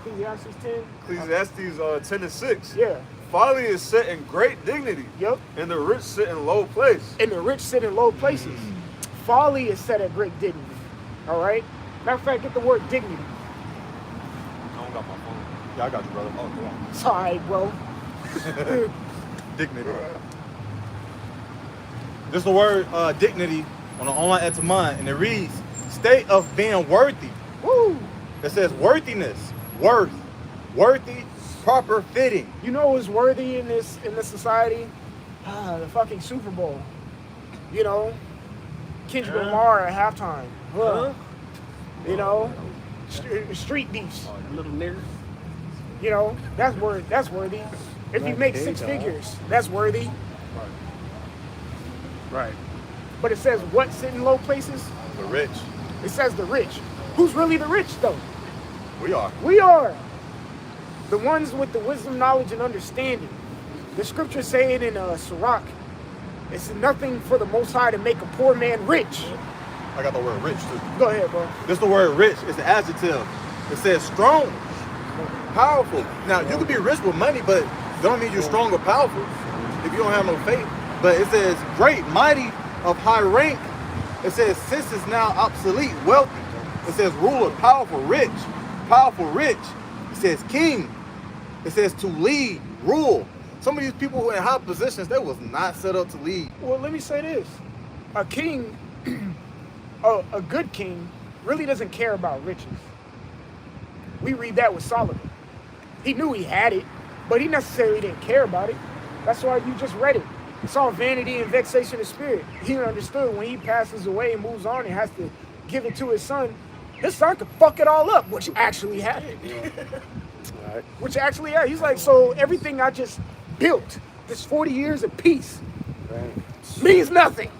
Ecclesiastes 10. Ecclesiastes 10 and 6. Yeah. Folly is set in great dignity, Yep. and the rich sit in low place. And the rich sit in low places. Folly is set at great dignity. All right? Matter of fact, get the word dignity. I don't got my phone. Yeah, I got you, brother. Oh, come on. It's all right, bro. Dignity. This is the word dignity on the online etymon, and it reads, state of being worthy. Woo! It says worthiness, worth, worthy, proper, fitting. You know who's worthy in this society? The fucking Super Bowl. You know, Kendrick Lamar at halftime. You know, street beefs. Little nigger. You know, that's worthy. If you make six figures, that's worthy. Right. But it says what sit in low places? The rich. It says the rich. Who's really the rich though? We are. We are. The ones with the wisdom, knowledge, and understanding. The scriptures say it in Sirach. It's nothing for the Most High to make a poor man rich. I got the word rich too. Go ahead, bro. This is the word rich. It's the adjective. It says strong, powerful. Now, you can be rich with money, but it don't mean you're strong or powerful if you don't have no faith. But it says great, mighty, of high rank. It says since is now obsolete, wealthy. It says ruler, powerful, rich. Powerful, rich. It says king. It says to lead, rule. Some of these people who are in high positions, they was not set up to lead. Well, let me say this. A king, a good king, really doesn't care about riches. We read that with Solomon. He knew he had it, but he necessarily didn't care about it. That's why you just read it. It's all vanity and vexation of spirit. He understood when he passes away and moves on and has to give it to his son could fuck it all up, which actually happened. Which actually happened. He's like, so everything I just built, this 40 years of peace, means nothing.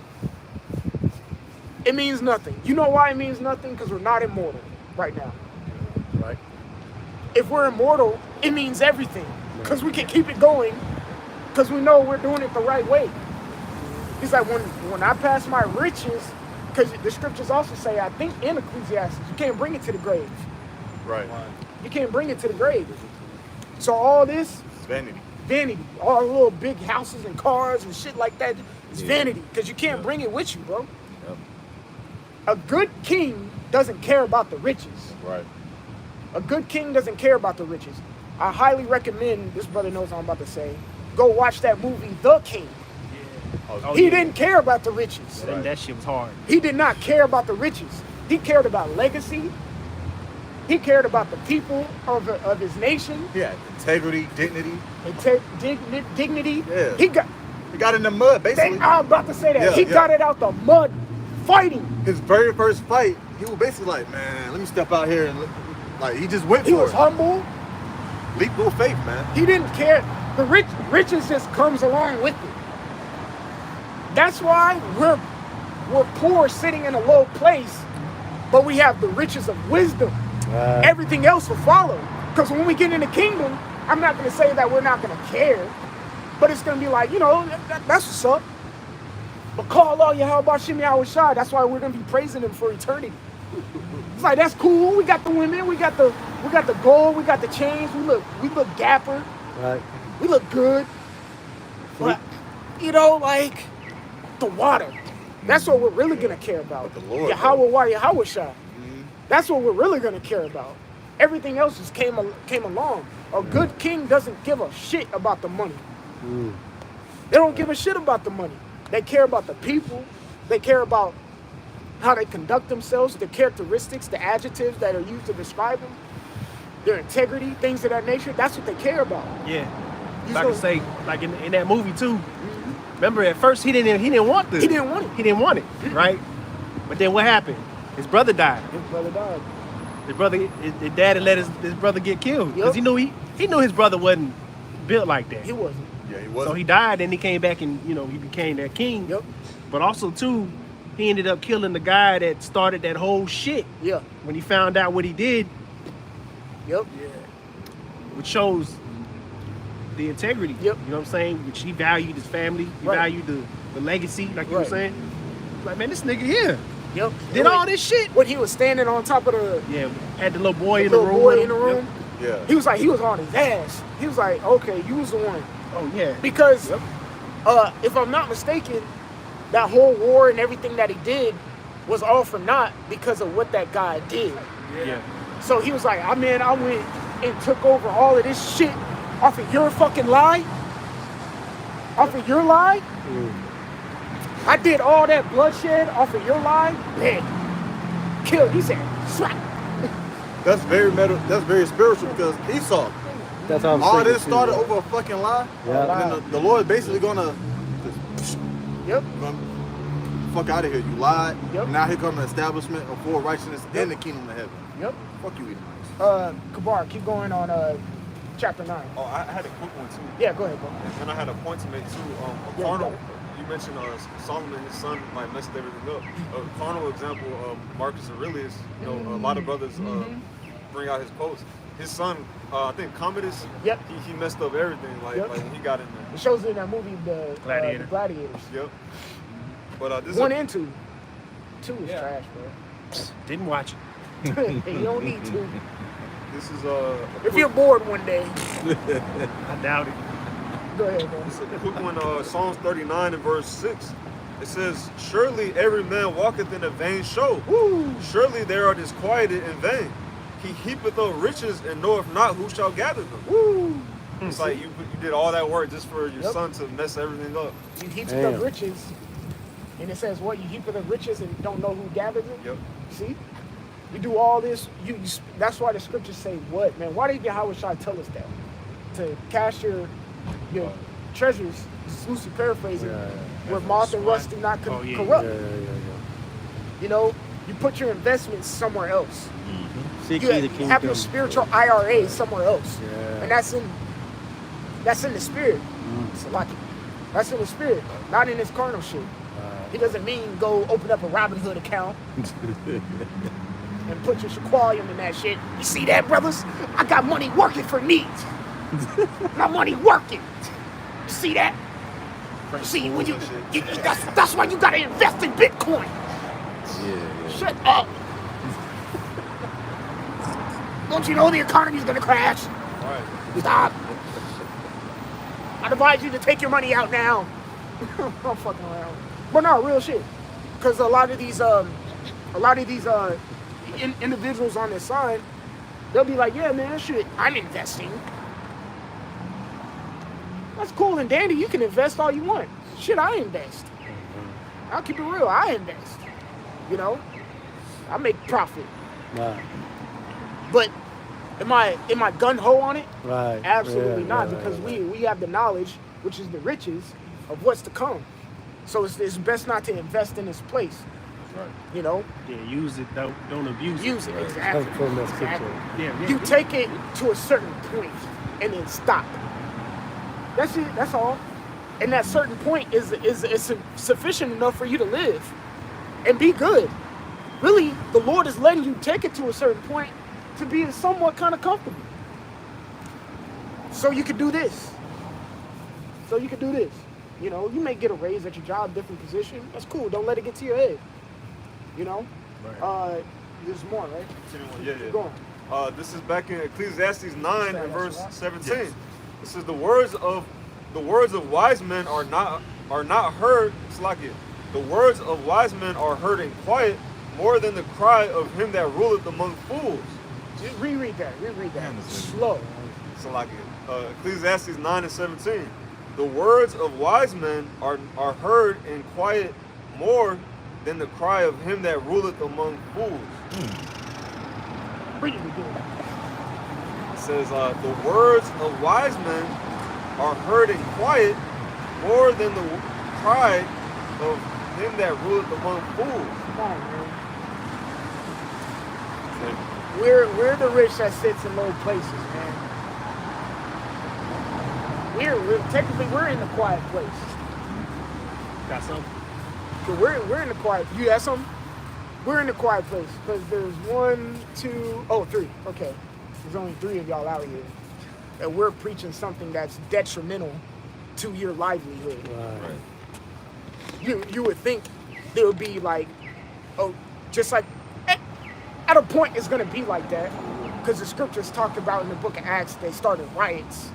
It means nothing. You know why it means nothing? Because we're not immortal right now. Right. If we're immortal, it means everything. Because we can keep it going, because we know we're doing it the right way. He's like, when I pass my riches, because the scriptures also say, I think in Ecclesiastes, you can't bring it to the grave. Right. You can't bring it to the grave. So all this, It's vanity. vanity. All the little big houses and cars and shit like that, it's vanity. Because you can't bring it with you, bro. Yep. A good king doesn't care about the riches. Right. A good king doesn't care about the riches. I highly recommend, this brother knows what I'm about to say, go watch that movie, The King. He didn't care about the riches. That shit was hard. He did not care about the riches. He cared about legacy. He cared about the people of his nation. Yeah. Integrity, dignity. Dignity. Yeah. He got in the mud, basically. I'm about to say that. Yeah, He got it out the mud fighting. His very first fight, he was basically like, man, let me step out here and like he just went He for was it. humble. Leap through faith, man. He didn't care. The riches just comes along with it. That's why we're poor sitting in a low place, but we have the riches of wisdom. everything else will follow. Because when we get in the kingdom, I'm not going to say that we're not going to care, but it's going to be like, you know, that's what's up. But call all Yahweh Shem Yahweh Shai. That's why we're going to be praising him for eternity. It's like, that's cool. We got the women, we got the gold, we got the chains. We look dapper. Right. We look good. But, you know, like the water. That's what we're really going to care about. But the Lord, Yahweh Yahweh Shai. That's what we're really going to care about. Everything else just came along. A good king doesn't give a shit about the money. They don't give a shit about the money. They care about the people. They care about how they conduct themselves, the characteristics, the adjectives that are used to describe them, their integrity, things of that nature. That's what they care about. Yeah. Like I say, like in that movie too. Remember, at first he didn't want this. He didn't want it. He didn't want it, right? But then what happened? His brother died. His brother died. His dad had let his brother get killed because he knew his brother wasn't built like that. He wasn't. Yeah, he wasn't. So he died, and he came back, and he became that king. Yep. But also too, he ended up killing the guy that started that whole shit. Yeah. When he found out what he did. Yep. Yeah. Which shows the integrity. Yep. You know what I'm saying? Which he valued his family. He valued the legacy, like you were saying. Like, man, this nigga here. Yep. Did all this shit. When he was standing on top of the had the little boy in the the room. boy in the room. Yeah. He was on his ass. He was like, okay, you was the one. Oh yeah. Because if I'm not mistaken, that whole war and everything that he did was all for naught because of what that guy did. Yeah. So he was like, I went and took over all of this shit off of your fucking lie. Off of your lie. I did all that bloodshed off of your lie. Man, killed. He said, slap. That's very that's very spiritual because Esau. That's how I'm all thinking this too, started man. over a fucking lie. Yeah. And then the Lord is basically gonna fuck out of here. You lied. Yep. Now here comes the establishment of full righteousness in the kingdom of heaven. Yep. Fuck you, Edomites. Kabar, keep going on chapter 9. Oh, I had a quick one too. Yeah, go ahead, bro. And I had a point to make too. A carnal. You mentioned Solomon, his son, might messed everything up. A carnal example of Marcus Aurelius. You know, a lot of brothers bring out his quotes. His son, I think Commodus. Yep. He messed up everything. Like when he got in there. It shows in that movie the Gladiators. Yep. But this 1 and 2. 2 is trash, bro. Didn't watch it. You don't need to. This is if you're bored one day. I doubt it. Go ahead, bro. It's a quick one. Psalms 39 and verse 6. It says, "Surely every man walketh in a vain show. Woo. Surely they are disquieted in vain. He heapeth up riches and knoweth not who shall gather them." Woo. It's like you did all that work just for your son to mess everything up. You heap up riches, and it says what? You heap up riches and don't know who gathers them. Yep. See, you do all this. You that's why the scriptures say what, man? Why did Yahweh Shai tell us that? To cast your treasures, loosely paraphrasing, where moth and rust do not corrupt. You know, you put your investments somewhere else. Seek You ye the kingdom. have your spiritual IRA somewhere else, and that's in the spirit. So like, that's in the spirit, not in this carnal shit. He doesn't mean go open up a Robinhood account and put your Shaqualium in that shit. You see that, brothers? I got money working for me. My money working. You see that? You see, when that's why you gotta invest in Bitcoin. Shut up. Don't you know the economy's gonna crash? Stop. I advise you to take your money out now. I'm fucking around. But no, real shit. Because a lot of these individuals on this side, they'll be like, yeah, man, shit, I'm investing. That's cool and dandy. You can invest all you want. Shit, I invest. I'll keep it real. I invest. You know? I make profit. Right. But am I gun-ho on it? Right. Absolutely not, because we have the knowledge, which is the riches of what's to come. So it's best not to invest in this place. Right. You know? Yeah, use it, don't abuse it. Use it, exactly. That's from that Exactly. scripture. Yeah. You take it to a certain point and then stop. That's it. That's all. And that certain point is sufficient enough for you to live and be good. Really, the Lord is letting you take it to a certain point to be somewhat kind of comfortable. So you could do this. So you could do this. You know, you may get a raise at your job, different position. That's cool. Don't let it get to your head. You know? Right. There's more, right? Yeah, Keep yeah. going. This is back in Ecclesiastes 9 and verse 17. It says the words of wise men are not heard. It's like it. The words of wise men are heard in quiet more than the cry of him that ruleth among fools. Just reread that. Slow. So like it. Ecclesiastes 9 and 17. The words of wise men are heard in quiet more than the cry of him that ruleth among fools. Read it again. It says, the words of wise men are heard in quiet more than the cry of him that ruleth among fools. Come on, man. We're the rich that sits in low places, man. Technically we're in the quiet place. Got something? So we're in the quiet. You got something? We're in the quiet place because there's 3. Okay, there's only 3 of y'all out here, and we're preaching something that's detrimental to your livelihood. Right. You would think there would be like, just like at a point it's gonna be like that because the scriptures talked about in the book of Acts they started riots.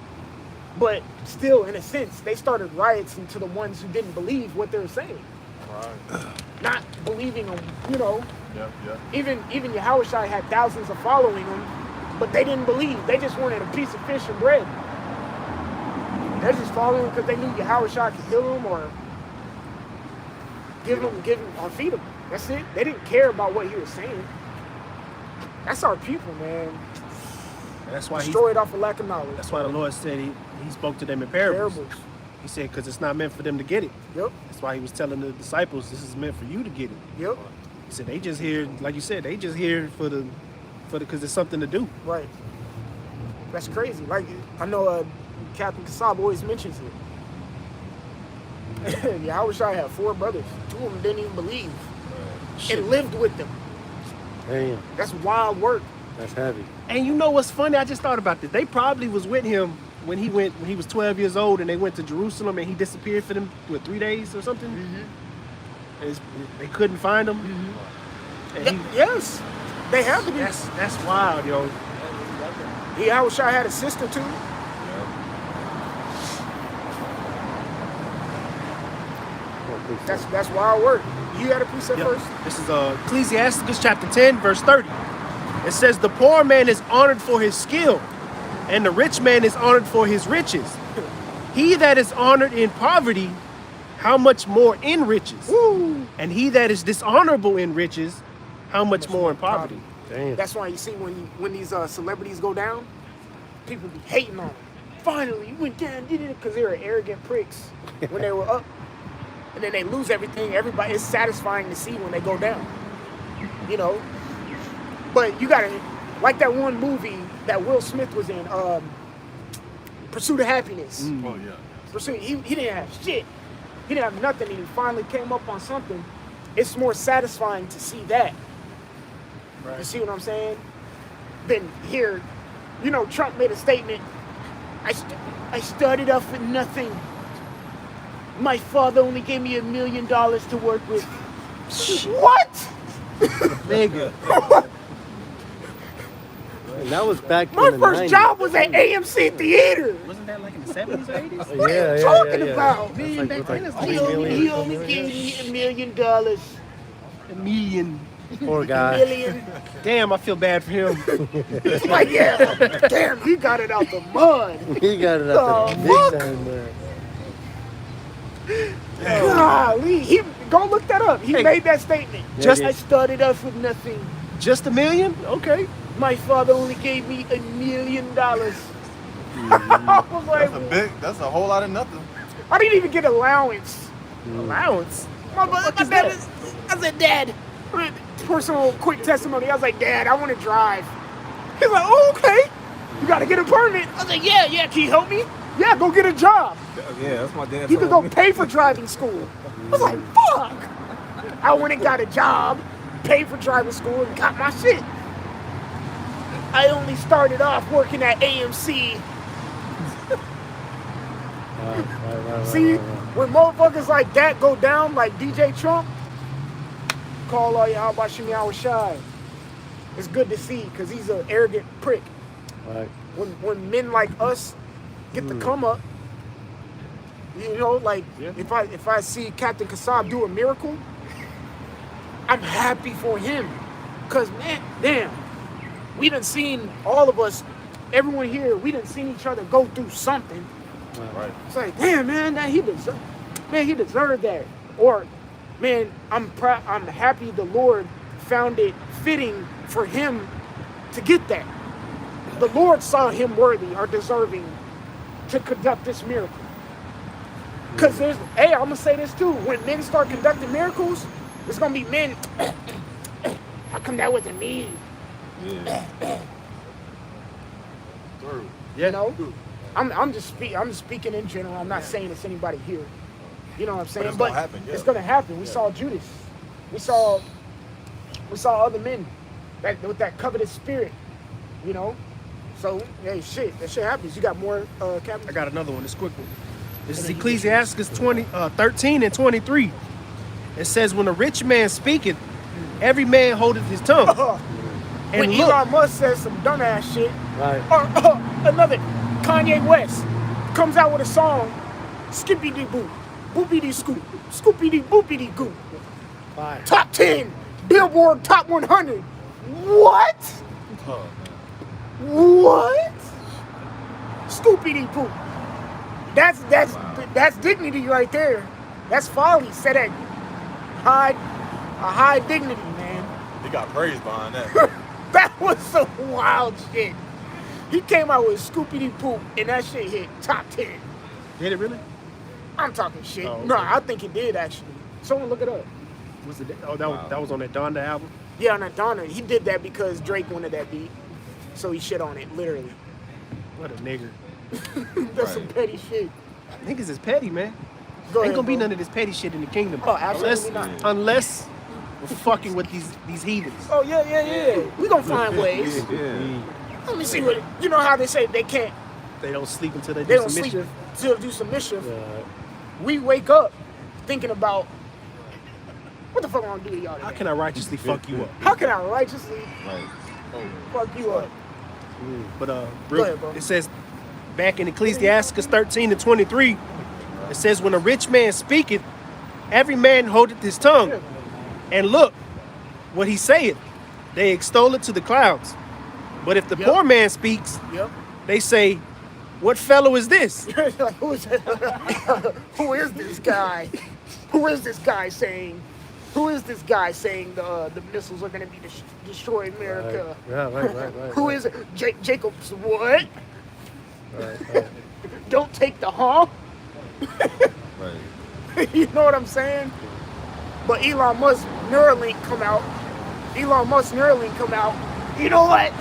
But still, in a sense, they started riots into the ones who didn't believe what they were saying. Right. Not believing them, you know. Yeah. Even Yahushua had thousands of following him, but they didn't believe. They just wanted a piece of fish and bread. They're just following him because they knew Yahushua could heal them or give them or feed them. That's it. They didn't care about what he was saying. That's our people, man. And that's why destroyed off of lack of knowledge. That's why the Lord said he spoke to them in parables. He said, because it's not meant for them to get it. Yep. That's why he was telling the disciples, this is meant for you to get it. Yep. He said, they just here, like you said, they just here because it's something to do. Right. That's crazy. Like, I know Captain Kasab always mentions it. Yahushua had 4 brothers. 2 of them didn't even believe. And lived with them. Damn. That's wild work. That's heavy. And you know what's funny? I just thought about this. They probably was with him when he was 12 years old and they went to Jerusalem and he disappeared for them, 3 days or something? Mm-hmm. And they couldn't find him? Mm-hmm. And yes. They have to be. That's wild, yo. Yahushua had a sister too. That's wild work. You got a precept first? This is Ecclesiastes chapter 10, verse 30. It says, the poor man is honored for his skill, and the rich man is honored for his riches. He that is honored in poverty, how much more in riches? Woo. And he that is dishonorable in riches, how much more in poverty? Damn. That's why you see when these celebrities go down, people be hating on them. Finally, you went down, did it, because they were arrogant pricks when they were up. And then they lose everything. Everybody, it's satisfying to see when they go down. You know? But you gotta, like that one movie that Will Smith was in, Pursuit of Happiness. Oh, yeah. Pursuit, he didn't have shit. He didn't have nothing, and he finally came up on something. It's more satisfying to see that. Right. You see what I'm saying? Than here, you know, Trump made a statement. I started off with nothing. My father only gave me $1 million to work with. What? Nigga. And that was back My in the first 90s. job was at AMC Theater. Wasn't that like in the 70s or 80s? What are you talking about? That's like, with like He only gave me $1 million. $1 million. Poor guy. Million. Damn, I feel bad for him. It's like, yeah, damn, he got it out the mud. He got it out the fuck? big time there. Golly, go look that up. He made that statement. I started off with nothing. Just $1 million? Okay. My father only gave me $1 million. I was like, That's a whole lot of nothing. I didn't even get allowance. Allowance? My dad, I said, Dad, personal quick testimony. I was like, Dad, I want to drive. He's like, oh, okay. You got to get a permit. I was like, yeah, can you help me? Yeah, go get a job. Yeah, that's my dad. You could go pay for driving school. I was like, fuck. I went and got a job, paid for driving school, and got my shit. I only started off working at AMC. See, when motherfuckers like that go down, like DJ Trump, call all y'all about Shimmy Shai. It's good to see, because he's an arrogant prick. Right. When men like us get to come up, you know, like if I see Captain Kassab do a miracle, I'm happy for him. Cause man, damn, we done seen all of us, everyone here, we done seen each other go through something. Right. It's like, damn, man, he deserved that. Or, man, I'm happy the Lord found it fitting for him to get that. The Lord saw him worthy or deserving to conduct this miracle. Because hey, I'm gonna say this too. When men start conducting miracles, it's gonna be men. How come that wasn't me? You know, I'm just speaking in general. I'm not saying it's anybody here. You know what I'm saying? But it's gonna happen. It's gonna happen. We saw Judas. We saw other men with that covetous spirit. You know. So hey, that shit happens. You got more, Captain? I got another one. It's a quick one. This is Ecclesiastes 13 and 23. It says, when a rich man speaketh, every man holdeth his tongue. And when look, Elon Musk says some dumbass shit, Right. or another Kanye West comes out with a song, Skippy Dee Boo, Boopy Dee Scoop, Scoopy Dee Boopy Dee Goo, Fire. Top 10, Billboard Top 100. What? What? Scoopy Dee Poop. That's dignity right there. That's folly. Set at high dignity, man. He got praise behind that. That was some wild shit. He came out with Scoopy Dee Poop, and that shit hit top 10. did it really? I'm talking shit. Oh, okay. No, I think it did actually. Someone look it up. Was it? Oh, that was on that Donda album. Yeah, on that Donna. He did that because Drake wanted that beat, so he shit on it, literally. What a nigger. That's some petty shit. Niggas is petty, man. Go Ain't ahead, gonna be bro. none of this petty shit in the kingdom. Oh, absolutely not. Unless we're fucking with these heathens. Oh yeah. We gonna find ways. Let me see what you know how they say they can't. They don't sleep until they They do don't some sleep mischief. till do some mischief. We wake up thinking about what the fuck I'm gonna do to y'all today? How can I righteously fuck you up? How can I righteously fuck you up? But Go ahead, bro. it says back in Ecclesiastes 13 and 23, it says, when a rich man speaketh, every man holdeth his tongue. And look, what he saith, they extol it to the clouds. But if the poor man speaks, they say, what fellow is this? Like, who is this guy? Who is this guy saying? Who is this guy saying the missiles are going to be destroying America? Right. Who is it? Jacob's what? Right. Don't take the hump. Right. You know what I'm saying? But Elon Musk Neuralink come out. You know what?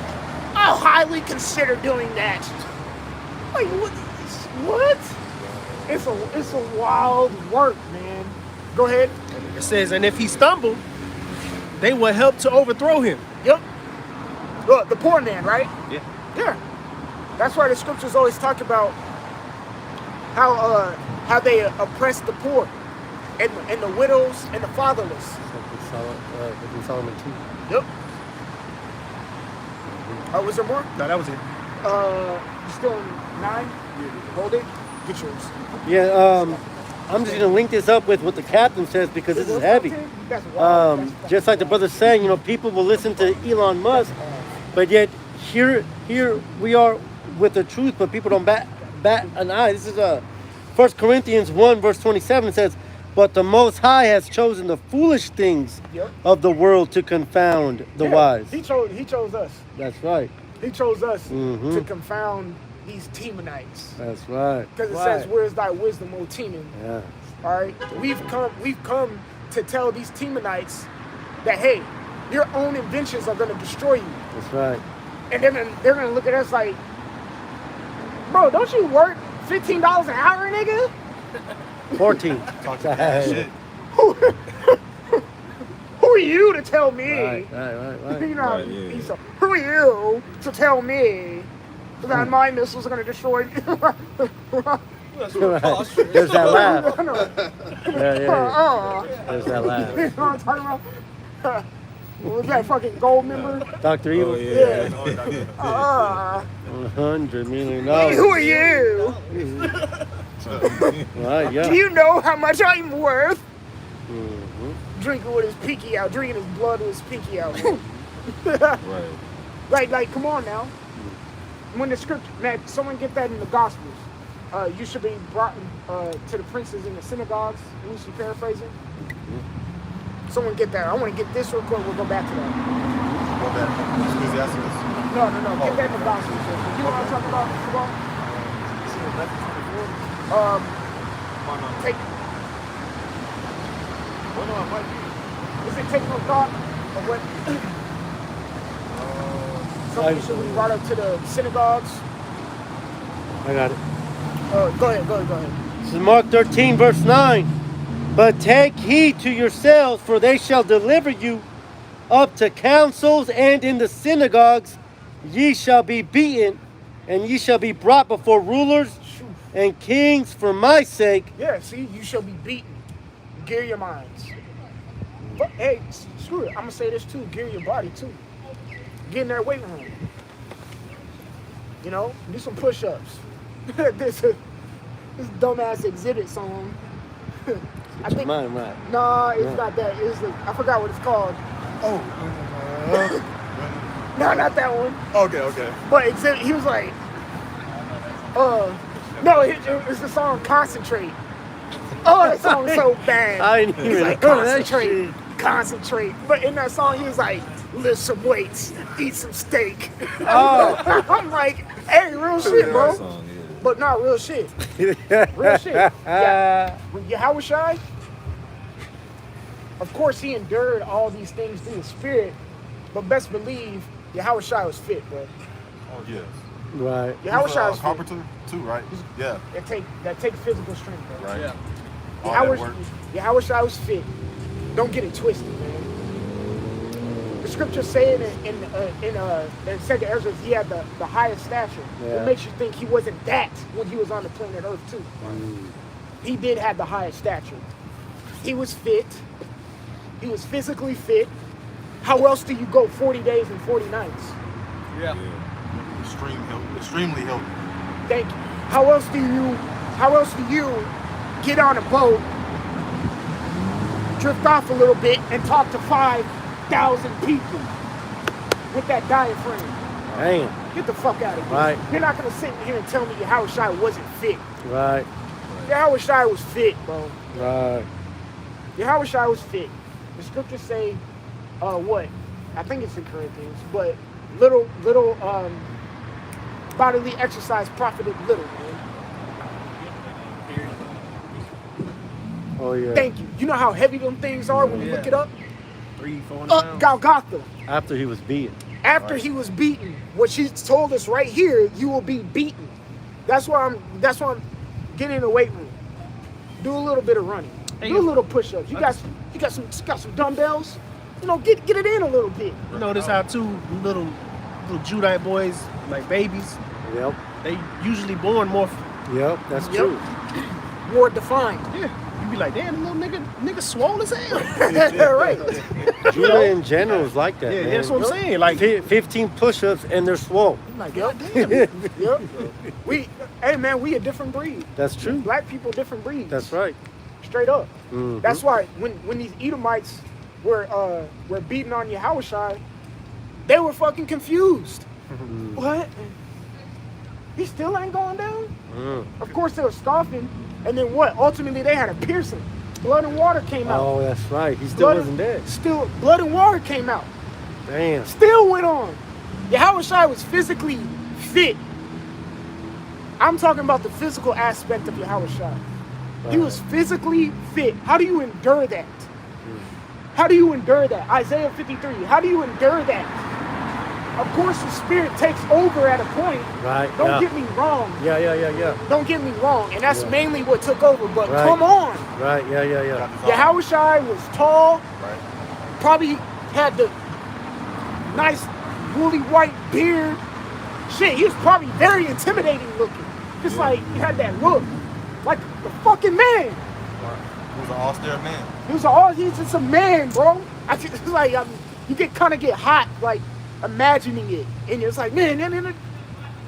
I'll highly consider doing that. Like what? It's a wild work, man. Go ahead. It says, and if he stumble, they will help to overthrow him. Yep. Look, the poor man, right? Yeah. That's why the scriptures always talk about how they oppress the poor and the widows and the fatherless. Solomon 2. Yep. Was there more? No, that was it. You still in 9? Hold it. Get yours. Yeah, I'm just gonna link this up with what the captain says because this is heavy. That's wild. Just like the brother's saying, you know, people will listen to Elon Musk, but yet here we are with the truth, but people don't bat an eye. This is 1 Corinthians 1 verse 27. It says, but the Most High has chosen the foolish things of the world to confound the wise. He chose us. That's right. He chose us to confound these Temanites. That's right. Because it says, "Where's thy wisdom, O Teman?" Yeah. All right, we've come to tell these Temanites that hey, your own inventions are going to destroy you. That's right. And they're gonna look at us like, bro, don't you work $15 an hour, nigga? 14. Talk that shit. Who are you to tell me? Right. You know, Right, yeah. Esau, who are you to tell me that my missiles are going to destroy me? That's preposterous. There's that laugh. No. Yeah. There's that laugh. You know what I'm talking about? What was that fucking gold member? Dr. Evil. Oh, yeah. 100 million Who dollars. are you? Right, yeah. Do you know how much I'm worth? Mhm. Drinking with his pinky out, drinking his blood with his pinky out. Right. Like, come on now. When the scripture, man, someone get that in the Gospels. You should be brought to the princes in the synagogues. Loosely paraphrasing. Someone get that. I want to get this real quick. We'll go back to that. What that? Ecclesiastes? No. Get that in the Gospels. You know what I'm talking about? Take. Is it take no thought or what? Somebody should be brought up to the synagogues. I got it. Go ahead. This is Mark 13, verse 9. But take heed to yourselves, for they shall deliver you up to councils, and in the synagogues ye shall be beaten, and ye shall be brought before rulers and kings for my sake. Yeah, see, you shall be beaten. Gear your minds. But hey, screw it. I'm gonna say this too. Gear your body too. Get in that weight room. You know, do some push-ups. this dumbass exhibit song. I think. Mine, right. Nah, it's not that. It's I forgot what it's called. Oh. No, not that one. Okay. But exhibit, he was like, no, it's the song "Concentrate." Oh, that song was so bad. I didn't even like, know that concentrate, concentrate. But in that song, he was like, lift some weights, eat some steak. Oh. I'm like, hey, real shit, bro. Song, yeah. But not real shit. Real shit. Yeah. Yahweh Shai, of course, he endured all these things through the spirit, but best believe Yahweh Shai was fit, bro. Oh, yes. Right. Yahweh Shai was fit. Carpenter, too, right? Yeah. That take physical strength, bro. Right. Yeah. All that work. Yahweh Shai was fit. Don't get it twisted, man. The scriptures say it in 2nd Ezra, he had the highest stature. Yeah. It makes you think he wasn't that when he was on the planet Earth too. He did have the highest stature. He was fit. He was physically fit. How else do you go 40 days and 40 nights? Yeah. Extremely healthy. Thank you. How else do you get on a boat, drift off a little bit, and talk to 5,000 people with that diaphragm? Damn. Get the fuck out of here. Right. You're not gonna sit in here and tell me Yahweh Shai wasn't fit. Right. Yahweh Shai was fit, bro. Right. Yahweh Shai was fit. The scriptures say, what? I think it's in Corinthians, but little bodily exercise profited little, man. Oh, yeah. Thank you. You know how heavy them things are when you look it up? 300-400 Up pounds. Golgotha. After he was beaten. After he was beaten, what she told us right here, you will be beaten. That's why I'm getting in the weight room. Do a little bit of running. Do a little push-ups. You got some dumbbells. You know, get it in a little bit. You notice how two little Judite boys, like babies, Yep. they usually born more. Yep. That's Yep. true. More defined. Yeah. You be like, damn, the little nigga swole as hell. Right. Judah in general is like that. Yeah, man. that's what I'm saying. Like, 15 push-ups and they're swole. I'm like, yep. Yep. Hey man, we a different breed. That's true. Black people, different breeds. That's right. Straight up. Mhm. That's why when these Edomites were beating on Yahushua, they were fucking confused. What? He still ain't going down? Of course they were scoffing, and then what? Ultimately they had a piercing. Blood and water came out. Oh, that's right. He still wasn't dead. Still, blood and water came out. Damn. Still went on. Yahushua was physically fit. I'm talking about the physical aspect of Yahushua. He was physically fit. How do you endure that? How do you endure that? Isaiah 53. How do you endure that? Of course, the spirit takes over at a point. Right. Don't get me wrong. Yeah. Don't get me wrong. And that's mainly what took over. But Right. come on. Right. Yeah. Yahushua was tall. Probably had the nice woolly white beard. Shit, he was probably very intimidating looking. Just like he had that look, like the fucking man. He was an austere man. He's just a man, bro. It's like you kind of get hot, like imagining it, and it's like, man,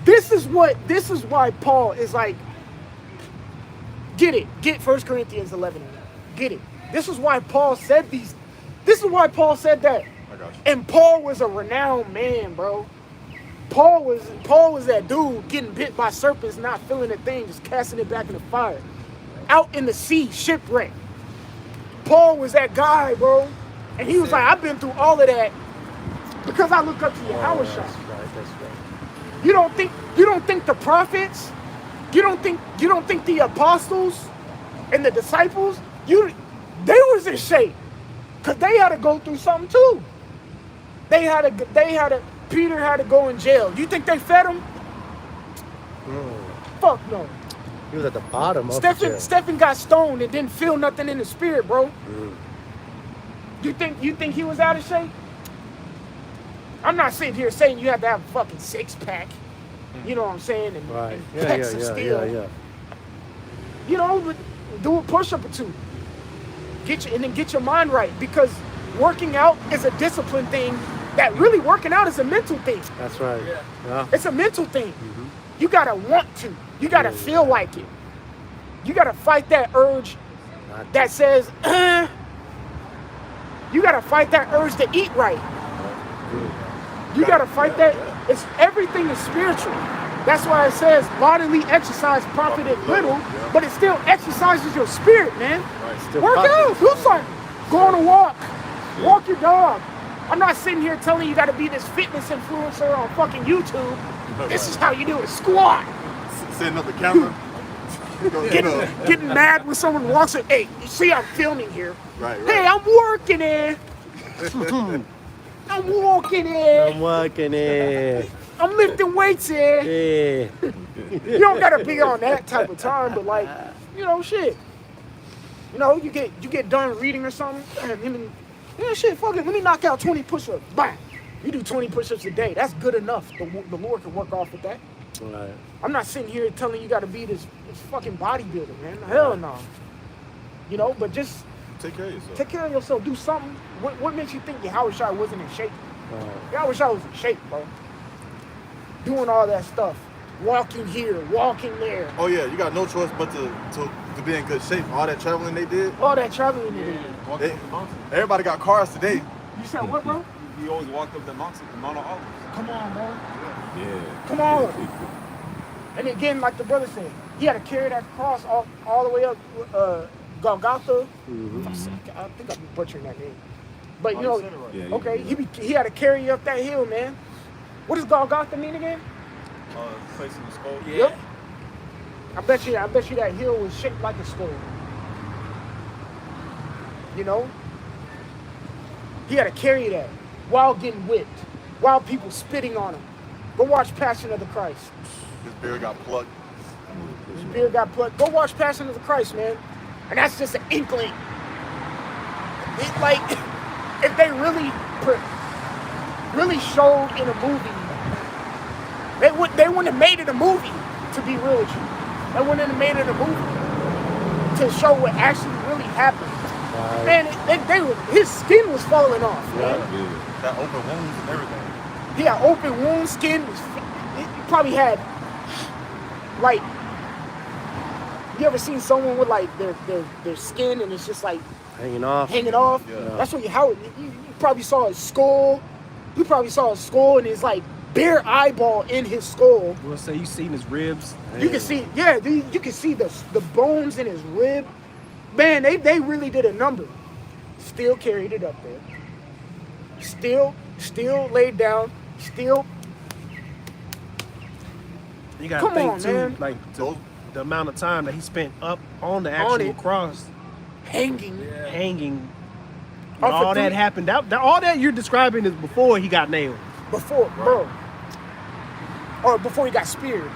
this is why Paul is like, get 1 Corinthians 11, get it. This is why Paul said these. This is why Paul said that. I got you. And Paul was a renowned man, bro. Paul was that dude getting bit by serpents, not feeling a thing, just casting it back in the fire. Out in the sea, shipwrecked. Paul was that guy, bro. And he was like, I've been through all of that because I look up to Yahweh. That's right. You don't think the prophets, you don't think the apostles and the disciples, they was in shape. Cause they had to go through something too. Peter had to go in jail. You think they fed him? Fuck no. He was at the bottom of the jail. Stephen got stoned and didn't feel nothing in the spirit, bro. You think he was out of shape? I'm not sitting here saying you have to have a fucking 6-pack. You know what I'm saying? And, Right. and Yeah. pecs of steel. You know, but do a push-up or two. Get your mind right, because working out is a discipline thing. That really working out is a mental thing. That's right. Yeah. It's a mental thing. You gotta want to. You gotta feel like it. You gotta fight that urge that says, you gotta fight that urge to eat right. You gotta fight that. It's everything is spiritual. That's why it says bodily exercise profited little, but it still exercises your spirit, man. Work out, do something. Go on a walk. Walk your dog. I'm not sitting here telling you gotta be this fitness influencer on fucking YouTube. This is how you do a squat. Setting up the camera. Getting mad when someone walks in. Hey, you see I'm filming here. Right. Hey, I'm working it. I'm walking it. I'm lifting weights here. Yeah. You don't gotta be on that type of time, but like, you know, shit. You know, you get done reading or something, and shit, fuck it, let me knock out 20 push-ups. Bang. You do 20 push-ups a day. That's good enough. The Lord can work off with that. Right. I'm not sitting here telling you gotta be this fucking bodybuilder, man. Hell no. You know, but just take care of yourself. Take care of yourself. Do something. What makes you think Yahweh Shai wasn't in shape? Right. Yahweh Shai was in shape, bro. Doing all that stuff. Walking here, walking there. Oh yeah, you got no choice but to be in good shape. All that traveling they did. All that traveling they did. Everybody got cars today. You said what, bro? He always walked up the Mount of Olives. Come on, bro. Yeah. Come on. And again, like the brother said, he had to carry that cross all the way up Golgotha. I think I'm butchering that name. But you know, okay, he had to carry you up that hill, man. What does Golgotha mean again? Place in the skull. Yeah. Yep. I bet you that hill was shaped like a skull. You know? He had to carry that while getting whipped, while people spitting on him. Go watch Passion of the Christ. His beard got plucked. Go watch Passion of the Christ, man. And that's just an inkling. It, like, if they really showed in a movie, they wouldn't have made it a movie, to be real with you. They wouldn't have made it a movie to show what actually really happened. Man, his skin was falling off, man. Yeah. Got open wounds and everything. He had open wounds, skin was. He probably had, like, you ever seen someone with like their skin and it's just like hanging off? Yeah. That's what you probably saw his skull. You probably saw his skull and his like bare eyeball in his skull. We'll say you seen his ribs. You can see, you can see the bones in his rib. Man, they really did a number. Still carried it up there. Still laid down. Still. You gotta Come think on, too, man. like the amount of time that he spent up on the actual cross, hanging. When all that happened. All that you're describing is before he got nailed. Bro. Or before he got speared.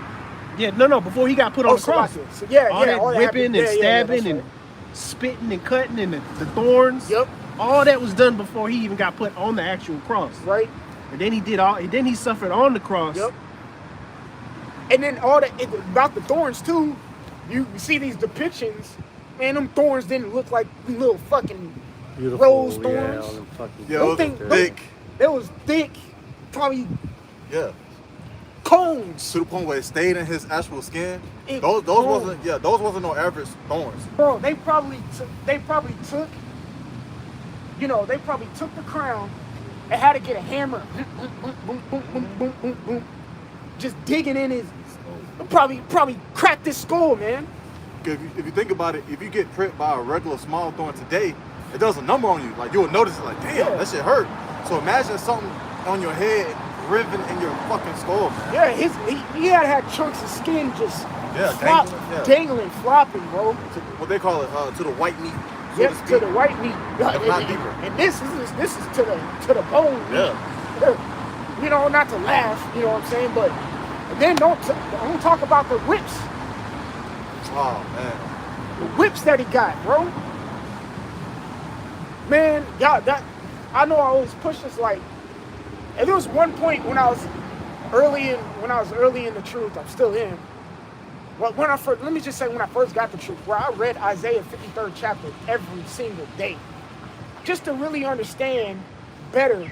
Yeah, no, before he got put on the cross. So, yeah, all that whipping and stabbing that's and right. spitting and cutting and the thorns. Yep. All that was done before he even got put on the actual cross. Right. And then he suffered on the cross. Yep. And then about the thorns too, you see these depictions, man, them thorns didn't look like little fucking rose thorns. Yeah, it was thick. It was thick, probably Yeah. cones. To the point where it stayed in his actual skin. It Those cones. wasn't no average thorns. Bro, they probably took, you know, they probably took the crown and had to get a hammer, boom, boom, boom, boom, boom, boom, boom, just digging in his, probably cracked his skull, man. If you think about it, if you get pricked by a regular small thorn today, it does a number on you. Like you'll notice it, like damn, that shit hurt. So imagine something on your head riven in your fucking skull. Yeah, he had chunks of skin just dangling, flopping, bro. What they call it, to the white meat. Yes, to the white meat. Not deeper. And this is to the bone. Yeah. You know, not to laugh, you know what I'm saying, but then don't talk about the whips. Oh man. The whips that he got, bro. Man, y'all, I know I always push this, like, and there was one point when I was early in the truth, I'm still in. Well, when I first got the truth, where I read Isaiah 53rd chapter every single day, just to really understand better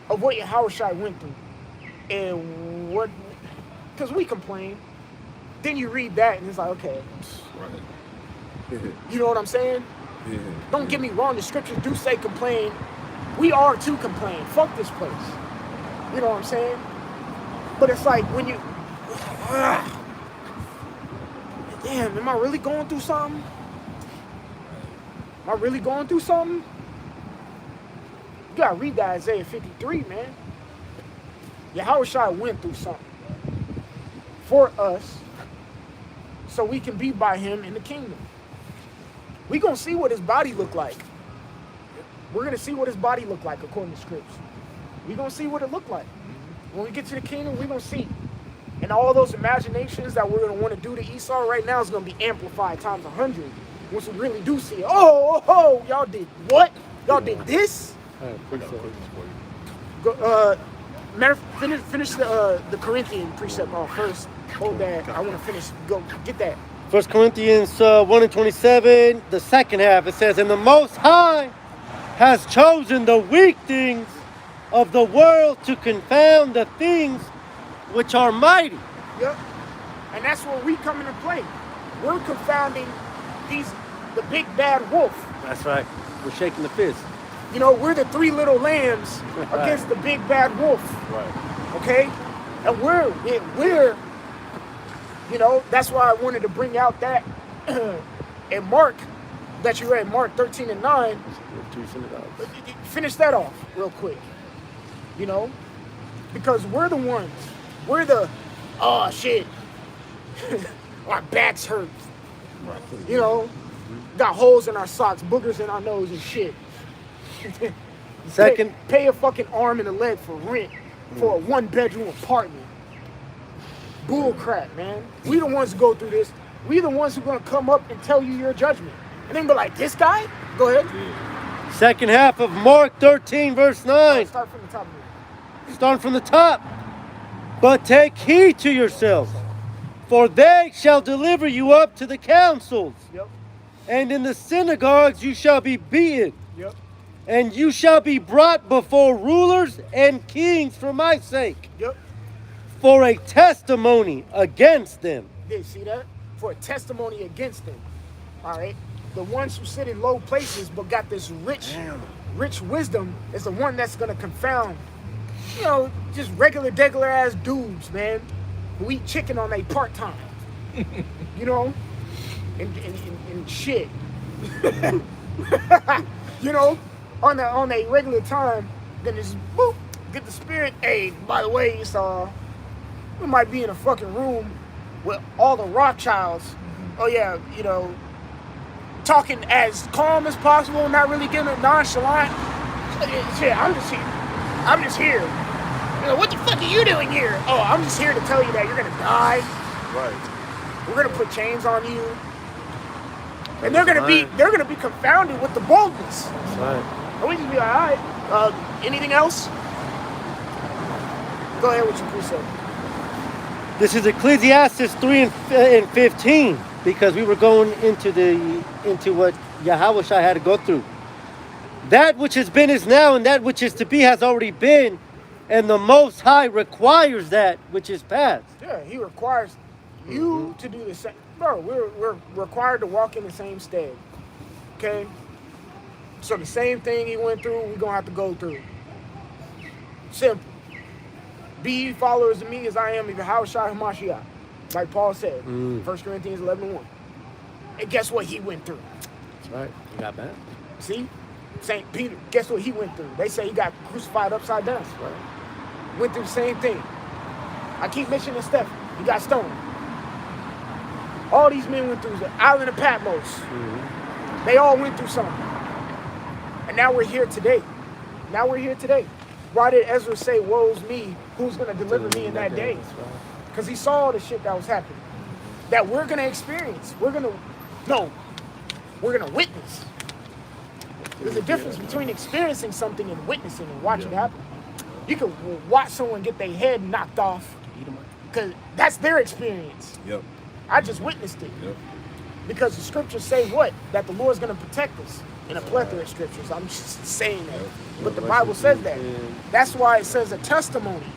of what Yahushua went through, and what, because we complain. Then you read that and it's like, okay, Right. you know what I'm saying? Yeah. Don't get me wrong, the scriptures do say complain. We are to complain. Fuck this place. You know what I'm saying? But it's like when you, damn, am I really going through something? Am I really going through something? You gotta read that Isaiah 53, man. Yahushua went through something for us so we can be by him in the kingdom. We gonna see what his body look like. We're gonna see what his body look like according to scripts. We gonna see what it look like. When we get to the kingdom, we gonna see. And all those imaginations that we're gonna want to do to Esau right now is gonna be amplified times 100. Once we really do see it. Oh, y'all did what? Y'all did this? Go, finish the Corinthian precept off first. Hold that. I want to finish. Go get that. 1 Corinthians 1:27, the second half, it says, and the Most High has chosen the weak things of the world to confound the things which are mighty. Yep. And that's where we come into play. We're confounding the big bad wolf. That's right. We're shaking the fist. You know, we're the three little lambs against the big bad wolf. Right. Okay? And we're you know, that's why I wanted to bring out that and Mark that you read, Mark 13:9. Finish that off real quick. You know? Because we're the ones. We're the, oh shit. Our backs hurt. You know? Got holes in our socks, boogers in our nose and shit. Second. Pay a fucking arm and a leg for rent for a 1-bedroom apartment. Bull crap, man. We the ones who go through this. We the ones who gonna come up and tell you your judgment. And then be like, this guy? Go ahead. Second half of Mark 13, verse 9. Start from the top. Starting from the top. But take heed to yourselves, for they shall deliver you up to the councils. Yep. And in the synagogues you shall be beaten. Yep. And you shall be brought before rulers and kings for my sake. Yep. For a testimony against them. Yeah, see that? For a testimony against them. All right? The ones who sit in low places but got this rich wisdom is the one that's going to confound, you know, just regular ass dudes, man, who eat chicken on their part-time. You know? And shit. You know? On a regular time, then just boop, get the spirit. Hey, by the way, it's we might be in a fucking room with all the Rothschilds. Oh yeah, you know, talking as calm as possible, not really getting it nonchalant. Shit, I'm just here. You know, what the fuck are you doing here? Oh, I'm just here to tell you that you're gonna die. Right. We're gonna put chains on you. And they're gonna be confounded with the boldness. That's right. And we just be like, all right, anything else? Go ahead with your precept. This is Ecclesiastes 3 and 15, because we were going into what Yahweh Shai had to go through. That which has been is now, and that which is to be has already been, and the Most High requires that which is past. Yeah, he requires you to do the same. Bro, we're required to walk in the same stead. Okay? So the same thing he went through, we're gonna have to go through. Simple. Be ye followers of me as I am of Yahushua HaMashiach. Like Paul said, 1 Corinthians 11:1. And guess what he went through? That's right. You got that? See? St. Peter, guess what he went through? They say he got crucified upside down. Right. Went through the same thing. I keep mentioning Stephen. He got stoned. All these men went through the island of Patmos. They all went through something. And now we're here today. Why did Ezra say, woe's me, who's going to deliver me in that day? Because he saw the shit that was happening. That we're going to experience. We're going to witness. There's a difference between experiencing something and witnessing and watching it happen. You can watch someone get their head knocked off because that's their experience. Yep. I just witnessed it. Yep. Because the scriptures say what? That the Lord's going to protect us. In a plethora of scriptures. I'm just saying that. But the Bible says that. That's why it says a testimony.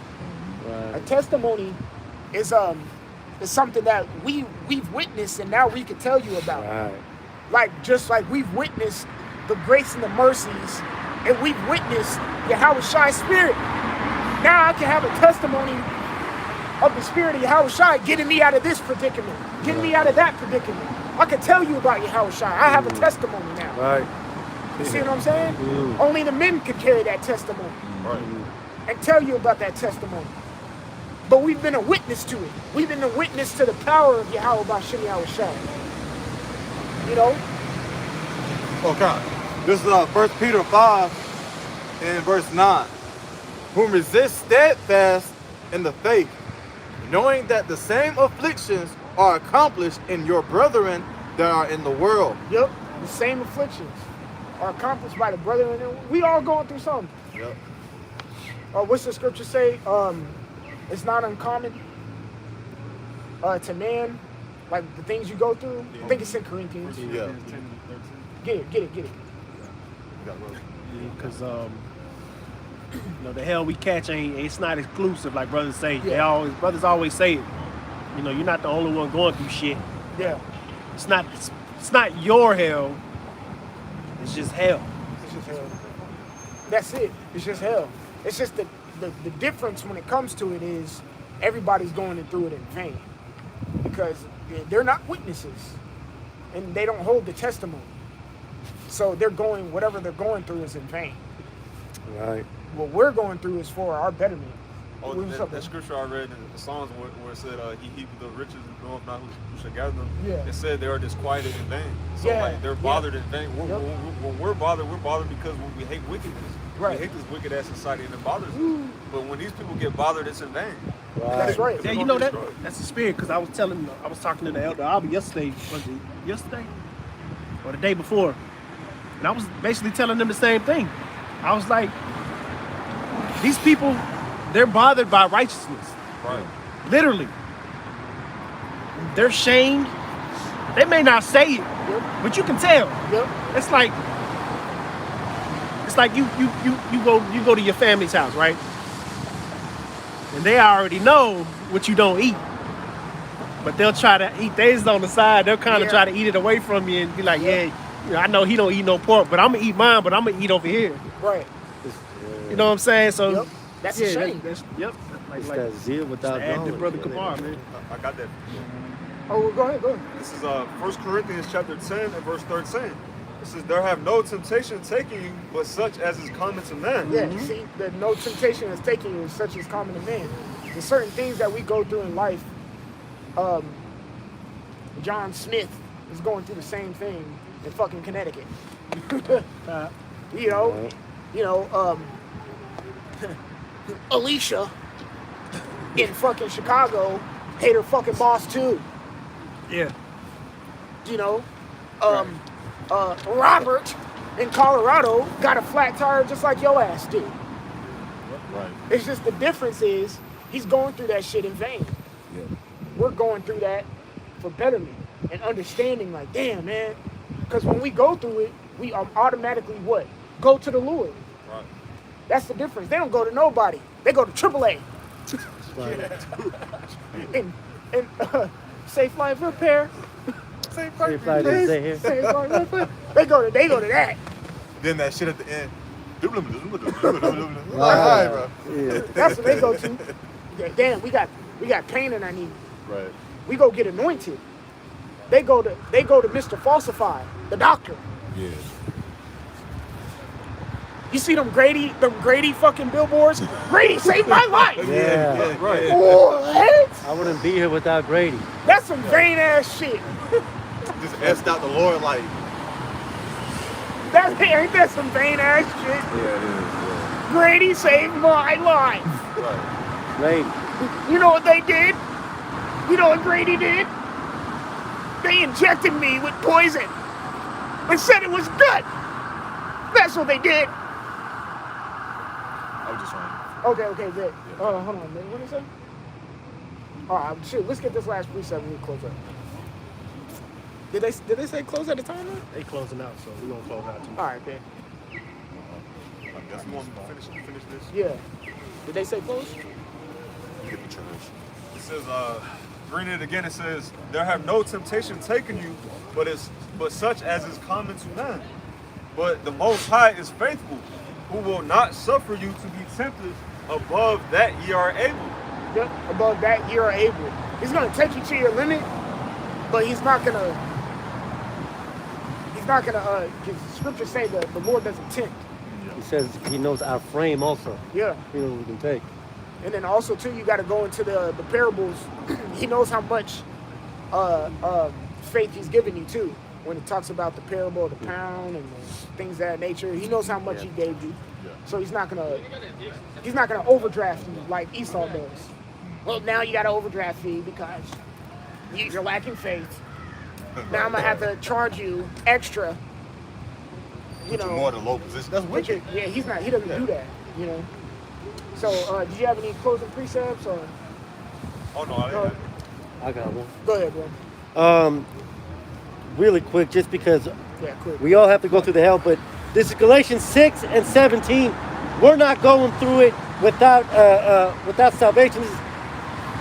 Right. A testimony is something that we've witnessed and now we can tell you about. Right. Just like we've witnessed the grace and the mercies and we've witnessed Yahweh Shai's spirit. Now I can have a testimony of the spirit of Yahweh Shai getting me out of this predicament, getting me out of that predicament. I can tell you about Yahweh Shai. I have a testimony now. Right. You see what I'm saying? Only the men could carry that testimony. Right. And tell you about that testimony. But we've been a witness to it. We've been a witness to the power of Yahweh Bashim Yahweh Shai. You know? Okay. This is 1 Peter 5 and verse 9. Whom resist steadfast in the faith, knowing that the same afflictions are accomplished in your brethren that are in the world. Yep. The same afflictions are accomplished by the brethren. We all going through something. Yep. What's the scripture say? It's not uncommon to man, like the things you go through. I think it's in Corinthians. Yeah. Get it. Because the hell we catch it's not exclusive, like brothers say. Yeah. Brothers always say it. You're not the only one going through shit. Yeah. It's not your hell. It's just hell. It's just hell. That's it. It's just hell. It's just the difference when it comes to it is everybody's going through it in vain because they're not witnesses and they don't hold the testimony. So whatever they're going through is in vain. Right. What we're going through is for our betterment. That scripture I read in the Psalms where it said he heaped the riches and knoweth not who shall gather them. Yeah. It said they are disquieted in vain. So they're bothered in vain. When we're bothered because we hate wickedness. Right. We hate this wicked ass society and it bothers us. But when these people get bothered, it's in vain. That's right. Yeah, that's the spirit. Because I was talking to the elder Albie yesterday. Was it yesterday or the day before? And I was basically telling them the same thing. I was like, these people, they're bothered by righteousness. Right. Literally. They're shamed. They may not say it, but you can tell. Yep. It's like you go to your family's house, right? And they already know what you don't eat. But they'll try to eat theirs on the side. They'll kind of try to eat it away from you and be like, I know he don't eat no pork, but I'm going to eat mine, but I'm going to eat over here. Right. You know what I'm saying? So that's a shame. It's that zeal without knowledge. the brother Kamar, man. I got that. Oh, go ahead. This is 1 Corinthians chapter 10 and verse 13. It says, there have no temptation taking you, but such as is common to man. Yeah, see, that no temptation is taking you, such as common to man. There's certain things that we go through in life. John Smith is going through the same thing in fucking Connecticut. Alicia in fucking Chicago hate her fucking boss too. Yeah. Robert in Colorado got a flat tire just like your ass did. Right. It's just the difference is he's going through that shit in vain. Yeah. We're going through that for betterment and understanding, like, damn, man. Because when we go through it, we automatically what? Go to the Lord. Right. That's the difference. They don't go to nobody. They go to AAA. and Safe Life Repair. Safe Life Repair. Safe Life Repair. They go to that. Then that shit at the end. Alright, bro. Yeah. That's what they go to. Yeah, damn, we got pain in our knee. Right. We go get anointed. They go to Mr. Falsify, the doctor. Yeah. You see them Grady fucking billboards? Grady saved my life. Yeah. Right. What? I wouldn't be here without Grady. That's some vain ass shit. Just asked out the Lord like. Ain't that some vain ass shit? Yeah, it is. Yeah. Grady saved my life. Right. Grady. You know what they did? You know what Grady did? They injected me with poison and said it was good. That's what they did. I was just trying. Okay, good. Hold on, man. What did he say? All right, shit. Let's get this last precept and we close up. Did they say close at the time? Though? They closing out, so we're gonna close out too. All right, man. I guess we want to finish this. Yeah. Did they say close? Get the trash. It says, reading it again, it says, there have no temptation taken you, but such as is common to man. But the Most High is faithful, who will not suffer you to be tempted above that ye are able. Yep. Above that, you are able. He's gonna take you to your limit, but he's not gonna. Because scriptures say that the Lord doesn't tempt. He says he knows our frame also. Yeah. He knows we can take. And then also too, you got to go into the parables. He knows how much faith he's given you too. When it talks about the parable of the pound and things of that nature, he knows how much he gave you. So he's not gonna overdraft you like Esau does. Well, now you got to overdraft fee because you're lacking faith. Now I'm gonna have to charge you extra. You know, More than low position. That's wicked. yeah, he doesn't do that. You know. So, did you have any closing precepts or? Oh, no, I didn't. I got one. Go ahead, bro. Really quick, just because Yeah, quick. we all have to go through the hell, but this is Galatians 6 and 17. We're not going through it without salvation. This is,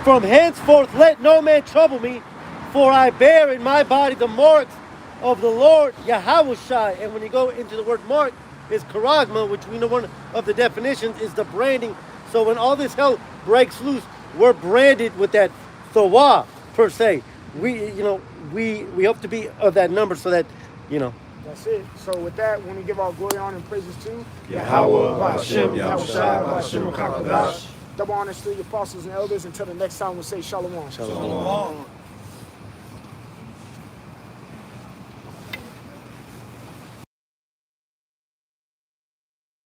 from henceforth let no man trouble me, for I bear in my body the marks of the Lord Yahushua. And when you go into the word mark, is charagma, which we know one of the definitions is the branding. So when all this hell breaks loose, we're branded with that thawah per se. We hope to be of that number so that, That's it. So with that, when we give all glory, honor, and praises to Yahweh, Hashem, Yahushua, Hashem, Kakadash. double honors to the apostles and elders. Until the next time, we'll say shalom. Shalom.